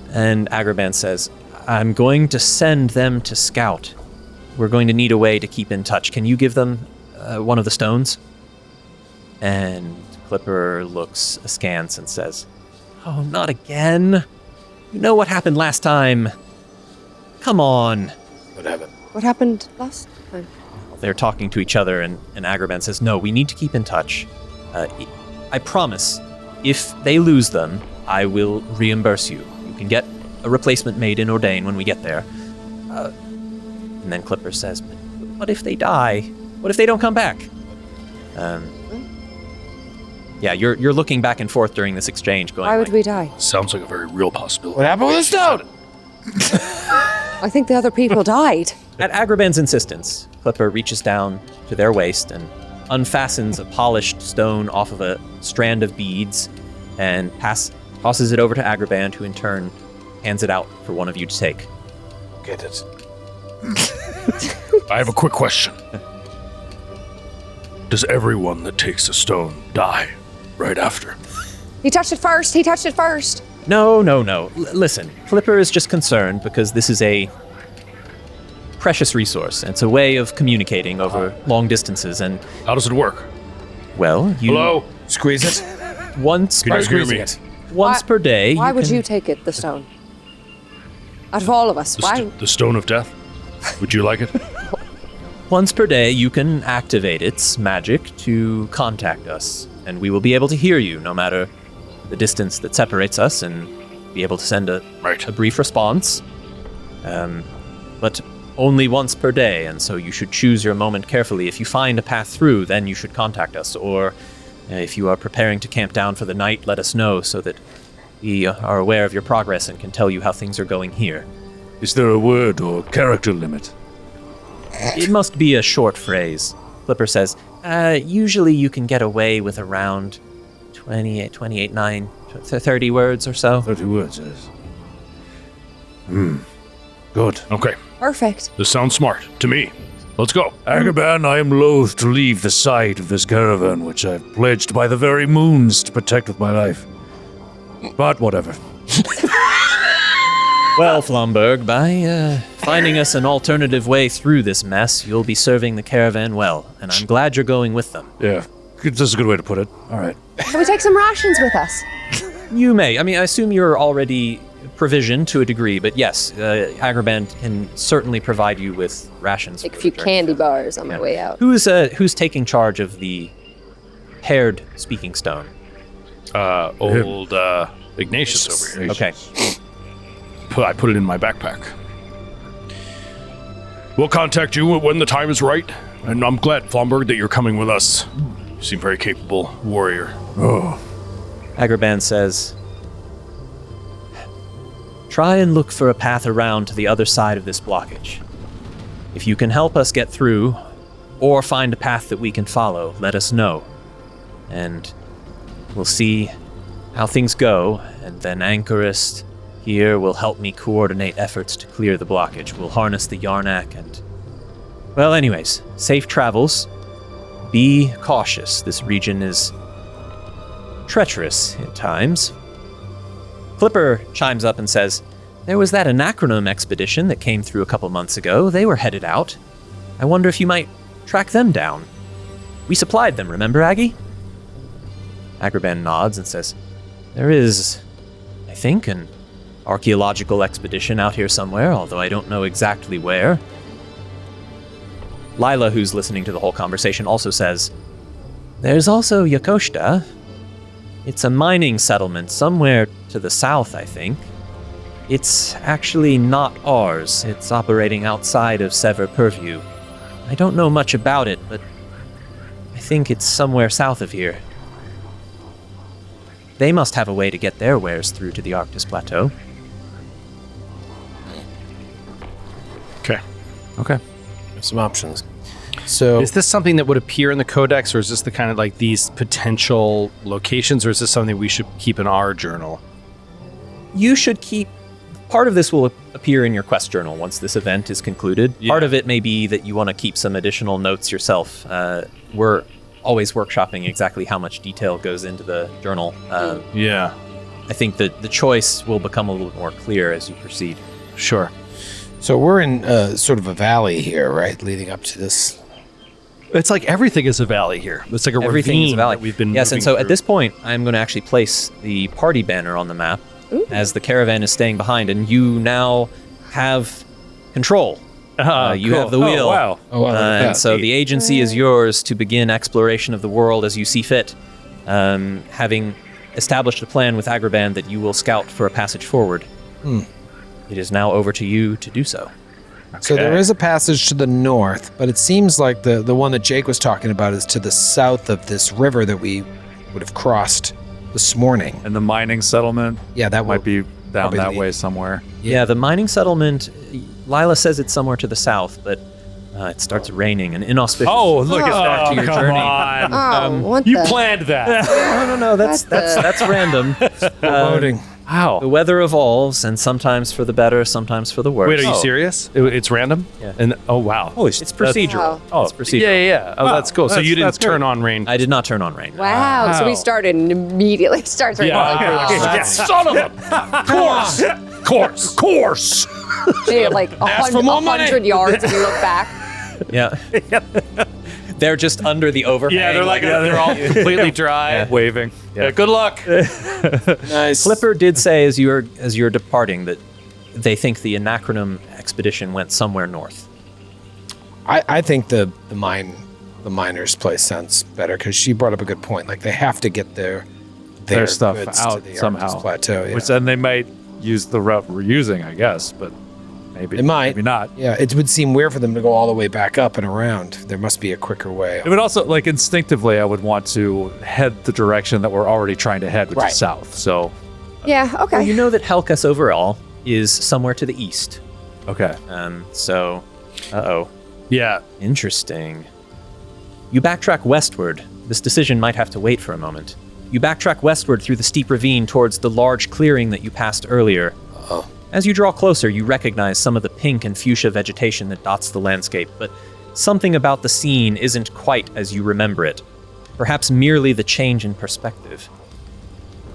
And Agrabah says, I'm going to send them to scout. We're going to need a way to keep in touch. Can you give them one of the stones? And Clipper looks askance and says, oh, not again. You know what happened last time. Come on. What happened? What happened last time? They're talking to each other, and Agrabah says, no, we need to keep in touch. I promise, if they lose them, I will reimburse you. You can get a replacement made in Ordain when we get there. And then Clipper says, but what if they die? What if they don't come back? You're looking back and forth during this exchange, going, Why would we die? Sounds like a very real possibility. What happened with the stone? I think the other people died. At Agrabah's insistence, Clipper reaches down to their waist and unfastens a polished stone off of a strand of beads and tosses it over to Agrabah, who in turn hands it out for one of you to take. Get it. I have a quick question. Does everyone that takes a stone die right after? He touched it first. No. Listen, Clipper is just concerned because this is a precious resource. It's a way of communicating over long distances, and How does it work? well, you Hello? Squeeze it. once Can you hear me? once per day. Why would can- you take it, the stone? Out of all of us, why? The stone of death? Would you like it? Once per day, you can activate its magic to contact us, and we will be able to hear you no matter the distance that separates us, and be able to send a Right. brief response. But only once per day, and so you should choose your moment carefully. If you find a path through, then you should contact us, or if you are preparing to camp down for the night, let us know so that we are aware of your progress and can tell you how things are going here. Is there a word or character limit? It must be a short phrase. Flipper says, usually you can get away with around 28, 9, 30 words or so. 30 words, yes. Good. Okay. Perfect. This sounds smart to me. Let's go. Agaban, I am loath to leave the site of this caravan, which I've pledged by the very moons to protect with my life. But whatever. Well, Flomberg, by finding us an alternative way through this mess, you'll be serving the caravan well, and I'm glad you're going with them. Yeah, that's a good way to put it. All right. Can we take some rations with us? You may. I mean, I assume you're already provisioned to a degree, but yes, Agraband can certainly provide you with rations. Like a for few the journey. candy bars on my way out. Who's taking charge of the paired speaking stone? Old Ignatius over here. Okay. I put it in my backpack. We'll contact you when the time is right, and I'm glad, Flomberg, that you're coming with us. You seem very capable warrior. Oh, Agraband says, try and look for a path around to the other side of this blockage. If you can help us get through, or find a path that we can follow, let us know. And we'll see how things go, and then Anchorist here will help me coordinate efforts to clear the blockage. We'll harness the Yarnak and... Well, anyways, safe travels. Be cautious. This region is treacherous at times. Flipper chimes up and says, there was that Anachronom expedition that came through a couple months ago. They were headed out. I wonder if you might track them down. We supplied them, remember, Aggie? Agraband nods and says, there is, I think, an archaeological expedition out here somewhere, although I don't know exactly where. Lila, who's listening to the whole conversation, also says, there's also Yakoshta. It's a mining settlement somewhere to the south, I think. It's actually not ours. It's operating outside of Sever Purview. I don't know much about it, but I think it's somewhere south of here. They must have a way to get their wares through to the Arctis Plateau. Okay. Some options. So Is this something that would appear in the codex, or is this the kind of like these potential locations, or is this something we should keep in our journal? You should keep... Part of this will appear in your quest journal once this event is concluded. Yeah. Part of it may be that you want to keep some additional notes yourself. We're always workshopping exactly how much detail goes into the journal. Yeah. I think that the choice will become a little more clear as you proceed. Sure. So we're in sort of a valley here, right? Leading up to this. It's like everything is a valley here. It's like a Everything ravine is a valley. that we've been Yes, and moving so at through. this point, I'm going to actually place the party banner on the map as the caravan is staying behind, and you now have control. You have the wheel. Oh, wow. Oh, wow, And so the agency is yours to begin exploration of the world as you see fit, having established a plan with Agraband that you will scout for a passage forward. It is now over to you to do so. So there is a passage to the north, but it seems like the one that Jake was talking about is to the south of this river that we would have crossed this morning. And the mining settlement Yeah, that might be down probably that the- way somewhere. Yeah, the mining settlement, Lila says it's somewhere to the south, but it starts raining, an inauspicious Look at start that. to your Come journey. on. Oh, what You the? planned that. No, that's random. Voting. The Wow. weather evolves, and sometimes for the better, sometimes for the worse. Wait, are you serious? It's random? Yeah. And wow. It's procedural. Wow. It's procedural. Yeah. Oh, that's cool. So That's- you didn't that's turn great. on rain. I did not turn on rain. Wow. So we Wow. started and immediately starts right Yeah. son of a course. like Ask for more money. 100 yards and you look back. Yeah. They're just under the overhang. Yeah, they're all completely dry. Waving. Yeah, good luck. Nice. Flipper did say as you're departing that they think the Anachronom expedition went somewhere north. I think the miner's place sounds better because she brought up a good point. Like they have to get their Stuff goods out to the somehow. Arctis Plateau. Yeah. Which then they might use the route we're using, I guess. But Maybe. It might. Maybe not. Yeah, it would seem weird for them to go all the way back up and around. There must be a quicker way. It would also, like, instinctively, I would want to head the direction that we're already trying to head, which Right. is south. So, Yeah, okay. Well, you know that Helkas overall is somewhere to the east. okay. So, Yeah. interesting. You backtrack westward. This decision might have to wait for a moment. You backtrack westward through the steep ravine towards the large clearing that you passed earlier. As you draw closer, you recognize some of the pink and fuchsia vegetation that dots the landscape, but something about the scene isn't quite as you remember it. Perhaps merely the change in perspective.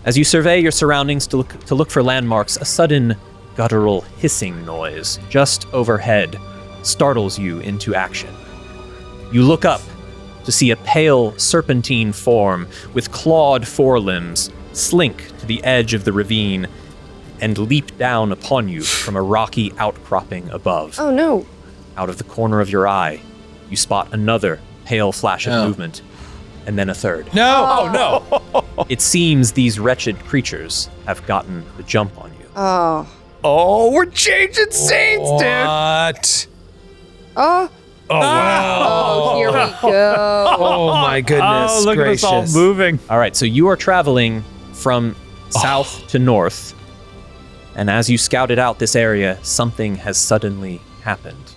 As you survey your surroundings to look for landmarks, a sudden guttural hissing noise just overhead startles you into action. You look up to see a pale serpentine form with clawed forelimbs slink to the edge of the ravine and leap down upon you from a rocky outcropping above. Oh no. Out of the corner of your eye, you spot another pale flash of movement, and then a third. No! Oh no! It seems these wretched creatures have gotten the jump on you. Oh. Oh, we're changing scenes, dude. What? Oh. Oh, wow. Oh, here we go. Oh, my goodness Oh, look gracious. at us all moving. All right, so you are traveling from south to north, and as you scouted out this area, something has suddenly happened.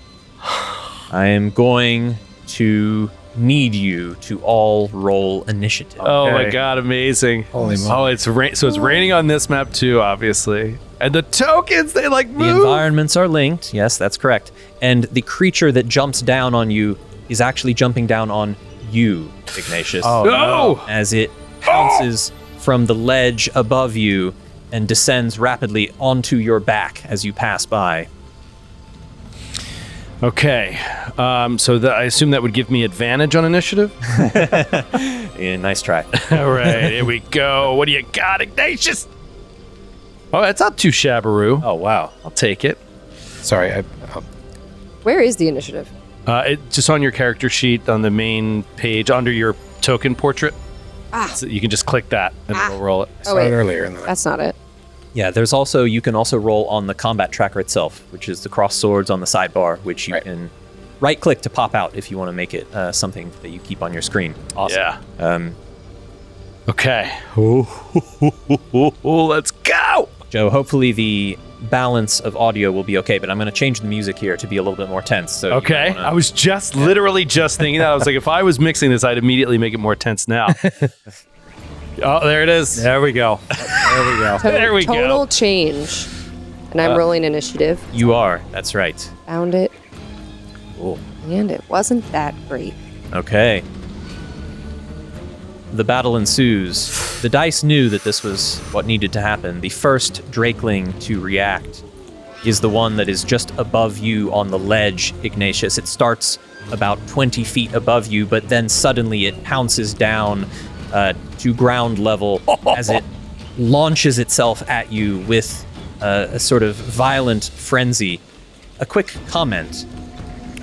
I am going to need you to all roll initiative. Oh my Okay. god, amazing. Holy moly. Oh, it's so it's raining on this map too, obviously. And the tokens, they like The move. environments are linked. Yes, that's correct. And the creature that jumps down on you is actually jumping down on you, Ignatius. No! As it pounces from the ledge above you and descends rapidly onto your back as you pass by. Okay. So I assume that would give me advantage on initiative. Yeah, nice try. All right, here we go. What do you got, Ignatius? Oh, that's not too shabbaroo. Oh, wow. I'll take it. Sorry, Where is the initiative? It's just on your character sheet on the main page under your token portrait. So you can just click that and it'll roll it. saw it earlier. In the That's not it. Yeah, you can also roll on the combat tracker itself, which is the cross swords on the sidebar, which you can right click to pop out if you want to make it something that you keep on your screen. Awesome. Yeah. Okay. Let's go. Joe, hopefully the balance of audio will be okay, but I'm going to change the music here to be a little bit more tense. So Okay. I was just literally just thinking that. I was like, if I was mixing this, I'd immediately make it more tense now. Oh, there it is. There we go. There we go. There we go. Tonal change. And I'm rolling initiative. You are. That's right. Found it. Cool. And it wasn't that great. Okay. The battle ensues. The dice knew that this was what needed to happen. The first Drakeling to react is the one that is just above you on the ledge, Ignatius. It starts about 20 feet above you, but then suddenly it pounces down to ground level as it launches itself at you with a sort of violent frenzy. A quick comment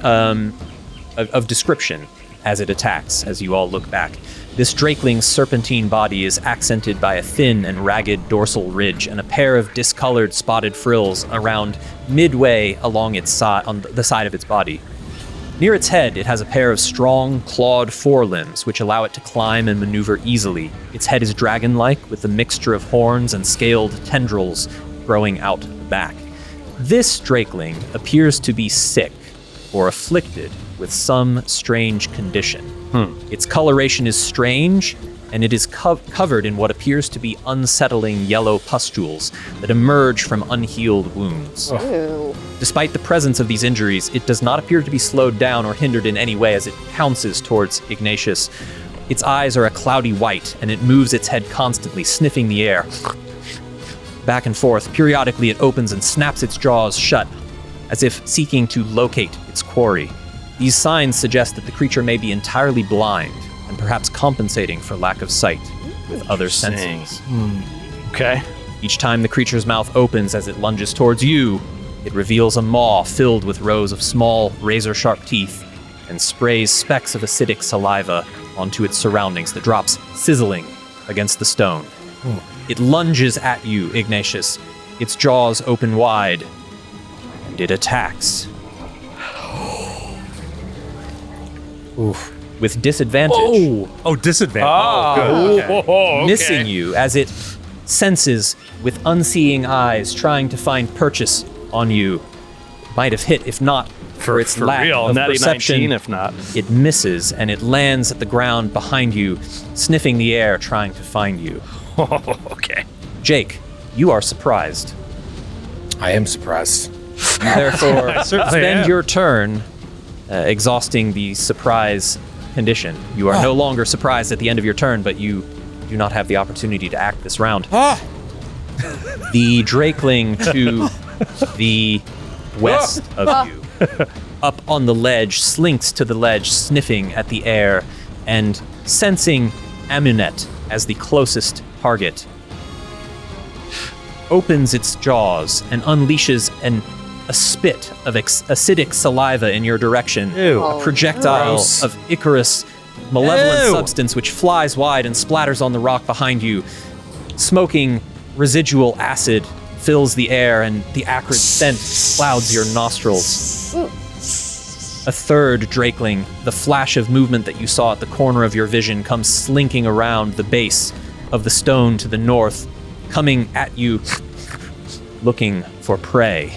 of description as it attacks, as you all look back. This Drakeling's serpentine body is accented by a thin and ragged dorsal ridge and a pair of discolored spotted frills around midway along its on the side of its body. Near its head, it has a pair of strong, clawed forelimbs which allow it to climb and maneuver easily. Its head is dragon-like, with a mixture of horns and scaled tendrils growing out the back. This Drakeling appears to be sick or afflicted with some strange condition. Its coloration is strange, and it is covered in what appears to be unsettling yellow pustules that emerge from unhealed wounds. Ew. Despite the presence of these injuries, it does not appear to be slowed down or hindered in any way as it pounces towards Ignatius. Its eyes are a cloudy white, and it moves its head constantly, sniffing the air. Back and forth, periodically it opens and snaps its jaws shut, as if seeking to locate its quarry. These signs suggest that the creature may be entirely blind, and perhaps compensating for lack of sight with other senses. Okay. Each time the creature's mouth opens as it lunges towards you, it reveals a maw filled with rows of small, razor-sharp teeth and sprays specks of acidic saliva onto its surroundings that drops sizzling against the stone. It lunges at you, Ignatius, its jaws open wide, and it attacks. Oof. With disadvantage. Oh, disadvantage. Oh, good. Okay. Missing you as it senses with unseeing eyes, trying to find purchase on you. Might have hit, if not for its lack real. of Natty perception. 19, if not. It misses, and it lands at the ground behind you, sniffing the air, trying to find you. Okay. Jake, you are surprised. I am surprised. You therefore certainly spend am. your turn exhausting the surprise condition. You are no longer surprised at the end of your turn, but you do not have the opportunity to act this round. The Drakeling to the west of you, up on the ledge, slinks to the ledge, sniffing at the air and sensing Amunet as the closest target, opens its jaws and unleashes a spit of acidic saliva in your direction. Ew. A projectile Gross. of Icarus malevolent Ew. substance which flies wide and splatters on the rock behind you. Smoking residual acid fills the air, and the acrid scent clouds your nostrils. A third Drakeling, the flash of movement that you saw at the corner of your vision, comes slinking around the base of the stone to the north, coming at you, looking for prey.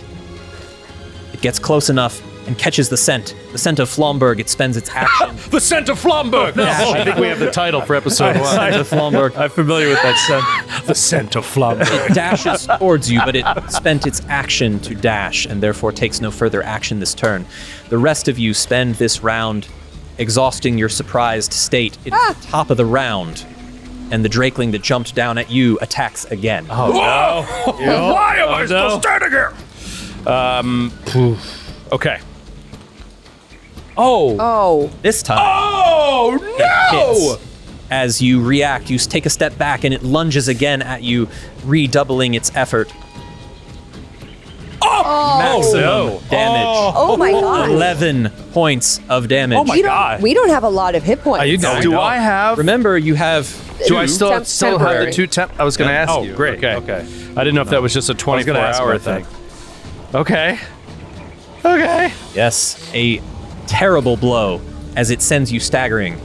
It gets close enough and catches the scent of Flomberg. It spends its action. The scent of Flomberg! I think we have the title for episode 1. Scent of Flomberg. I'm familiar with that scent. The scent of Flomberg. It dashes towards you, but it spent its action to dash and therefore takes no further action this turn. The rest of you spend this round exhausting your surprised state. It is the top of the round, and the Drakeling that jumped down at you attacks again. Oh, no. Why am I still standing here? Okay. Oh. This time, it hits. As you react, you take a step back, and it lunges again at you, redoubling its effort. Maximum damage. Oh my god. 11 points of damage. Oh my God. We don't have a lot of hit points. Do I have? Remember, you have Do I still have temporary. the 2 temp? I was going to ask you. Great. Okay. I didn't know if that was just a I was gonna ask 24-hour about that. thing. Okay. yes, a terrible blow as it sends you staggering.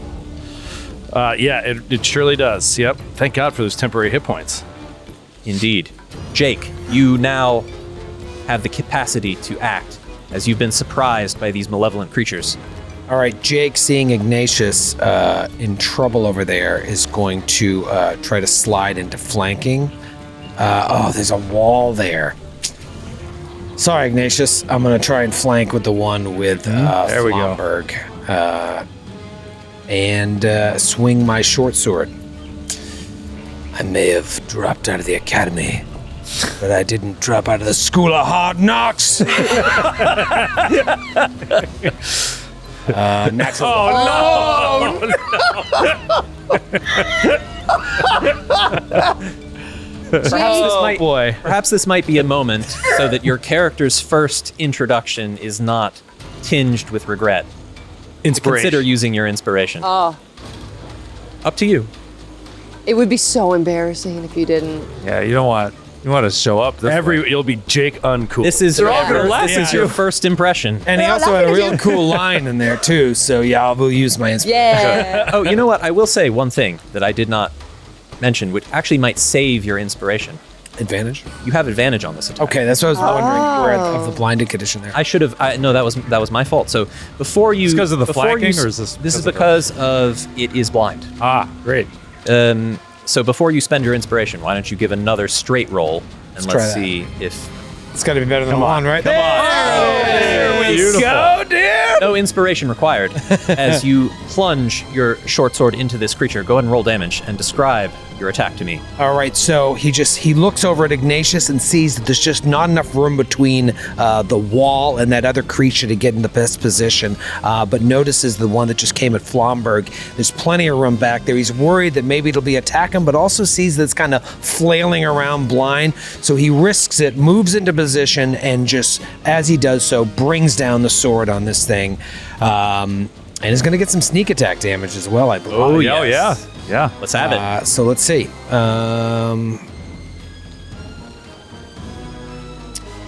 Yeah, it surely does. Yep. Thank God for those temporary hit points. Indeed. Jake, you now have the capacity to act as you've been surprised by these malevolent creatures. All right, Jake, seeing Ignatius in trouble over there, is going to try to slide into flanking. There's a wall there. Sorry, Ignatius. I'm going to try and flank with the one with There we go. Flomberg. And swing my short sword. I may have dropped out of the academy, but I didn't drop out of the school of hard knocks. Perhaps this might be a moment so that your character's first introduction is not tinged with regret. Inspiration. Consider using your inspiration. Oh, Up to you. it would be so embarrassing if you didn't. Yeah, you want to show up. This way. It'll be Jake uncool. This is your first impression. And he also had a real cool line in there, too. So, yeah, I will use my inspiration. Yeah. Oh, you know what? I will say one thing that I did not mention, which actually might save your inspiration. Advantage? You have advantage on this attack. Okay, that's what I was wondering. Where of the blinded condition there. I should have. No, that was my fault. So before you, It's 'cause of the before you flanking, s- or is this This is because because of it is blind. Great. So before you spend your inspiration, why don't you give another straight roll and try let's that. see if It's got to be better than one, right? There we go, dude. no inspiration required. As you plunge your short sword into this creature, go ahead and roll damage and describe your attack to me. All right, so he looks over at Ignatius and sees that there's just not enough room between the wall and that other creature to get in the best position, but notices the one that just came at Flomberg. There's plenty of room back there. He's worried that maybe it'll be attacking, but also sees that it's kind of flailing around blind, so he risks it, moves into position, and just, as he does so, brings down the sword on this thing, and is going to get some sneak attack damage as well, I believe. Yeah. Let's have it. So let's see.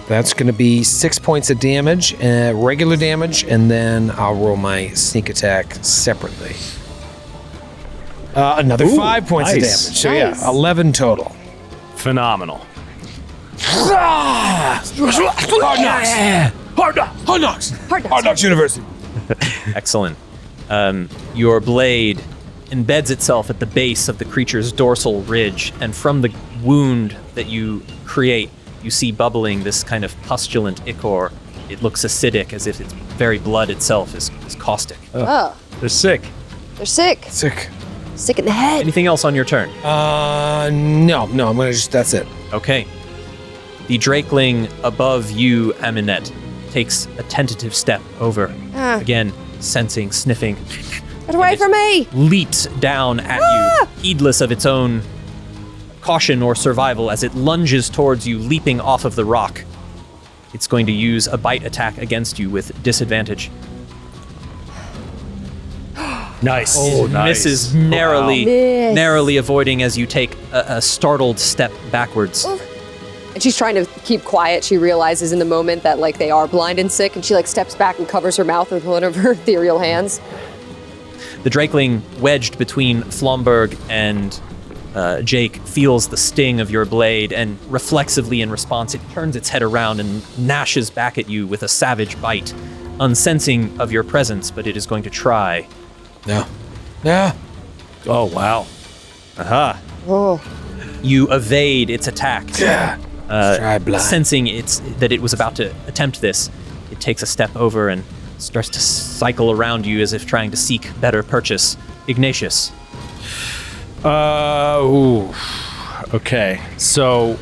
That's going to be 6 points of damage, regular damage, and then I'll roll my sneak attack separately. Another 5 points of nice. damage. So Nice. yeah, 11 total. Phenomenal. Hard knocks University. Excellent. Your blade embeds itself at the base of the creature's dorsal ridge, and from the wound that you create, you see bubbling this kind of pustulant ichor. It looks acidic, as if its very blood itself is caustic. Oh, They're sick. they're sick. Sick. Sick in the head. Anything else on your turn? No, I'm going to that's it. Okay. The drakeling above you, Aminette, takes a tentative step over. Again, sensing, sniffing, Get away from me. leaps down at you, heedless of its own caution or survival as it lunges towards you, leaping off of the rock. It's going to use a bite attack against you with disadvantage. Nice. It misses narrowly, Miss. narrowly avoiding as you take a startled step backwards. And she's trying to keep quiet. She realizes in the moment that like they are blind and sick, and she like steps back and covers her mouth with one of her ethereal hands. The drakeling wedged between Flomberg and Jake feels the sting of your blade, and reflexively in response, it turns its head around and gnashes back at you with a savage bite, unsensing of your presence, but it is going to try. No. Oh, wow. Aha. Oh, You evade its attack. Try blind. Sensing that it was about to attempt this, it takes a step over and starts to cycle around you as if trying to seek better purchase. Ignatius. Okay. So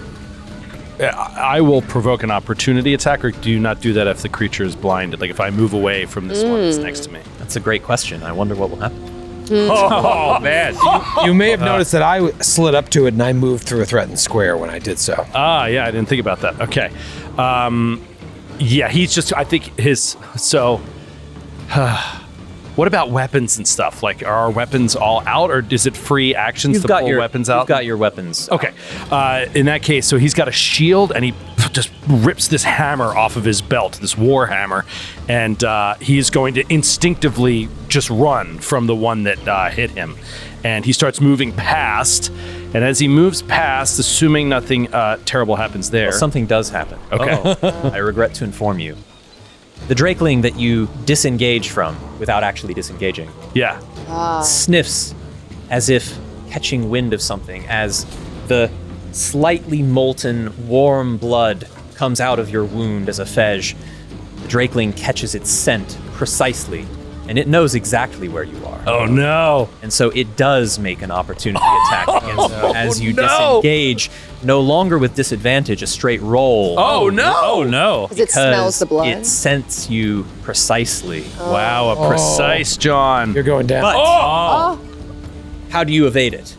I will provoke an opportunity attack, or do you not do that if the creature is blinded? Like if I move away from this one that's next to me? That's a great question. I wonder what will happen. Oh, man. You may have noticed that I slid up to it and I moved through a threatened square when I did so. Yeah, I didn't think about that. Okay. Yeah, he's just, I think so, what about weapons and stuff? Like, are our weapons all out, or is it free actions to pull weapons out? You've got your weapons. Okay. In that case, so he's got a shield, and he just rips this hammer off of his belt, this war hammer, and he is going to instinctively just run from the one that hit him. And he starts moving past, and as he moves past, assuming nothing terrible happens there. Well, something does happen. Okay. I regret to inform you. The drakeling that you disengage from without actually disengaging Yeah. sniffs as if catching wind of something as the slightly molten, warm blood comes out of your wound as a fege. The drakeling catches its scent precisely, and it knows exactly where you are. Oh, no. And so it does make an opportunity attack against you as you disengage, no longer with disadvantage, a straight roll. Oh, no. Oh, no. because it smells the blood. It scents you precisely. Wow, a precise John. You're going down. But Oh, how do you evade it?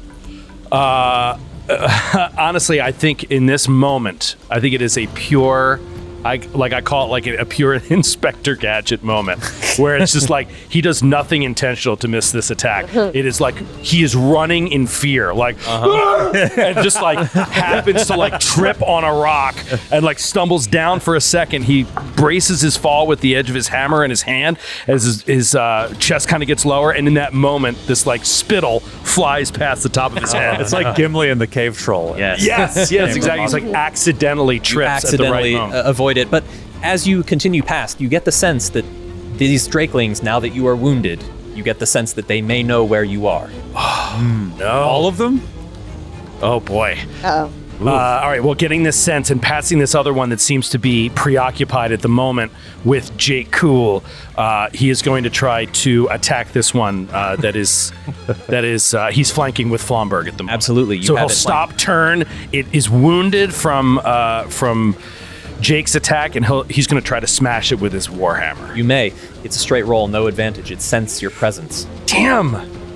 Honestly, I think in this moment, I think it is a pure, I call it like a pure Inspector Gadget moment, where it's just like he does nothing intentional to miss this attack. It is like he is running in fear, like, and just like happens to like trip on a rock and like stumbles down for a second. He braces his fall with the edge of his hammer in his hand as his chest kind of gets lower, and in that moment, this like spittle flies past the top of his head. It's like Gimli and the cave troll. Yes. Yes, exactly. He's like accidentally trips at the right moment. Avoid it. But as you continue past, you get the sense that these drakelings, now that you are wounded, you get the sense that they may know where you are. No. All of them? Oh boy. oh. All right, well, getting this sense and passing this other one that seems to be preoccupied at the moment with Jake Cool, he is going to try to attack this one he's flanking with Flomberg at the moment. Absolutely, you So have he'll it stop, turn. It is wounded from Jake's attack, and he's going to try to smash it with his warhammer. You may. It's a straight roll, no advantage. It senses your presence. Damn.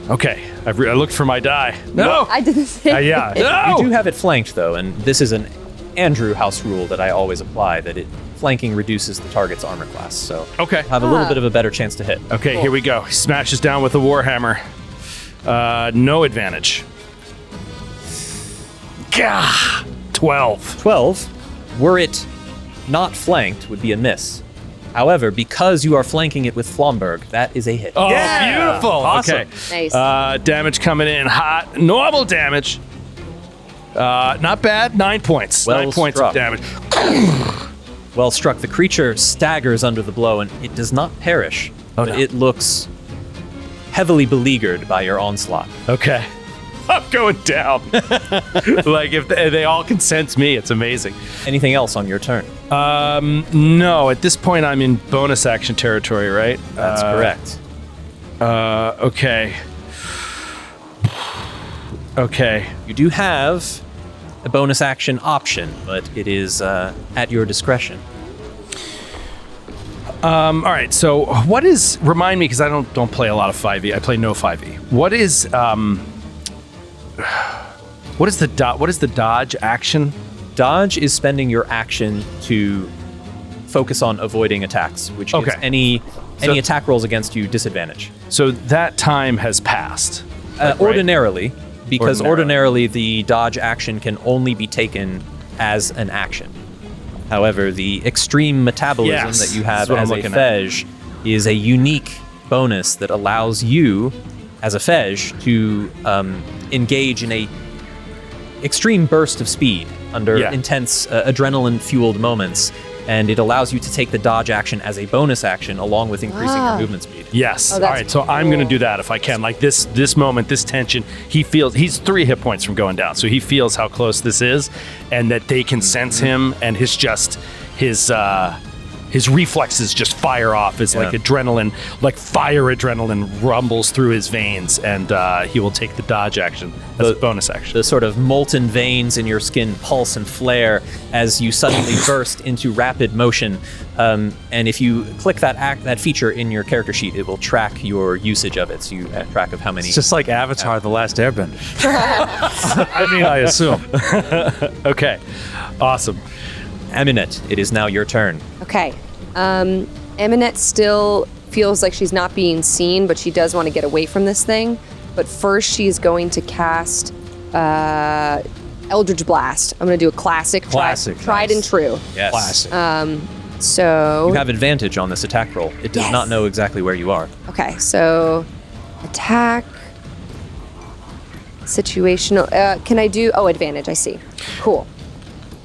Okay, I looked for my die. No. I didn't think. Yeah. You do have it flanked, though, and this is an Andrew house rule that I always apply, that flanking reduces the target's armor class, so Okay. have a little bit of a better chance to hit. Okay, here we go. He smashes down with the warhammer. No advantage. Gah! 12. 12. Were it not flanked would be a miss. However, because you are flanking it with Flomberg, that is a hit. Oh, beautiful. Awesome. Okay. Nice. Damage coming in hot. Normal damage. Not bad. 9 points. Well 9 points struck. of damage. Well struck. The creature staggers under the blow, and it does not perish. Oh, but no. it looks heavily beleaguered by your onslaught. Okay. I'm going down. Like, if they all can sense me, it's amazing. Anything else on your turn? No, at this point, I'm in bonus action territory, right? That's correct. Okay. Okay. You do have a bonus action option, but it is at your discretion. All right. So, what is? Remind me, because I don't play a lot of 5e. I play no 5e. What is the dodge action? Dodge is spending your action to focus on avoiding attacks, which gives Okay. any So- attack rolls against you disadvantage. So that time has passed. Right? Ordinarily, because Ordinarily. ordinarily the dodge action can only be taken as an action. However, the extreme metabolism Yes, that you that's have what I'm as a looking at. Fej is a unique bonus that allows you, as a Fej, to engage in a extreme burst of speed under Yeah. intense adrenaline-fueled moments, and it allows you to take the dodge action as a bonus action along with increasing your movement speed. Yes. Oh, All that's right. So I'm going to cool. do that if I can. Like this moment, this tension. He's 3 hit points from going down, so he feels how close this is, and that they can sense him, and his reflexes just fire off as like Yeah. adrenaline, like fire adrenaline rumbles through his veins, and he will take the dodge action as a bonus action. The sort of molten veins in your skin pulse and flare as you suddenly burst into rapid motion. And if you click that feature in your character sheet, it will track your usage of it. So you have track of how many. It's just like Avatar: The Last Airbender. I mean, I assume. Okay. Awesome. Aminet, it is now your turn. Okay. Eminette still feels like she's not being seen, but she does want to get away from this thing. But first, she's going to cast Eldritch Blast. I'm going to do a classic, Classic, tried nice. and true. Yes. Classic. So You have advantage on this attack roll. It does Yes. not know exactly where you are. okay, so attack, situational. Can I do? Oh, advantage. I see. Cool.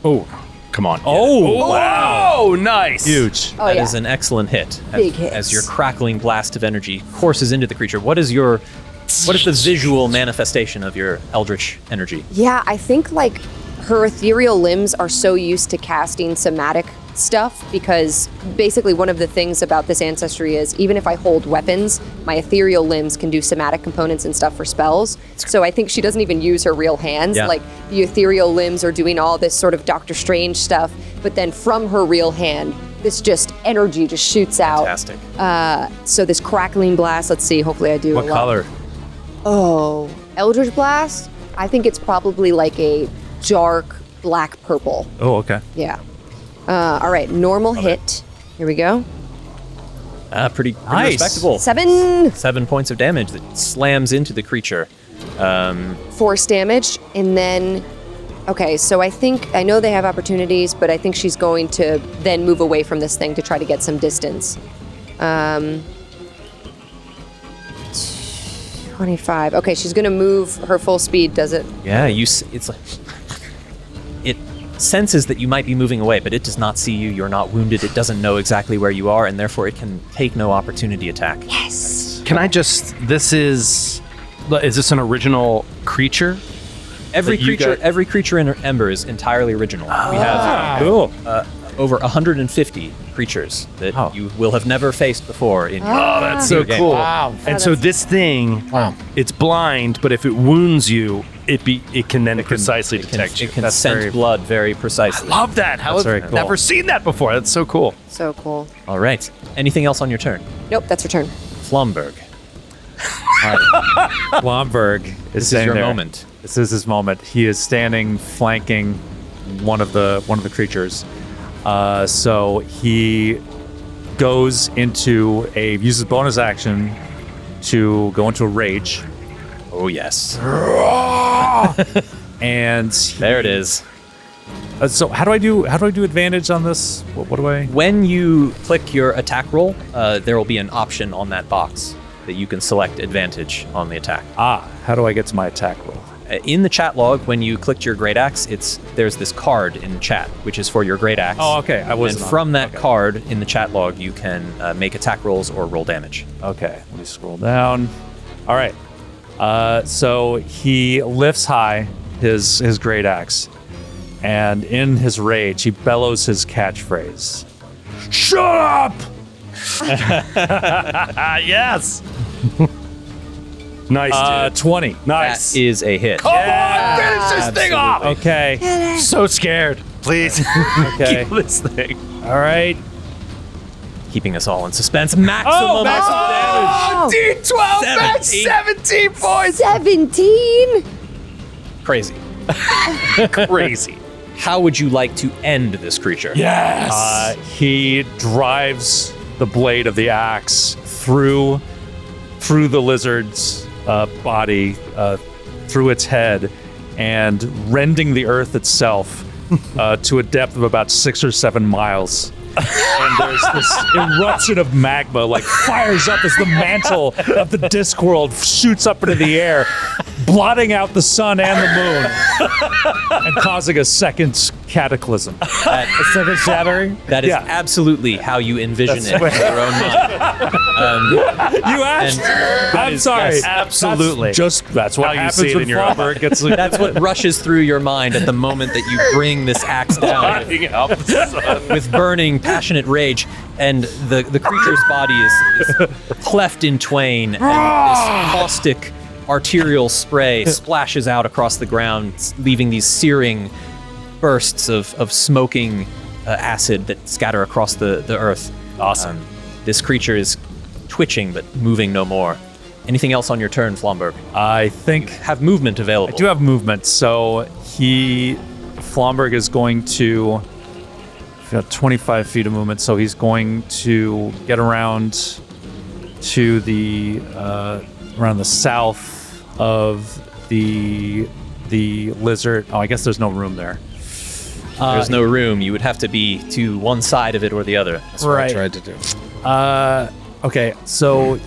Oh, come on. Oh, wow. Oh, nice. Huge. Oh That yeah. is an excellent hit. Big hits. As your crackling blast of energy courses into the creature. What is the visual manifestation of your eldritch energy? Yeah, I think like her ethereal limbs are so used to casting somatic stuff because basically one of the things about this ancestry is even if I hold weapons, my ethereal limbs can do somatic components and stuff for spells. So I think she doesn't even use her real hands. Yeah. Like the ethereal limbs are doing all this sort of Doctor Strange stuff, but then from her real hand, this just energy just shoots out. Fantastic. So this crackling blast, let's see, hopefully I do What a lot. color? Oh, Eldritch Blast? I think it's probably like a dark black purple. Oh, okay. Yeah. All right, normal hit. Here we go. Pretty Nice. respectable. 7 7 points of damage that slams into the creature. force damage. And then, okay, so I know they have opportunities, but I think she's going to then move away from this thing to try to get some distance. 25. Okay, she's going to move her full speed, does it? Yeah, it's like it senses that you might be moving away, but it does not see you. You're not wounded. It doesn't know exactly where you are, and therefore it can take no opportunity attack. Yes. Can I just? Is this an original creature? Every That you creature in Ember is entirely original. We have Cool. over 150 creatures that Oh. you will have never faced before in Oh, that's so your game. cool. Wow. And so this thing, Wow. it's blind, but if it wounds you, it can then precisely detect you. It can That's scent very- blood very precisely. Love that. How That's have very cool. never seen that before? That's so cool. So cool. All right. Anything else on your turn? Nope, that's her turn. Flomberg. Blomberg is This is standing your there. moment. This is his moment. He is standing flanking one of the creatures. So he goes uses bonus action to go into a rage, Oh yes. and There it is. So how do I do advantage on this? What do I? When you click your attack roll, there will be an option on that box that you can select advantage on the attack. How do I get to my attack roll? In the chat log, when you clicked your great axe, there's this card in chat, which is for your great axe. Oh, okay. I wasn't And on from it. that Okay. card in the chat log, you can make attack rolls or roll damage. Okay, let me scroll down. All right. So he lifts high his great axe, and in his rage, he bellows his catchphrase. Shut up! Yes. Nice, dude. 20. Nice. That is a hit. Come on, finish this thing off. Okay. So scared. Please. Okay. Kill this thing. All right. Keeping us all in suspense. Maximum damage. D12, that's 17 points. 17? Crazy. Crazy. How would you like to end this creature? Yes. He drives the blade of the axe through the lizard's body, through its head, and rending the earth itself to a depth of about 6 or 7 miles. And there's this eruption of magma, like fires up as the mantle of the Discworld shoots up into the air, blotting out the sun and the moon, and causing a second cataclysm. A second shattering? That is Yeah. absolutely how you envision it in your own mind. You asked. I'm sorry. yes, absolutely. That's what How you happens see it when in your Flamberg gets. That's what rushes through your mind at the moment that you bring this axe down with burning, passionate rage, and the creature's body is cleft in twain, and this caustic arterial spray splashes out across the ground, leaving these searing bursts of smoking acid that scatter across the earth. Awesome. This creature is twitching but moving no more. Anything else on your turn, Flomberg? I think Have movement available. I do have movement, so Flomberg is going to. He's got 25 feet of movement, so he's going to get around to the around the south of the lizard. Oh, I guess there's no room there. There's no room. You would have to be to one side of it or the other. That's what I tried to do. Okay, so.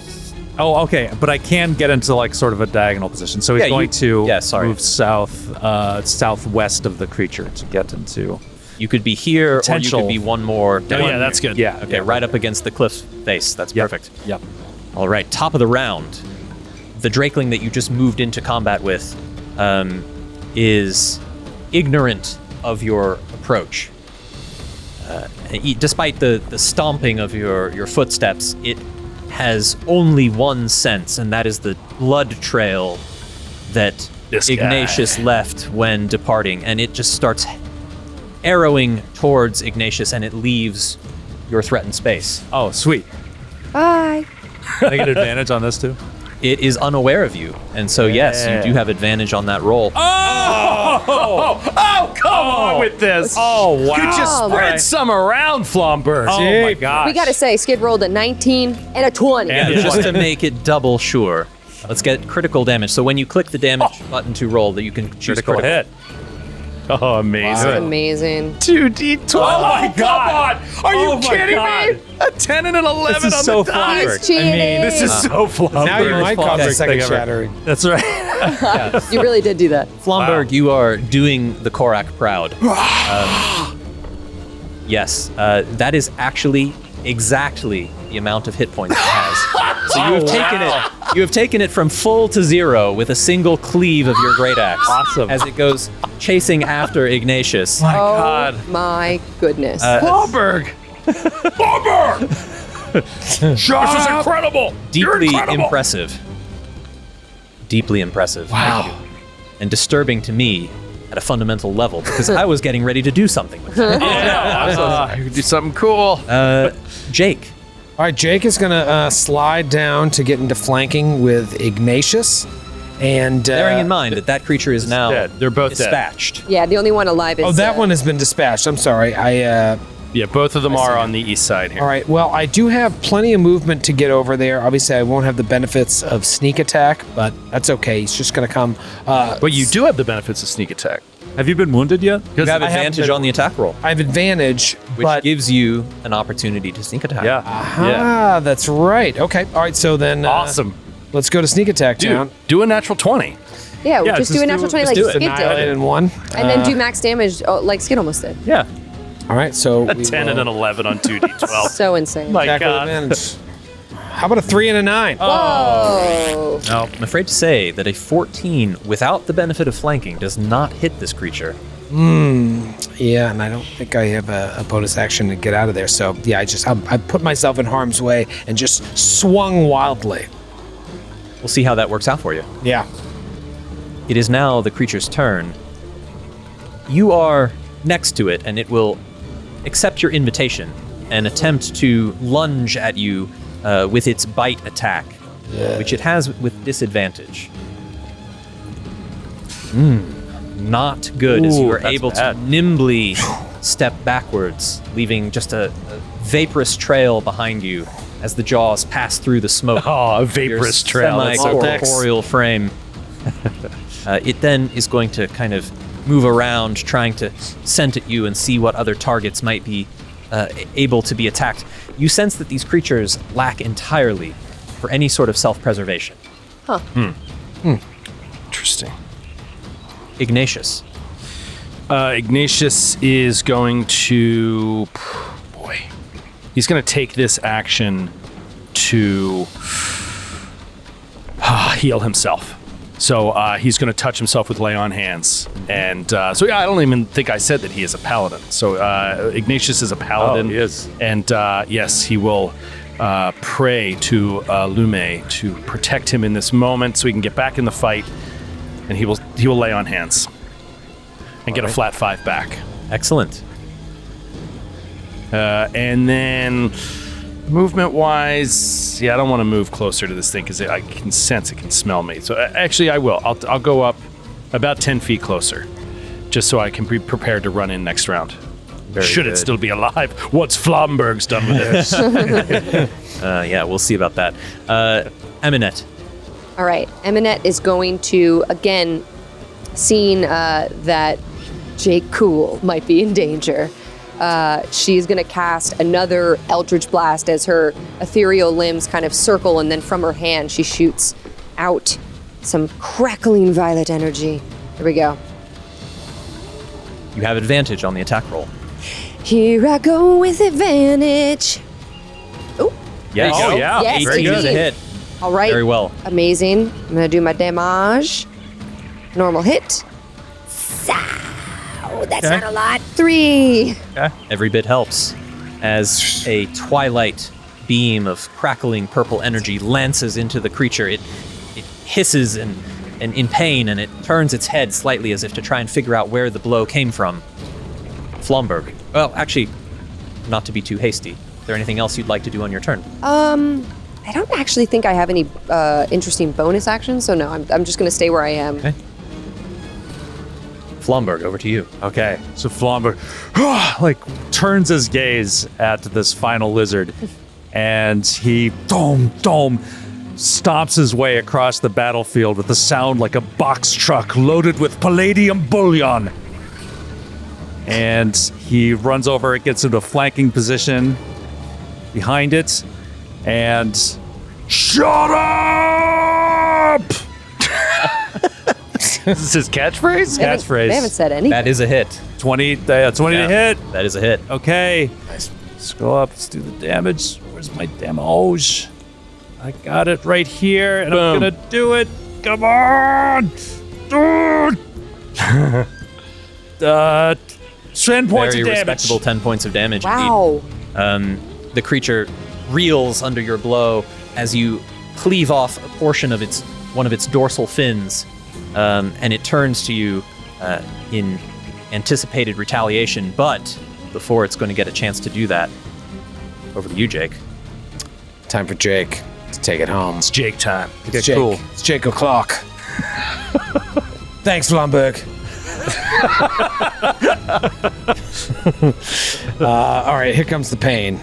Oh, okay, but I can get into like sort of a diagonal position. So he's Yeah, going to sorry. move southwest of the creature to get into. You could be here, or you Potential. could be one more down. yeah, that's good. Yeah. Okay, right up against the cliff face. That's Yep. perfect. Yep. All right, top of the round. The Drakeling that you just moved into combat with is ignorant of your approach. Despite the stomping of your footsteps, it has only one sense, and that is the blood trail that This guy. Ignatius left when departing, and it just starts arrowing towards Ignatius, and it leaves your threatened space. Oh, sweet. Bye. Can I get advantage on this too? It is unaware of you, and so yes, you do have advantage on that roll. Oh, come on with this. Oh, wow. You just Oh, spread my. some around, Flomberg. Oh my gosh. We gotta say, Skid rolled a 19 and a 20. Yeah, just to make it double sure. Let's get critical damage. So when you click the damage button to roll, that you can choose Critical hit. Oh, amazing. Amazing. 2d12. Oh my God. Come on. Are you Oh my kidding God. me? A 10 and an 11 This is on so the die. Flomberg. He's cheating. This is so Flomberg. Now you might cause a Best second thing ever. shattering. That's right. You really did do that. Flomberg, you are doing the Korak proud. Yes, that is actually exactly the amount of hit points it has. So you have taken it. You have taken it from full to 0 with a single cleave of your great axe. Awesome. As it goes chasing after Ignatius. My Oh God. my goodness. Flomberg. Flomberg. This is incredible. You're Deeply incredible. impressive. Deeply impressive. Wow. And disturbing to me at a fundamental level because I was getting ready to do something with it. You could do something cool. Jake. All right, Jake is going to slide down to get into flanking with Ignatius. And Bearing in mind that creature is now dead. They're both dead. dispatched. Yeah, the only one alive is. oh, that one has been dispatched. I'm sorry. Yeah, both of them are on the east side here. All right. Well, I do have plenty of movement to get over there. Obviously, I won't have the benefits of sneak attack, but that's okay. He's just going to come. But you do have the benefits of sneak attack. Have you been wounded yet? You have I haven't advantage been- on the attack roll, I have advantage, which but gives you an opportunity to sneak attack. ah, that's right. Okay, all right. So then, Awesome. let's go to sneak attack town. Dude, do a natural 20. Yeah, Yeah, just just do a natural 20 like do it. Skid Annihilate did. in one. And then do max damage like Skid almost did. Yeah. All right, so A 10 and an 11 on 2d12. So insane. My attack with God. advantage. How about a 3 and a 9? Whoa. Now, I'm afraid to say that a 14 without the benefit of flanking does not hit this creature. Yeah, and I don't think I have a bonus action to get out of there. So yeah, I put myself in harm's way and just swung wildly. We'll see how that works out for you. Yeah. It is now the creature's turn. You are next to it, and it will accept your invitation and attempt to lunge at you with its bite attack, which it has with disadvantage. Not good, as you are that's able bad. to nimbly step backwards, leaving just a vaporous trail behind you as the jaws pass through the smoke. Oh, a Your vaporous trail. That's so semi-corporeal frame. It then is going to kind of move around, trying to scent at you and see what other targets might be able to be attacked. You sense that these creatures lack entirely for any sort of self-preservation. Interesting. Ignatius. Ignatius is going to... Boy. He's going to take this action to heal himself. So he's going to touch himself with lay on hands. And so yeah, I don't even think I said that he is a paladin. So Ignatius is a paladin. Oh, he is. And yes, he will pray to Lume to protect him in this moment so he can get back in the fight. And he will lay on hands and get a flat 5 back. Excellent. And then movement-wise, yeah, I don't want to move closer to this thing because I can sense it can smell me. So actually, I will. I'll go up about 10 feet closer, just so I can be prepared to run in next round. Should it good. still be alive? What's Flomberg's done with this? Yeah, we'll see about that. Eminette. All right. Eminette is going to, again, seeing that Jake Cool might be in danger, she's going to cast another Eldritch Blast as her ethereal limbs kind of circle, and then from her hand, she shoots out some crackling violet energy. Here we go. You have advantage on the attack roll. Here I go with advantage. Oh, Yes. Oh, yeah. Yes, Very good. indeed. A hit. all right. Very well. Amazing. I'm going to do my damage. Normal hit. Oh, that's not a lot. 3. Every bit helps as a twilight beam of crackling purple energy lances into the creature. It hisses and in pain, and it turns its head slightly as if to try and figure out where the blow came from. Flomberg. Well, actually, not to be too hasty. Is there anything else you'd like to do on your turn? I don't actually think I have any interesting bonus actions, so no, I'm just going to stay where I am. Okay. Flomberg, over to you. Okay, so Flomberg like turns his gaze at this final lizard, and he stomps his way across the battlefield with a sound like a box truck loaded with palladium bullion. And he runs over, it gets into a flanking position behind it, and shut up! Is this his catchphrase? Catchphrase. They haven't said anything. That is a hit. 20 to hit. That is a hit. Okay. Let's go up. Let's do the damage. Where's my damage? I got it right here, and I'm Boom. gonna do it. Come on! 10 points Very of damage. respectable 10 points of damage. Wow. Indeed. The creature reels under your blow as you cleave off a portion of one of its dorsal fins, and it turns to you in anticipated retaliation. But before it's going to get a chance to do that, over to you, Jake. Time for Jake to take it home. It's Jake time. It's Jake. cool. It's Jake o'clock. Thanks, Flomberg. All right, here comes the pain.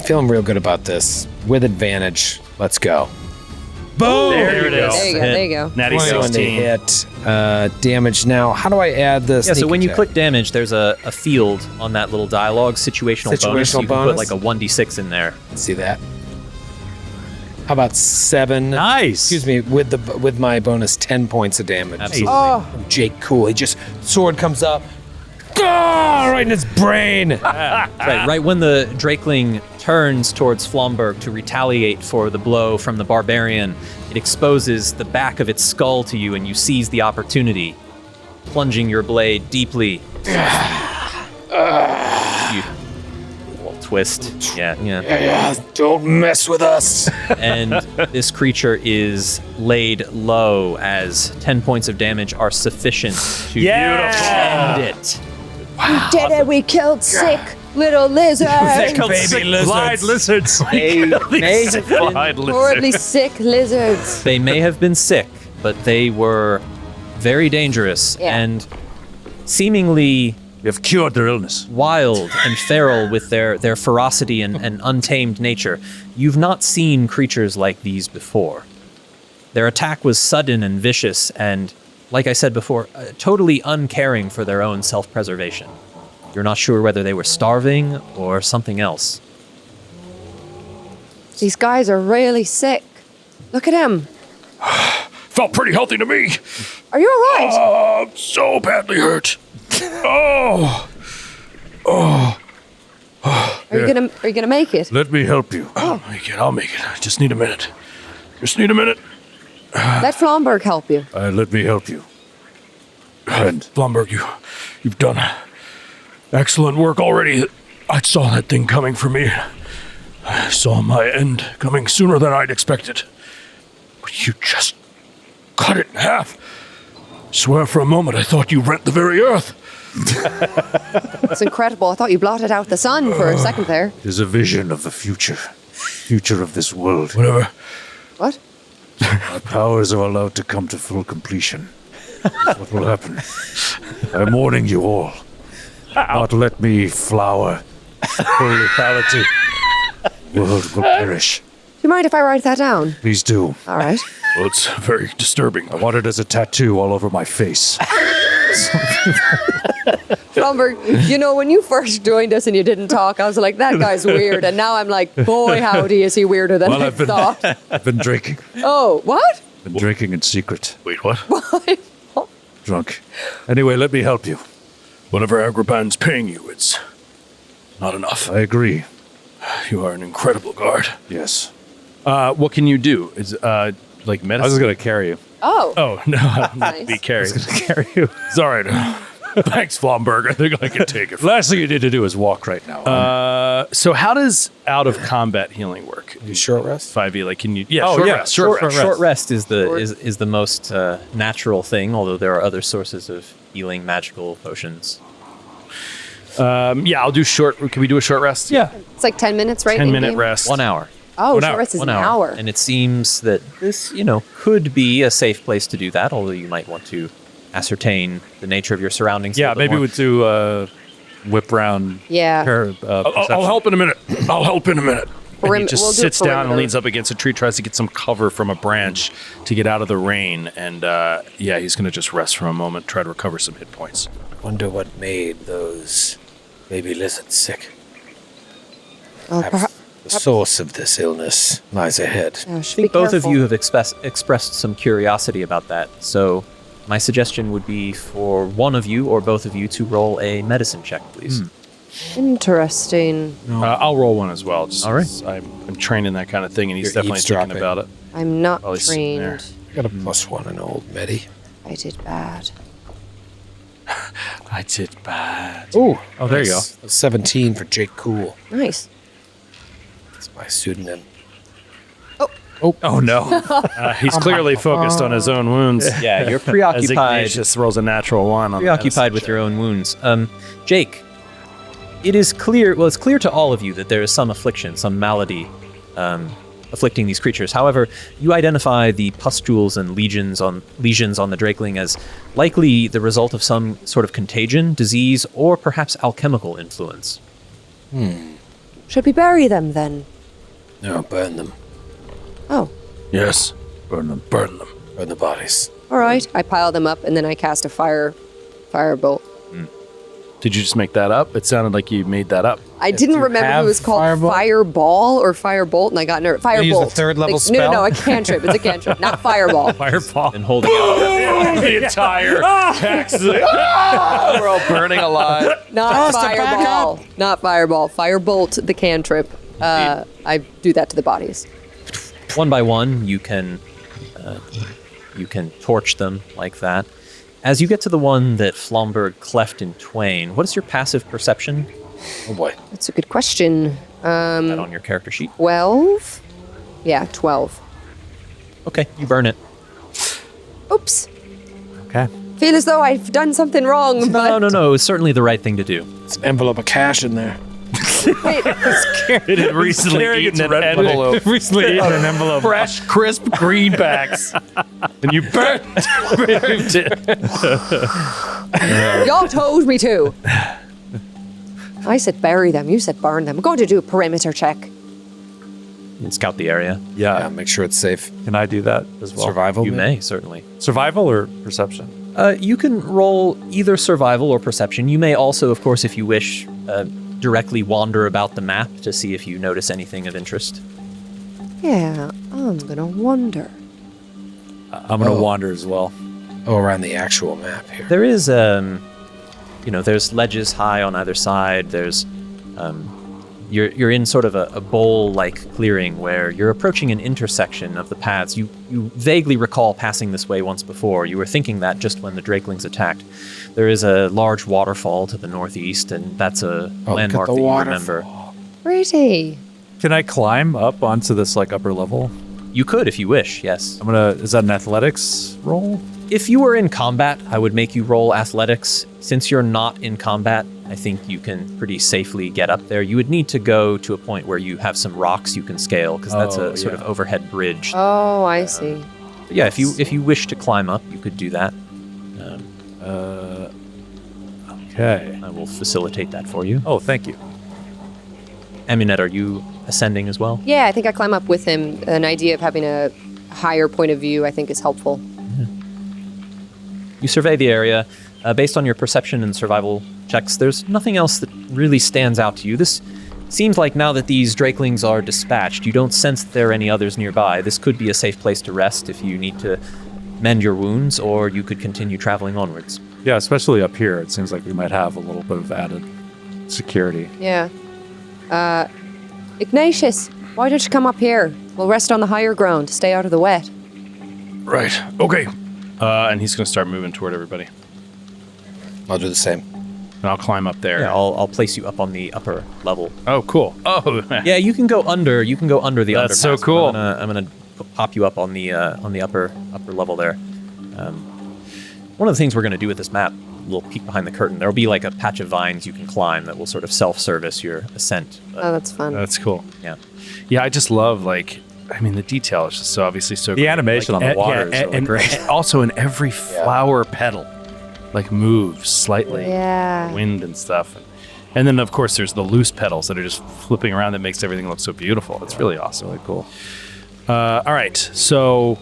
Feeling real good about this. With advantage, let's go. Boom! There it is. There you go. Hit. There you go. Natty 21 to 16. hit. Damage now. How do I add this? Yeah, so when you click damage, there's a field on that little dialogue, situational bonus. Situational You can bonus? put like a 1d6 in there. See that? How about 7? Nice. Excuse me, with my bonus, 10 points of damage. Absolutely. From Jake Cool. He just, sword comes up. Ah, right in his brain. Right when the Drakeling turns towards Flomberg to retaliate for the blow from the barbarian, it exposes the back of its skull to you, and you seize the opportunity, plunging your blade deeply. You little twist. Yeah. Don't mess with us. And this creature is laid low as 10 points of damage are sufficient to end it. We did it. We killed sick little lizards. Baby Blind lizards. Horribly sick lizards. They may have been sick, but they were very dangerous Yeah. and seemingly We have cured their illness. wild and feral with their ferocity and untamed nature. You've not seen creatures like these before. Their attack was sudden and vicious and, like I said before, totally uncaring for their own self-preservation. You're not sure whether they were starving or something else. These guys are really sick. Look at him. Felt pretty healthy to me. Are you all right? I'm so badly hurt. Oh, Are you gonna make it? let me help you. I'll make it. I just need a minute. Let Flomberg help you. Let me help you. And Blomberg, you've done excellent work already. I saw that thing coming for me. I saw my end coming sooner than I'd expected. But you just cut it in half. Swear for a moment I thought you rent the very earth. It's incredible. I thought you blotted out the sun for a second there. it is a vision of the future of this world. Whatever. What? Our powers are allowed to come to full completion. That's what will happen. I'm warning you all. Not let me flower. Full lethality. World will perish. Do you mind if I write that down? Please do. All right. Well, it's very disturbing. I want it as a tattoo all over my face. Flomberg, you know, when you first joined us and you didn't talk, I was like, that guy's weird. And now I'm like, boy, howdy, is he weirder than I thought. I've been drinking. Oh, what? Been drinking in secret. Wait, what? Drunk. Anyway, let me help you. Whatever Agrippa's paying you, it's not enough. I agree. You are an incredible guard. Yes. What can you do? Is like medicine? I was just going to carry you. Oh, Oh no, not Nice. be carried. Carry you. It's all right. Thanks, Flomberg. I think I can take it. Last thing you need to do is walk right now. So how does out of combat healing work? You short rest? 5e, like can you? Yeah, Oh, short yeah, rest. Short rest is the most natural thing, although there are other sources of healing magical potions. Yeah, I'll do short. Can we do a short rest? Yeah. it's like 10 minutes, right? 10-minute in-game? rest. 1 hour. Oh, 1 short hour. rest is 1 an hour. hour. And it seems that this, could be a safe place to do that, although you might want to ascertain the nature of your surroundings. a Yeah, little bit maybe more. we'll do whip round. Yeah. I'll help in a minute. I'll help in a minute. And he just We'll do sits down and perimeter. leans up against a tree, tries to get some cover from a branch to get out of the rain. And yeah, he's going to just rest for a moment, try to recover some hit points. Wonder what made those baby lizards sick. Well, Perhaps the source of this illness lies ahead. I think both of you have expressed some curiosity about that. So my suggestion would be for one of you or both of you to roll a medicine check, please. Interesting. I'll roll one as well. Just All right. 'cause I'm trained in that kind of thing, and he's You're definitely thinking eavesdropping. about it. I'm not While he's sitting there. trained. I got a +1 in old Medi. I did bad. I did bad. Ooh. Oh, there you go. 17 for Jake Cool. Nice. That's my pseudonym. Oh, no. He's clearly focused on his own wounds. Yeah, you're As preoccupied. Ignatius rolls a natural 1 on the Preoccupied with your own wounds. Jake, it is clear. Well, it's clear to all of you that there is some affliction, some malady, afflicting these creatures. However, you identify the pustules and lesions on the Drakeling as likely the result of some sort of contagion, disease, or perhaps alchemical influence. Should we bury them then? No, burn them. Oh, Yes. Burn them. Burn them. Burn the bodies. All right. I pile them up and then I cast a firebolt. Did you just make that up? It sounded like you made that up. I didn't you remember if have it was called Fireball? Fireball or Firebolt, and I got nervous. Firebolt. use the third level No, spell? a cantrip. It's a cantrip, not Fireball. Fireball. And holding out. The entire text. We're all burning alive. Not Fireball. Not Fireball. Firebolt, the cantrip. I do that to the bodies. One by one, you can torch them like that. As you get to the one that Flomberg cleft in twain, what is your passive perception? Oh boy. That's a good question. That on your character sheet. 12? Yeah, 12. Okay, you burn it. Oops. Okay. Feel as though I've done something wrong, but... No. It was certainly the right thing to do. It's an envelope of cash in there. Wait, It had recently eaten an envelope. Recently eaten an envelope. Fresh, crisp greenbacks. And you burned it. y'all told me to. I said bury them. You said burn them. I'm going to do a perimeter check. And scout the area. Yeah, make sure it's safe. Can I do that as well? Survival. You maybe? may, certainly. Survival or perception? You can roll either survival or perception. You may also, of course, if you wish, directly wander about the map to see if you notice anything of interest. Yeah, I'm going to wonder. I'm going to wander as well. Oh, around the actual map here. There is, there's ledges high on either side. There's, you're in sort of a bowl-like clearing where you're approaching an intersection of the paths. You vaguely recall passing this way once before. You were thinking that just when the Drakelings attacked. There is a large waterfall to the northeast, and that's a landmark that you remember. Pretty. Can I climb up onto this like upper level? You could if you wish, yes. Is that an athletics roll? If you were in combat, I would make you roll athletics. Since you're not in combat, I think you can pretty safely get up there. You would need to go to a point where you have some rocks you can scale, because that's a sort of overhead bridge. Oh, I see. But yeah, if you wish to climb up, you could do that. Okay. I will facilitate that for you. Oh, thank you. Aminette, are you ascending as well? Yeah, I think I climb up with him. An idea of having a higher point of view, I think, is helpful. You survey the area. Based on your perception and survival checks, there's nothing else that really stands out to you. This seems like now that these Drakelings are dispatched, you don't sense that there are any others nearby. This could be a safe place to rest if you need to mend your wounds, or you could continue traveling onwards. Yeah, especially up here. It seems like we might have a little bit of added security. Yeah. Ignatius, why don't you come up here? We'll rest on the higher ground, stay out of the wet. Right. Okay. And he's going to start moving toward everybody. I'll do the same. And I'll climb up there. Yeah, I'll place you up on the upper level. Oh, cool. Oh, Yeah, you can go under. You can go under the That's so underpass. cool. I'm gonna pop you up on the upper level there. One of the things we're gonna do with this map, a little peek behind the curtain. There'll be like a patch of vines you can climb that will sort of self-service your ascent. Oh, that's fun. that's cool. Yeah. Yeah, I just love, the detail is just so obviously so The great. animation on the water is really and great. also in every flower petal, moves slightly. Yeah. Wind and stuff. And then, of course, there's the loose petals that are just flipping around that makes everything look so beautiful. It's really awesome. Really cool. All right, so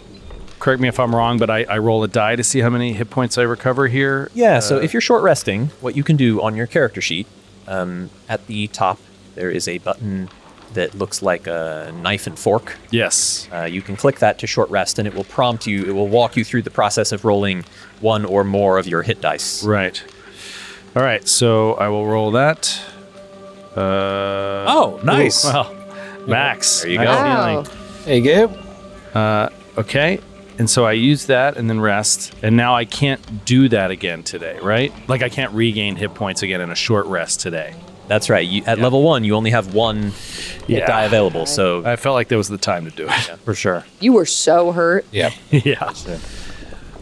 correct me if I'm wrong, but I roll a die to see how many hit points I recover here. Yeah. So if you're short resting, what you can do on your character sheet, at the top there is a button that looks like a knife and fork. Yes. You can click that to short rest, and it will prompt you. It will walk you through the process of rolling one or more of your hit dice. Right. All right, so I will roll that. Oh, nice. Ooh, well, max. There you Nice go. Wow. feeling. There you go. Okay, and so I use that and then rest, and now I can't do that again today, right? I can't regain hit points again in a short rest today. That's right. At level 1, you only have one hit Yeah. die available. So I felt like that was the time to do it. For sure. You were so hurt. Yeah. Yeah.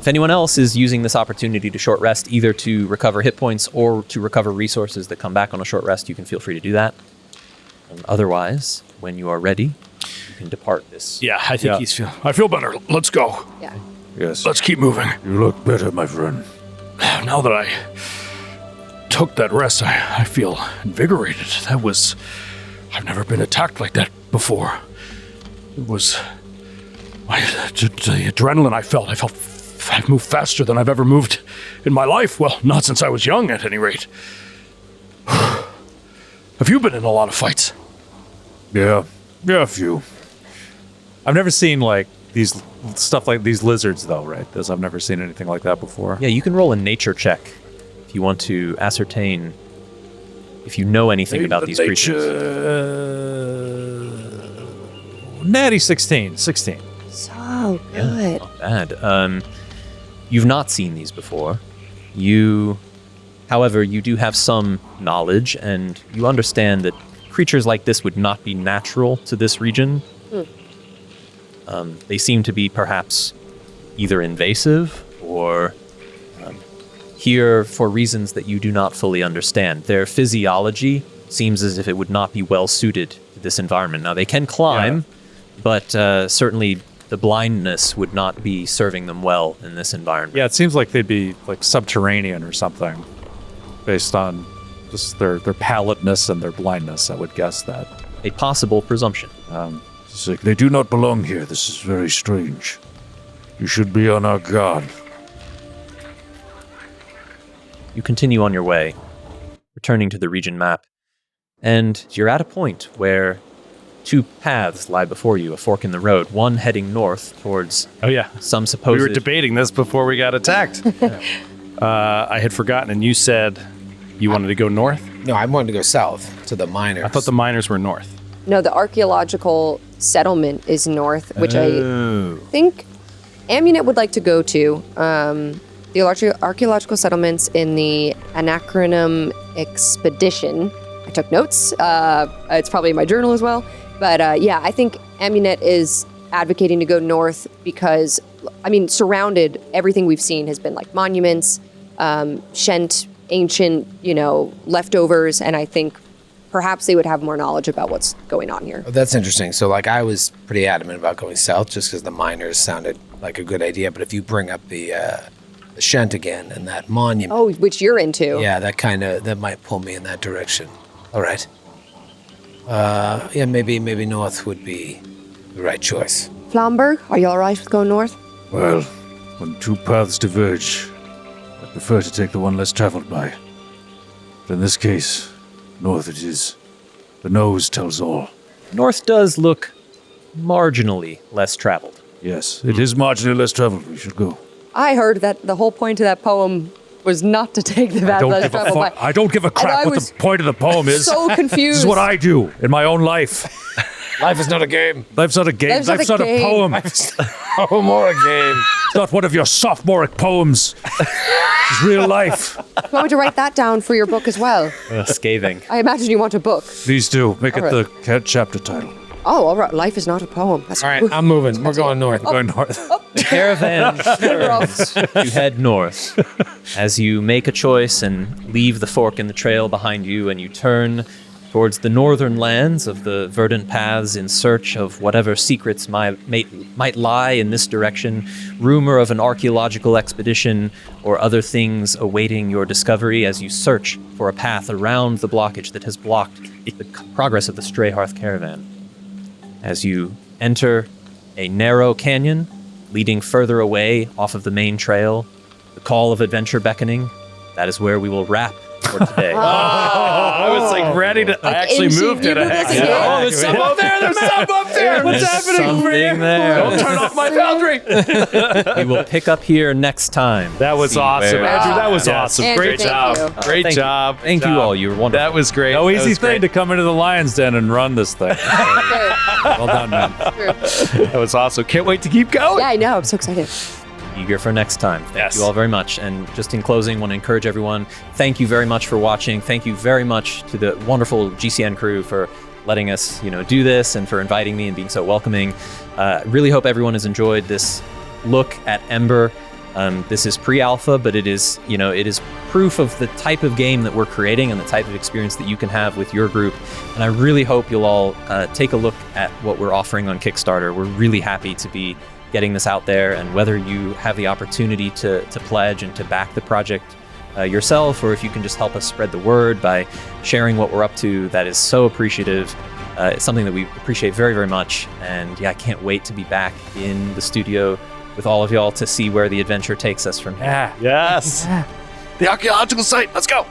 if anyone else is using this opportunity to short rest, either to recover hit points or to recover resources that come back on a short rest, you can feel free to do that. Otherwise, when you are ready, you can depart this. Yeah, I think I feel better. Let's go. Yeah. Yes. Let's keep moving. You look better, my friend. Now that I took that rest, I feel invigorated. I've never been attacked like that before. It was the adrenaline I felt I've moved faster than I've ever moved in my life. Well, not since I was young, at any rate. Have you been in a lot of fights? Yeah, a few. I've never seen like these stuff like these lizards though, right? I've never seen anything like that before. Yeah, you can roll a nature check if you want to ascertain if you know anything about these creatures. Natty 16. So good. Not bad. You've not seen these before. However, you do have some knowledge, and you understand that creatures like this would not be natural to this region. They seem to be perhaps either invasive or here for reasons that you do not fully understand. Their physiology seems as if it would not be well suited to this environment. Now, they can climb, but certainly the blindness would not be serving them well in this environment. Yeah, it seems like they'd be like subterranean or something, based on just their pallidness and their blindness. I would guess that. A possible presumption. It's like they do not belong here. This is very strange. You should be on our guard. You continue on your way, returning to the region map, and you're at a point where two paths lie before you, a fork in the road, one heading north towards Oh, yeah. some supposed... We were debating this before we got attacked. I had forgotten, and you said you wanted to go north? No, I wanted to go south to the miners. I thought the miners were north. No, the archaeological settlement is north, which I think Amunet would like to go to. The archaeological settlements in the Anachronum Expedition. I took notes. It's probably in my journal as well. But yeah, I think Amunet is advocating to go north because, I mean, surrounded, everything we've seen has been like monuments, Shent, ancient, leftovers, and I think perhaps they would have more knowledge about what's going on here. Oh, that's interesting. So, like, I was pretty adamant about going south just because the miners sounded like a good idea. But if you bring up the Shent again and that monument, Oh, which you're into. yeah, that might pull me in that direction. All right. Yeah, maybe north would be the right choice. Flamberg, are you all right with going north? Well, when two paths diverge, I prefer to take the one less traveled by. But in this case, north it is. The nose tells all. North does look marginally less traveled. Yes, it is marginally less traveled. We should go. I heard that the whole point of that poem was not to take the path less traveled by. I don't give a And crap I what was the point of the poem is. so confused. This is what I do in my own life. Life is not a game. Life's not a game. Life's not Life's a not a game. poem. Oh, more a game. It's not one of your sophomoric poems. It's real life. You want me to write that down for your book as well? Scathing. I imagine you want a book. Please do. Make it All the chapter title. Oh, all right. Life is not a poem. That's All right, I'm moving. We're going north. Going north. The caravan turns to head north as you make a choice and leave the fork in the trail behind you, and you turn towards the northern lands of the verdant paths in search of whatever secrets might lie in this direction, rumor of an archaeological expedition, or other things awaiting your discovery as you search for a path around the blockage that has blocked the progress of the Strayhearth caravan. As you enter a narrow canyon leading further away off of the main trail, the call of adventure beckoning, that is where we will wrap for today. I was like ready to. I actually moved it ahead. Oh, there's some up there. There's some up there. What's happening? Something there. Don't turn off my Foundry. We will pick up here next time. That was See awesome, where- Andrew. That was Yes. awesome. Andrew, Great thank job. you. Great Thank you. job. Thank you all. You were wonderful. That was great. No That easy was thing great. to come into the lion's den and run this thing. Well done, man. That was awesome. Can't wait to keep going. Yeah, I know. I'm so excited. Eager for next time. Thank Yes. you all very much. And just in closing, want to encourage everyone, thank you very much for watching. Thank you very much to the wonderful GCN crew for letting us, do this and for inviting me and being so welcoming. Really hope everyone has enjoyed this look at Ember. This is pre-alpha, but it is proof of the type of game that we're creating and the type of experience that you can have with your group. And I really hope you'll all take a look at what we're offering on Kickstarter. We're really happy to be getting this out there, and whether you have the opportunity to pledge and to back the project yourself, or if you can just help us spread the word by sharing what we're up to, that is so appreciative. It's something that we appreciate very, very much. And yeah, I can't wait to be back in the studio with all of y'all to see where the adventure takes us from here. Yes. The archaeological site. Let's go.